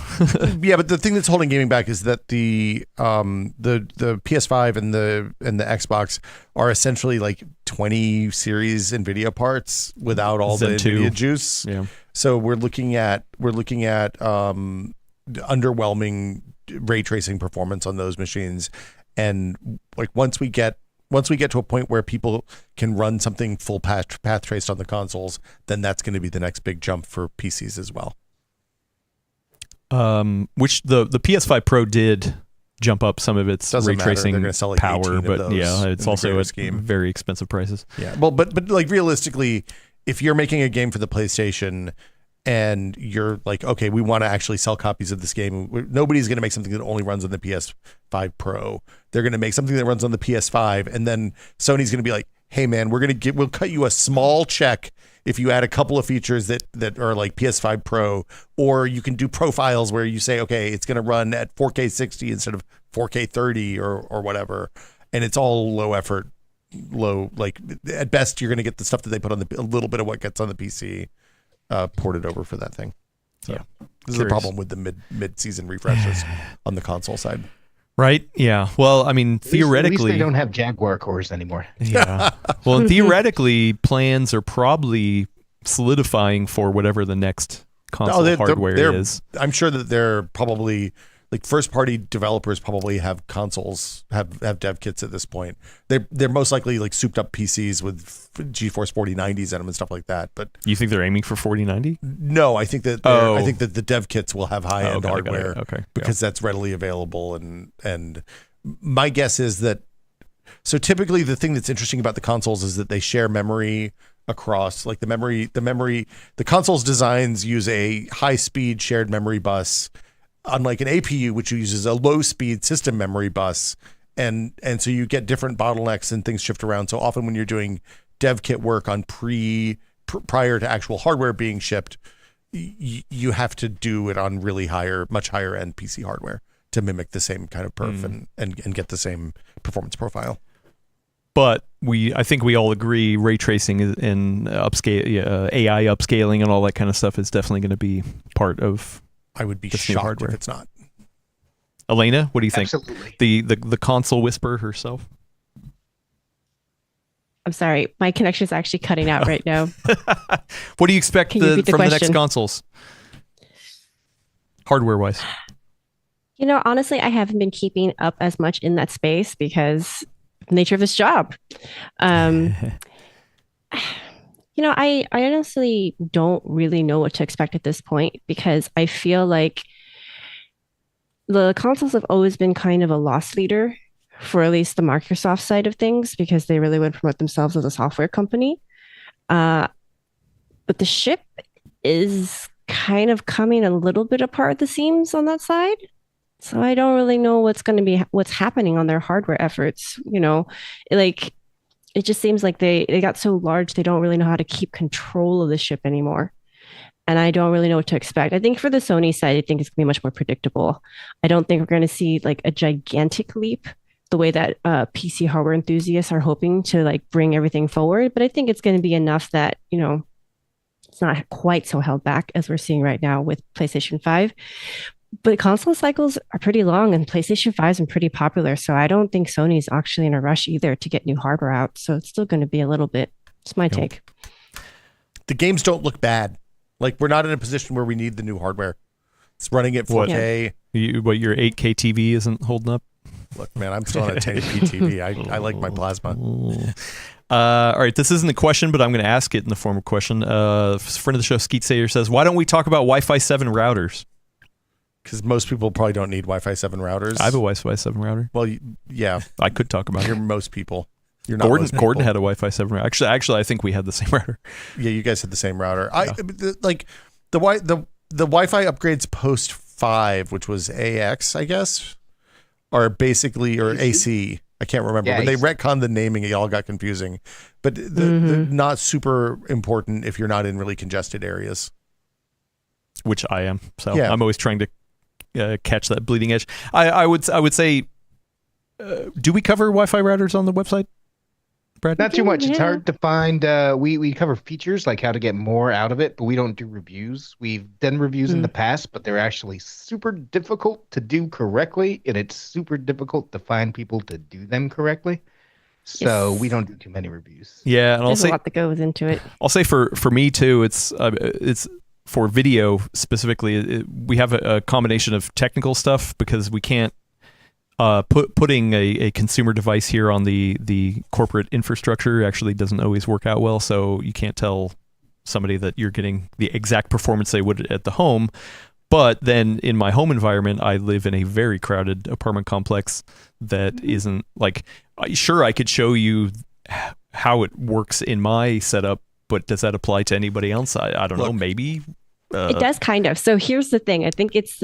yeah, but the thing that's holding gaming back is that the PS5 and the Xbox are essentially like 20 series Nvidia parts without all Zen the 2. Nvidia juice. Yeah. So we're looking at underwhelming ray tracing performance on those machines, and like once we get to a point where people can run something full path traced on the consoles, then that's going to be the next big jump for PCs as well. Which the PS5 Pro did jump up some of its ray tracing power, but yeah, it's also at very expensive prices. Yeah, well, but like realistically, if you're making a game for the PlayStation and you're like, okay, we want to actually sell copies of this game, nobody's going to make something that only runs on the PS5 Pro. They're going to make something that runs on the PS5, and then Sony's going to be like, hey man, we'll cut you a small check if you add a couple of features that are like PS5 Pro, or you can do profiles where you say, okay, it's going to run at 4K 60 instead of 4K 30 or whatever, and it's all low effort, like at best you're going to get the stuff that they put on a little bit of what gets on the PC ported over for that thing. So yeah, this is the problem with the mid-season refreshes on the console side. Right. Yeah. Well, I mean, theoretically, at least they don't have Jaguar cores anymore. Yeah. Well, and theoretically, plans are probably solidifying for whatever the next console hardware is. I'm sure that they're probably like first-party developers probably have consoles, have dev kits at this point. They're most likely like souped-up PCs with GeForce 4090s in them and stuff like that. But you think they're aiming for 4090? No, I think that the dev kits will have high-end hardware because that's readily available. And my guess is that. So typically, the thing that's interesting about the consoles is that they share memory across like the console's designs use a high speed shared memory bus, unlike an APU, which uses a low speed system memory bus. And so you get different bottlenecks and things shift around. So often when you're doing dev kit work on prior to actual hardware being shipped, you have to do it on really much higher end PC hardware to mimic the same kind of perf and get the same performance profile. But I think we all agree ray tracing and AI upscaling and all that kind of stuff is definitely going to be part of. I would be shocked if it's not. Elena, what do you think? Absolutely. The console whisperer herself. I'm sorry, my connection is actually cutting out right now. What do you expect Can you repeat the from the next question? consoles, hardware-wise? Honestly, I haven't been keeping up as much in that space because of the nature of this job. I honestly don't really know what to expect at this point because I feel like the consoles have always been kind of a loss leader for at least the Microsoft side of things because they really would promote themselves as a software company. But the ship is kind of coming a little bit apart at the seams on that side. So I don't really know what's happening on their hardware efforts. It just seems like they got so large, they don't really know how to keep control of the ship anymore. And I don't really know what to expect. I think for the Sony side, I think it's going to be much more predictable. I don't think we're going to see like a gigantic leap the way that PC hardware enthusiasts are hoping to like bring everything forward. But I think it's going to be enough that, it's not quite so held back as we're seeing right now with PlayStation 5. But console cycles are pretty long and PlayStation 5 has been pretty popular. So I don't think Sony's actually in a rush either to get new hardware out. So it's still going to be a little bit. It's my take. The games don't look bad. Like we're not in a position where we need the new hardware. It's running at 4K. Your 8K TV isn't holding up? Look, man, I'm still on a 1080p TV. I like my plasma. All right, this isn't a question, but I'm going to ask it in the form of a question. Friend of the show, Skeet Sayer says, why don't we talk about Wi-Fi 7 routers? Because most people probably don't need Wi-Fi 7 routers. I have a Wi-Fi 7 router. Well, yeah. I could talk about You're it. most people. You're not most people. Gordon had a Wi-Fi 7 router. Actually, I think we had the same router. Yeah, you guys had the same router. The Wi-Fi upgrades post 5, which was AX, I guess, are basically, or AC. I can't remember. Yeah, when they AC. retconned the naming, it all got confusing. But they're not super important if you're not in really congested areas. Which I am. So Yeah. I'm always trying to catch that bleeding edge. I would say, do we cover Wi-Fi routers on the website, Brad? Not too much. It's Yeah. hard to find. We cover features like how to get more out of it, but we don't do reviews. We've done reviews in the past, but they're actually super difficult to do correctly, and it's super difficult to find people to do them correctly. So Yes. we don't do too many reviews. Yeah, and There's a lot that goes into it. I'll say for me too, it's for video specifically. We have a combination of technical stuff because we can't putting a consumer device here on the corporate infrastructure actually doesn't always work out well. So you can't tell somebody that you're getting the exact performance they would at the home. But then in my home environment, I live in a very crowded apartment complex that isn't like, sure, I could show you how it works in my setup, but does that apply to anybody else? I don't know, maybe. It does kind of. So here's the thing. I think it's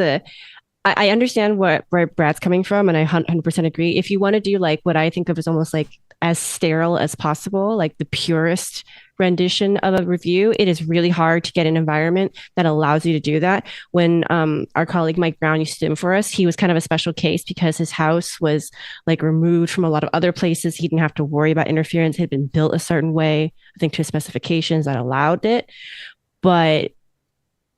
I understand where Brad's coming from, and I 100% agree. If you want to do like what I think of as almost like as sterile as possible, like the purest rendition of a review, it is really hard to get an environment that allows you to do that. When our colleague Mike Brown used to do for us, he was kind of a special case because his house was like removed from a lot of other places. He didn't have to worry about interference. It had been built a certain way, I think to his specifications that allowed it. But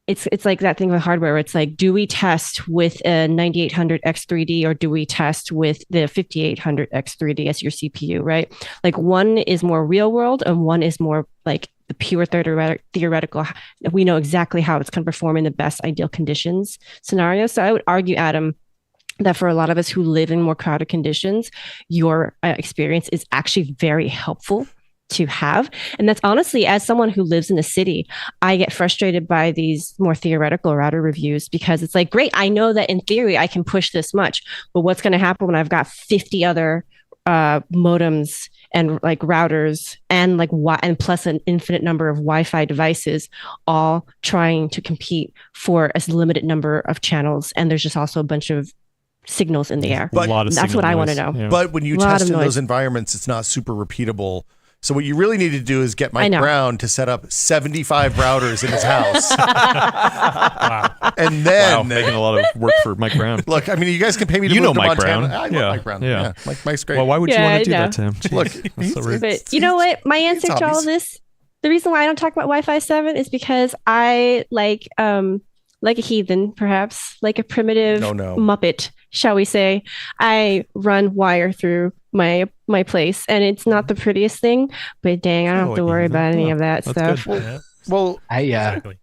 it's like that thing with hardware where it's like, do we test with a 9800 X3D or do we test with the 5800 X3D as your CPU, right? Like one is more real world and one is more like the pure theoretical. We know exactly how it's going to perform in the best ideal conditions scenario. So I would argue, Adam, that for a lot of us who live in more crowded conditions, your experience is actually very helpful to have. And that's honestly, as someone who lives in a city, I get frustrated by these more theoretical router reviews because it's like, great, I know that in theory I can push this much, but what's going to happen when I've got 50 other modems and like routers and like and plus an infinite number of Wi-Fi devices, all trying to compete for a limited number of channels. And there's just also a bunch of signals in the air. But a lot of that's what I want to know. Yeah. But when you Lot test of in noise. those environments, it's not super repeatable. So what you really need to do is get Mike know. Brown to set up 75 routers in his house. Wow. And Wow, then, making a lot of work for Mike Brown. look, I mean, you guys can pay me to You move know to Mike Montana. Brown. I Yeah. love Mike Brown. Yeah. Mike's great. Well, why would you Yeah, want to do I that to him? Look, That's so rude. But you know what? My answer to all hobbies. of this, the reason why I don't talk about Wi-Fi 7 is because I like a heathen, perhaps, like a primitive No. Muppet, shall we say. I run wire through my place, and it's not the prettiest thing, but dang, I don't have to worry about any of that That's stuff. good. Yeah, well, exactly.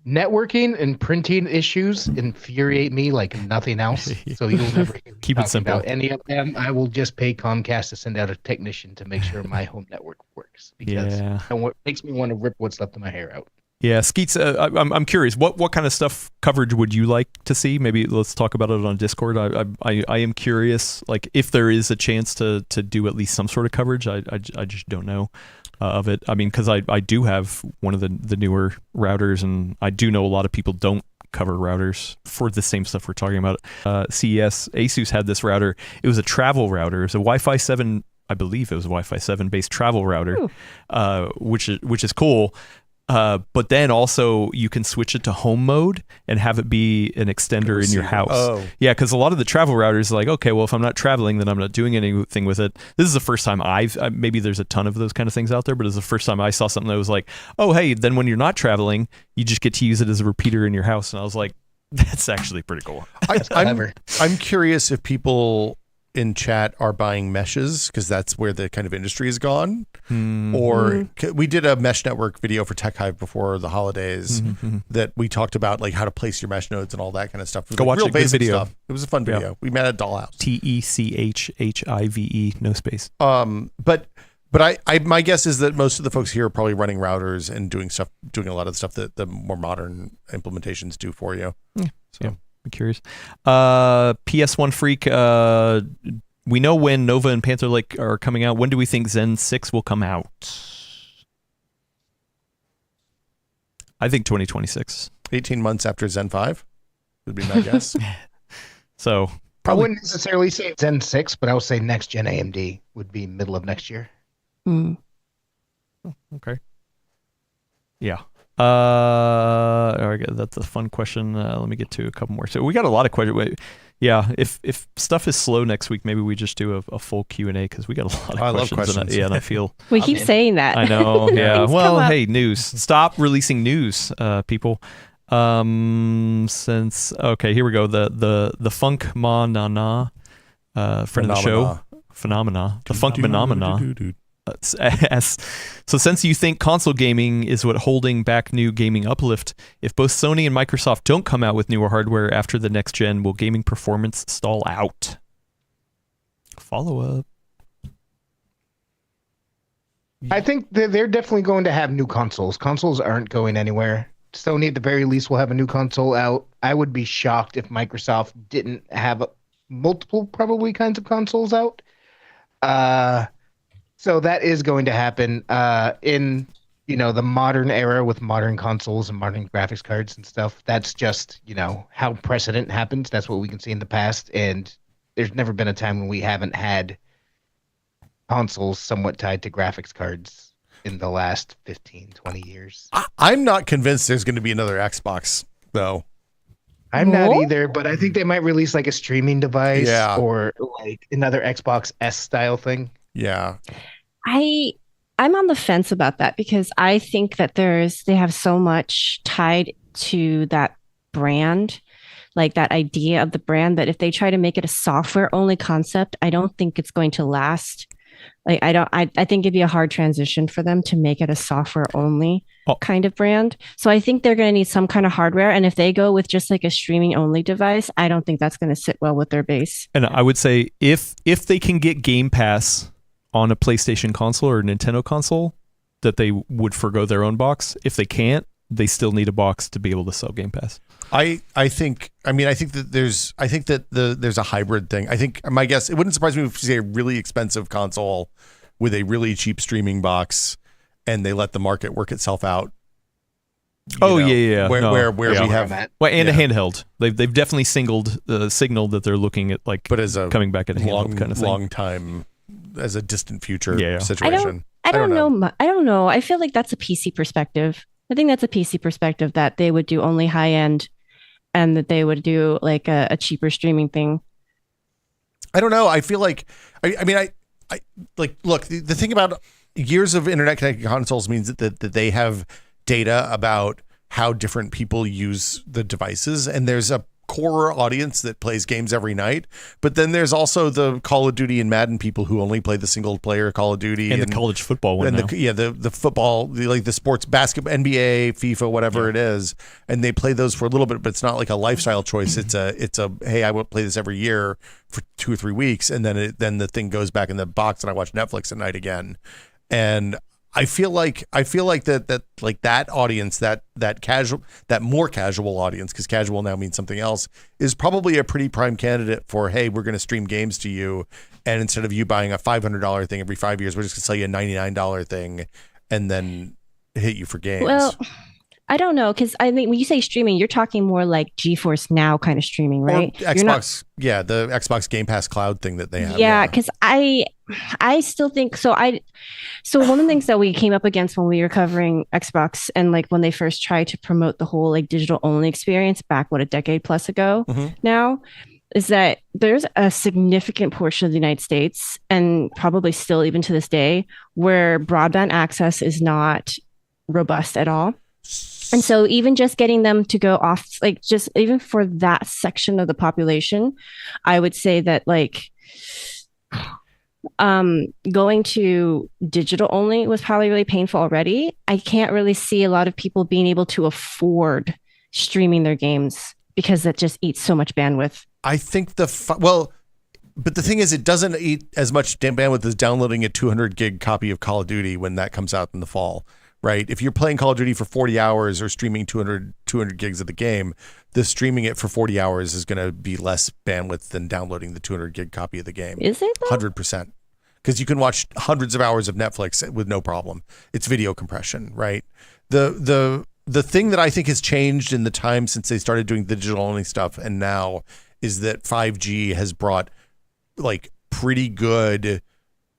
Networking and printing issues infuriate me like nothing else. So you'll never hear me Keep it talking simple. about any of them. I will just pay Comcast to send out a technician to make sure my home network works because Yeah. it makes me want to rip what's left of my hair out. Yeah, Skeets, I'm curious. What kind of stuff coverage would you like to see? Maybe let's talk about it on Discord. I am curious, like if there is a chance to do at least some sort of coverage. I just don't know of it. I mean, because I do have one of the newer routers, and I do know a lot of people don't cover routers for the same stuff we're talking about. CES, Asus had this router. It was a travel router. It was a Wi-Fi 7. I believe it was a Wi-Fi 7 based travel router, which is cool. But then also you can switch it to home mode and have it be an extender in your house. Oh. Yeah, because a lot of the travel routers are like, okay, well, if I'm not traveling, then I'm not doing anything with it. This is the first time maybe there's a ton of those kind of things out there, but it's the first time I saw something that was like, oh, hey, then when you're not traveling, you just get to use it as a repeater in your house. And I was like, that's actually pretty cool. I'm curious if people in chat are buying meshes because that's where the kind of industry has gone. Or we did a mesh network video for Tech Hive before the holidays that we talked about like how to place your mesh nodes and all that kind of stuff. It was Go like watch real it. Good basic video. stuff. It was a fun video. We met at Dollhouse. TECHHIVE, no space. But I my guess is that most of the folks here are probably running routers and doing a lot of the stuff that the more modern implementations do for you. Yeah, I'm curious. PS1 Freak, we know when Nova and Panther Lake are coming out. When do we think Zen 6 will come out? I think 2026. 18 months after Zen 5 would be my guess. So I probably wouldn't necessarily say Zen 6, but I would say next gen AMD would be middle of next year. okay. Yeah. All right, that's a fun question. Let me get to a couple more. So we got a lot of questions. Wait, yeah, if stuff is slow next week, maybe we just do a full Q&A because we got a lot of I love questions. questions. And I feel We keep saying that. I know. Yeah. Things Well, come up. hey, news. Stop releasing news, people. Since okay, here we go. The Funk Manana, friend of the show, Phenomena. The Funk Phenomena. So since you think console gaming is what holding back new gaming uplift, if both Sony and Microsoft don't come out with newer hardware after the next gen, will gaming performance stall out? Follow up. I think they're definitely going to have new consoles. Consoles aren't going anywhere. Sony, at the very least, will have a new console out. I would be shocked if Microsoft didn't have multiple, probably, kinds of consoles out. So that is going to happen in the modern era with modern consoles and modern graphics cards and stuff. That's just how precedent happens. That's what we can see in the past, and there's never been a time when we haven't had consoles somewhat tied to graphics cards in the last 15-20 years. I'm not convinced there's going to be another Xbox though. I'm not No? either, but I think they might release like a streaming device Yeah. or like another Xbox S style thing. Yeah. I'm on the fence about that because I think that they have so much tied to that brand, like that idea of the brand, that if they try to make it a software only concept, I don't think it's going to last. Like I think it'd be a hard transition for them to make it a software only kind of brand. So I think they're going to need some kind of hardware. And if they go with just like a streaming only device, I don't think that's going to sit well with their base. And I would say if they can get Game Pass on a PlayStation console or a Nintendo console, that they would forgo their own box. If they can't, they still need a box to be able to sell Game Pass. I think that there's a hybrid thing. I think my guess, it wouldn't surprise me if you see a really expensive console with a really cheap streaming box, and they let the market work itself out. Yeah. Where we have a handheld. They've definitely signaled that they're looking at like, but as a coming back at a handheld kind of thing. Long time, as a distant future situation. I don't know. I don't know. I feel like that's a PC perspective. I think that's a PC perspective, that they would do only high end, and that they would do like a cheaper streaming thing. I don't know. I feel like I like, look, the thing about years of internet connected consoles means that they have data about how different people use the devices, and there's a core audience that plays games every night, but then there's also the Call of Duty and Madden people who only play the single player Call of Duty, and the college football one, and the football, the sports, basketball, NBA, FIFA, whatever it is, and they play those for a little bit, but it's not like a lifestyle choice. It's a hey, I would play this every year for 2 or 3 weeks, and then the thing goes back in the box, and I watch Netflix at night again. And I feel like that audience, that more casual audience, because casual now means something else, is probably a pretty prime candidate for, hey, we're going to stream games to you, and instead of you buying a $500 thing every 5 years, we're just going to sell you a $99 thing, and then hit you for games. Well, I don't know, because I mean, when you say streaming, you're talking more like GeForce Now kind of streaming, right? Or Xbox, the Xbox Game Pass Cloud thing that they have. Yeah, because I still think so. So one of the things that we came up against when we were covering Xbox, and like when they first tried to promote the whole like digital only experience back, a decade plus ago now, is that there's a significant portion of the United States, and probably still even to this day, where broadband access is not robust at all. And so even just getting them to go off, like just even for that section of the population, I would say that like going to digital only was probably really painful already. I can't really see a lot of people being able to afford streaming their games, because that just eats so much bandwidth. I think but the thing is, it doesn't eat as much bandwidth as downloading a 200 gig copy of Call of Duty when that comes out in the fall. Right. If you're playing Call of Duty for 40 hours or streaming 200 gigs of the game, the streaming it for 40 hours is going to be less bandwidth than downloading the 200 gig copy of the game. Is it? 100%. Because you can watch hundreds of hours of Netflix with no problem. It's video compression, right? The thing that I think has changed in the time since they started doing digital only stuff and now is that 5G has brought like pretty good,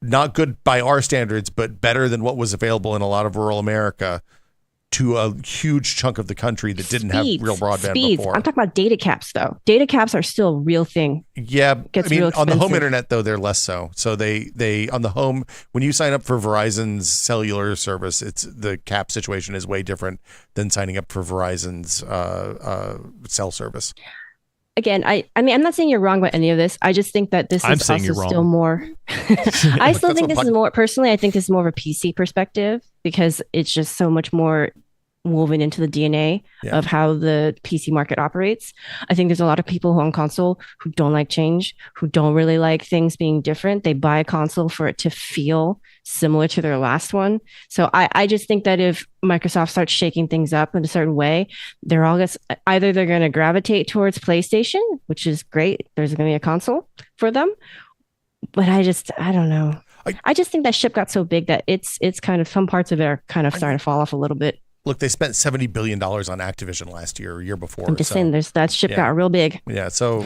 not good by our standards, but better than what was available in a lot of rural America, to a huge chunk of the country that didn't have real broadband before. I'm talking about data caps, though. Data caps are still a real thing. Yeah, on the home internet, though, they're less so. So they on the home, when you sign up for Verizon's cellular service, it's the cap situation is way different than signing up for Verizon's cell service. Again, I mean, I'm not saying you're wrong about any of this. I just think that this is also still more. I still think this is more, personally, I think this is more of a PC perspective, because it's just so much more woven into the DNA of how the PC market operates. I think there's a lot of people who on console who don't like change, who don't really like things being different. They buy a console for it to feel similar to their last one. So I just think that if Microsoft starts shaking things up in a certain way, they're all either they're going to gravitate towards PlayStation, which is great. There's going to be a console for them. But I don't know. I just think that ship got so big that it's kind of, some parts of it are kind of starting to fall off a little bit. Look, they spent $70 billion on Activision last year or year before. I'm just saying that ship got real big. Yeah. So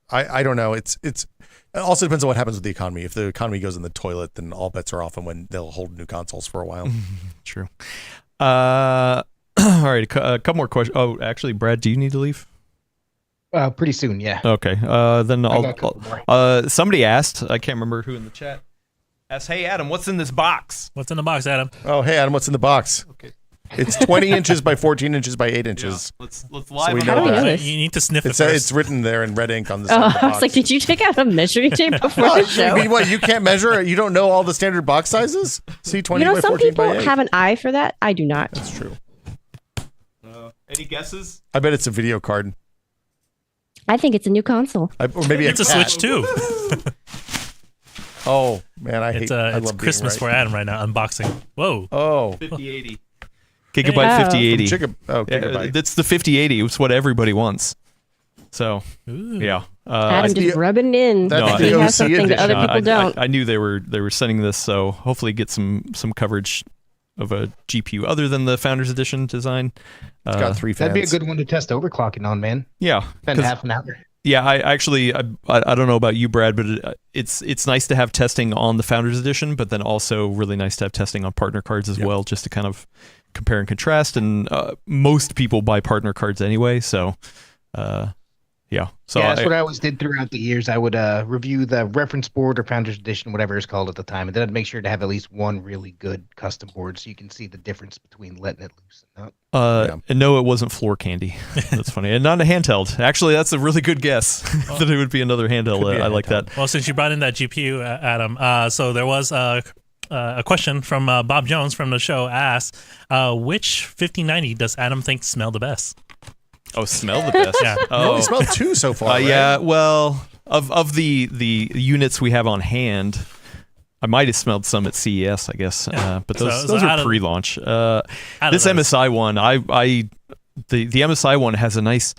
I don't know. It also depends on what happens with the economy. If the economy goes in the toilet, then all bets are off on when they'll hold new consoles for a while. True. All right. A couple more questions. Oh, actually, Brad, do you need to leave? Pretty soon, yeah. Okay. Then somebody asked, I can't remember who in the chat, asked, hey, Adam, what's in this box? What's in the box, Adam? Oh, hey, Adam, what's in the box? Okay. It's 20 inches by 14 inches by 8 inches. Yeah. Let's So live we on know that. that. You need to sniff it first. It's written there in red ink on the side of the I box. was like, did you take out a measuring tape before the show? I mean, what, you can't measure? You don't know all the standard box sizes? See, 20 by 14 some people by 8. have an eye for that. I do not. That's true. Any guesses? I bet it's a video card. I think it's a new console. Or maybe It's a cat. Switch too. Oh, man, I It's love Christmas being for right. Adam right now. Unboxing. Whoa. Oh. 5080. Gigabyte Oh. 5080. Gigabyte. It's the 5080. It's what everybody wants. So Ooh. yeah. Adam the- just rubbing in. that's He the has OC something that other edition. people don't. I knew they were sending this, so hopefully get some coverage of a GPU other than the Founders Edition design. It's got 3 fans. That'd be a good one to test overclocking on, man. Yeah. Spend 'cause- half an hour. Yeah, I actually I don't know about you, Brad, but it's nice to have testing on the Founders Edition, but then also really nice to have testing on partner cards as well, just to kind of compare and contrast. And most people buy partner cards anyway, so yeah. So yeah, that's what I always did throughout the years. I would review the reference board or Founders Edition, whatever it's called at the time, and then I'd make sure to have at least one really good custom board so you can see the difference between letting it loose and not. And no, it wasn't floor candy. That's funny, and not a handheld. Actually, that's a really good guess that it would be another handheld. I like that. Well, since you brought in that GPU, Adam, so there was a question from Bob Jones from the show asked, which 5090 does Adam think smell the best? Oh, smell the best. Yeah. You only smelled 2 so far, right? Yeah. Well, of the units we have on hand, I might have smelled some at CES, I guess. But those So are out of- pre-launch. Out of This those. MSI one, the MSI one has a nice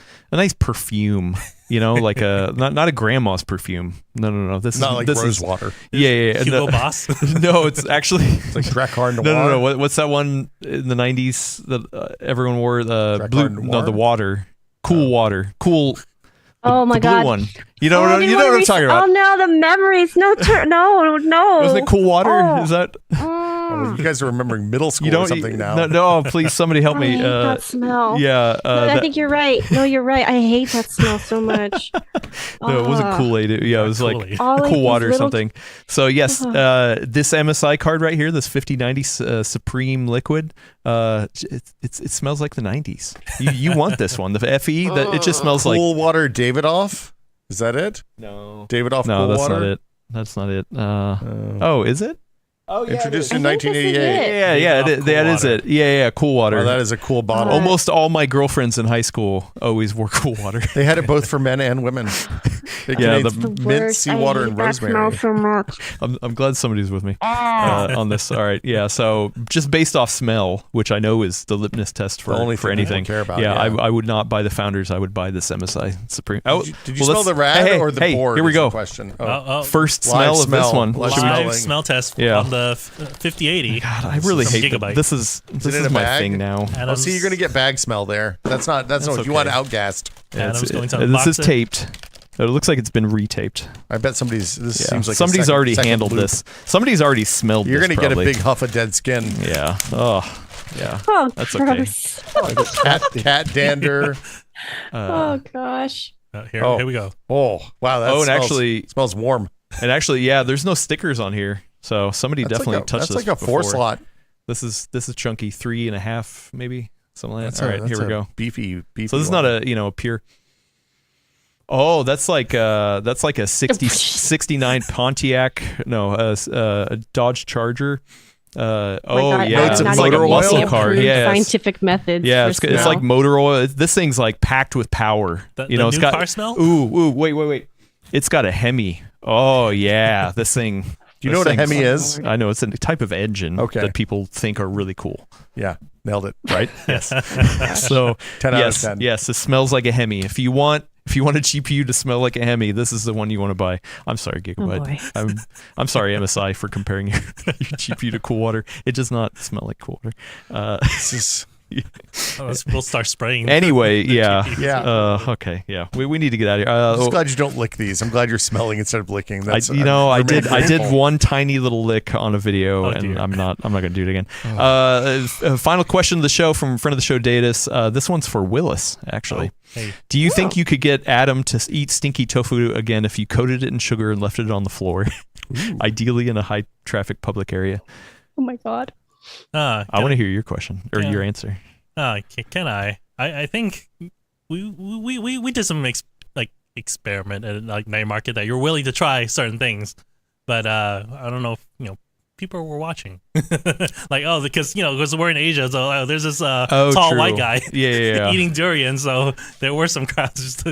perfume. You know, like a not a grandma's perfume. No. This Not is like this rose is, water. Yeah. Hugo No, Boss. no, it's actually It's like Drakkar Noir. no. What's that one in the '90s that everyone wore? The Drakkar blue, Noir? the water, cool water, cool. Oh my the blue God. one. You know what I'm talking about? Oh no, the memories. No, no. Wasn't it cool water? Oh. Is that Oh, you guys are remembering middle school or something now. No, please, somebody help I me. hate that smell. Yeah. I think you're right. No, you're right. I hate that smell so much. No, it wasn't Kool-Aid. Yeah, it was like Kool-Aid. All like cool these water or little- something. So yes, this MSI card right here, this 5090 Supreme Liquid, it smells like the 90s. You want this one, the FE? That it just smells like. Cool water Davidoff? Is that it? No. Davidoff No, cool that's water? not it. That's not it. Oh, is it? Oh, yeah. Introduced in I think this is 1988. Yeah, Davidoff that is Cool it. Yeah, cool water. Oh, that is a cool bottle. Almost all my girlfriends in high school always wore cool water. They had it both for men and women. It Yeah, contains the mint, worst. seawater, I hate and that rosemary. smell so much. I'm glad somebody's with me on this. All right, yeah. So just based off smell, which I know is the litmus test for The only for thing people anything. care about, yeah, yeah. I would not buy the Founders. I would buy this MSI Supreme. Oh, Did you well, smell the rad hey, or the hey, board? Here we is the go. question. First Live smell of this smell. one. Live Should we- smell. Live smell test Yeah. on the 5080. God, I really From hate Gigabyte. this. This it in is a my bag? thing now. Oh, see, you're gonna get bag smell there. That's not what okay. you want outgassed. Adam's going to This unbox is it. taped. It looks like it's been retaped. I bet this Yeah. seems like a somebody's already second handled loop. this. Somebody's already smelled You're this. gonna get a probably. big huff of dead skin. Yeah. Oh, yeah. Oh, That's okay. gross. Cat dander. Oh gosh. Here we go. Oh wow, that Oh, and smells, actually- smells warm. And actually, yeah, there's no stickers on here, so somebody That's definitely like a, touched that's this. like a 4 before. slot. This is chunky, 3.5 maybe something like that. That's All a- right, that's here we a go. Beefy. So this is not a pure. Oh, that's like a 69 Pontiac. No, a Dodge Charger. Oh my Oh God, yeah, It's a not motor even oil? muscle muscle car. approved Yeah, scientific methods. yeah, for it's smell. like motor oil. This thing's like packed with power. The You know, it's new got car smell? Ooh, wait. It's got a Hemi. Oh yeah, this thing. Do you know what a Hemi is? I know it's a type of engine Okay. that people think are really cool, Yeah, nailed it. right? Yes. So 10 out of yes, 10. yes, it smells like a Hemi. If you want a GPU to smell like a Hemi, this is the one you want to buy. I'm sorry, Gigabyte. boy. I'm sorry, MSI, for comparing your GPU to cool water. It does not smell like cool water. This is We'll start spraying. Anyway, yeah. yeah. Okay, yeah. We need to get out of here. I'm just glad you don't lick these. I'm glad you're smelling instead of licking. That's, I did grateful. one tiny little lick on a video, Oh, and dear. I'm not gonna do it again. Final question of the show from friend of the show, Datus. This one's for Willis, actually. Hey. Do you think you could get Adam to eat stinky tofu again if you coated it in sugar and left it on the floor, ideally in a high traffic public area? Oh my God. I want to hear your question or Yeah. your answer. Can I? I think we did some experiment at like night market that you're willing to try certain things, but I don't know if people were watching. Like, oh, because we're in Asia, so there's this Oh, tall true. white guy Yeah. eating durian. So there were some crowds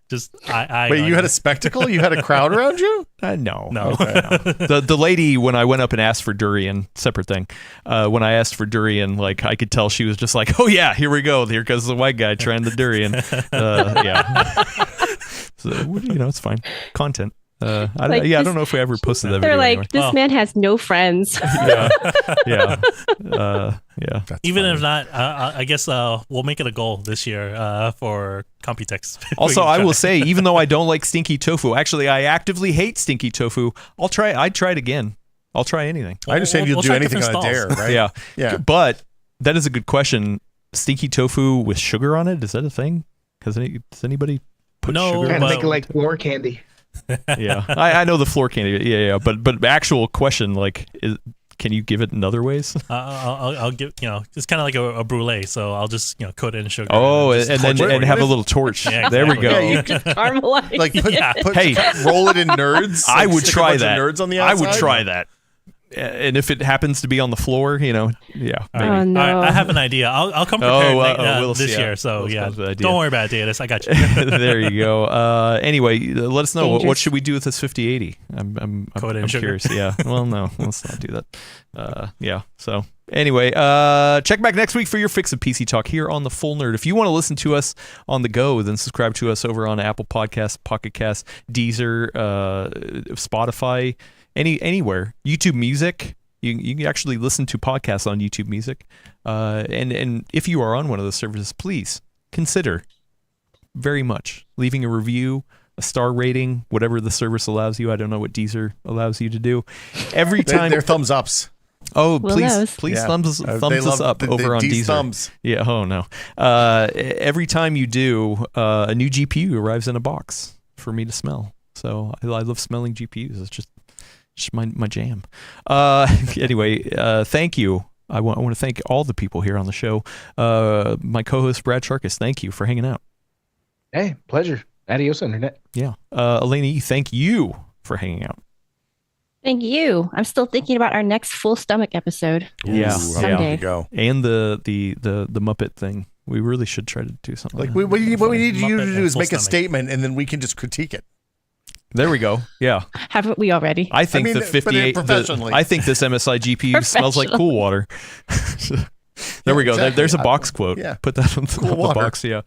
just Wait, you had a spectacle? You had a crowd around you? No. No. The lady, when I went up and asked for durian, separate thing. When I asked for durian, like I could tell she was just like, oh yeah, here we go. Here goes the white guy trying the durian. Yeah. So it's fine. Content. I don't know if we ever posted that video. They're like, anyway. this man has no friends. Yeah. That's Even funny. if not, I guess we'll make it a goal this year for Computex. Also, I will say, even though I don't like stinky tofu, actually, I actively hate stinky tofu. I'd try it again. I'll try anything. I understand you'll do try anything on different a dare, stalls. right? Yeah. But that is a good question. Stinky tofu with sugar on it, is that a thing? Does anybody put No, sugar? Kind but- of make it like floor candy. Yeah, I know the floor candy. Yeah. But actual question, like, can you give it in other ways? I'll give it's kind of like a brulee, so I'll just coat it in sugar. Oh, just and then torch it. have a little torch. Yeah, There we exactly. go. Yeah, you Just caramelize. Like put, Hey. roll it in nerds. I like, would stick a try bunch of that. Nerds on the I outside. would try that. And if it happens to be on the floor, yeah. All Maybe. right. Oh, no. All right, I have an idea. I'll come Oh, prepared Willis, this yeah. year. So Willis yeah, comes with an idea. don't worry about it, Datus. I got you. There you go. Anyway, let us know what Dangerous. should we do with this 5080. I'm Coat it in sugar. curious. Yeah. Well, no, let's not do that. Yeah. So anyway, check back next week for your fix of PC talk here on the Full Nerd. If you want to listen to us on the go, then subscribe to us over on Apple Podcasts, Pocket Casts, Deezer, Spotify, anywhere. YouTube Music. You can actually listen to podcasts on YouTube Music. And if you are on one of those services, please consider very much leaving a review, a star rating, whatever the service allows you. I don't know what Deezer allows you to do. Every time. They're thumbs ups. Oh, Will please knows. thumbs They us love up the over on D's Deezer. thumbs. Yeah. Oh no. Every time you do, a new GPU arrives in a box for me to smell. So I love smelling GPUs. It's just my jam. Anyway, thank you. I want to thank all the people here on the show. My co-host Brad Sharkus, thank you for hanging out. Hey, pleasure. Adios, internet. Yeah. Elena E., thank you for hanging out. Thank you. I'm still thinking about our next full stomach episode. Yeah. Ooh, Someday. there you go. And the Muppet thing. We really should try to do something. Like like that. what we need you Muppet to do and is full make a stomach. statement, and then we can just critique it. There we go. Yeah. Haven't we already? I think I mean, the but 58. professionally. I think this MSI GPU smells like cool water. There we go. exactly. There's a box quote. Yeah. Put that on the, Cool on the water. box. Yeah.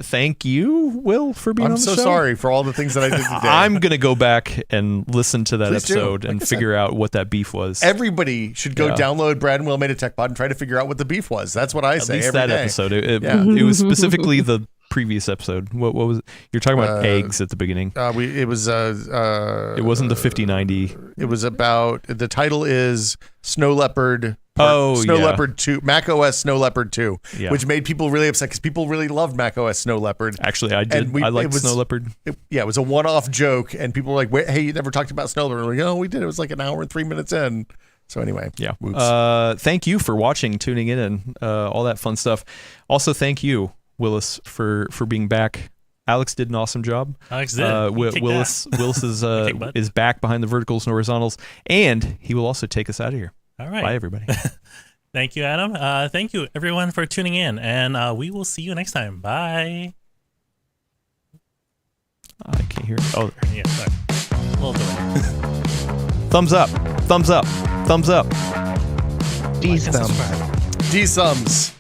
Thank you, Will, for being I'm on the so show. sorry for all the things that I did today. I'm gonna go back and listen to that Please do. episode Like and I said. figure out what that beef was. Everybody should go Yeah. download Brad and Will Made a Tech Pod and try to figure out what the beef was. That's what I At say least every that day. episode. It Yeah. was specifically the previous episode. What was it? You're talking about eggs at the beginning. It was It wasn't the 5090. It was about the title is Snow Leopard. Yeah. Leopard 2, Mac OS Snow Leopard 2, Yeah. which made people really upset because people really loved Mac OS Snow Leopard. Actually, I did. And I it liked was- Snow Leopard. It was a one-off joke, and people were like, "Wait, hey, you never talked about Snow Leopard." We're like, "Oh, we did. It was like an hour and 3 minutes in." So anyway, Yeah. whoops. Thank you for watching, tuning in, and all that fun stuff. Also, thank you, Willis, for being back. Alex did an awesome job. Alex did. He kicked Willis Kick butt. is back behind the verticals and horizontals, and he will also take us out of here. All right. Bye, everybody. Thank you, Adam. Thank you, everyone, for tuning in, and we will see you next time. Bye. I can't hear it. Oh, there. Yeah, sorry. A little delay. Thumbs up. Thumbs up. Thumbs up. D's Like and thumbs. subscribe. D-sums.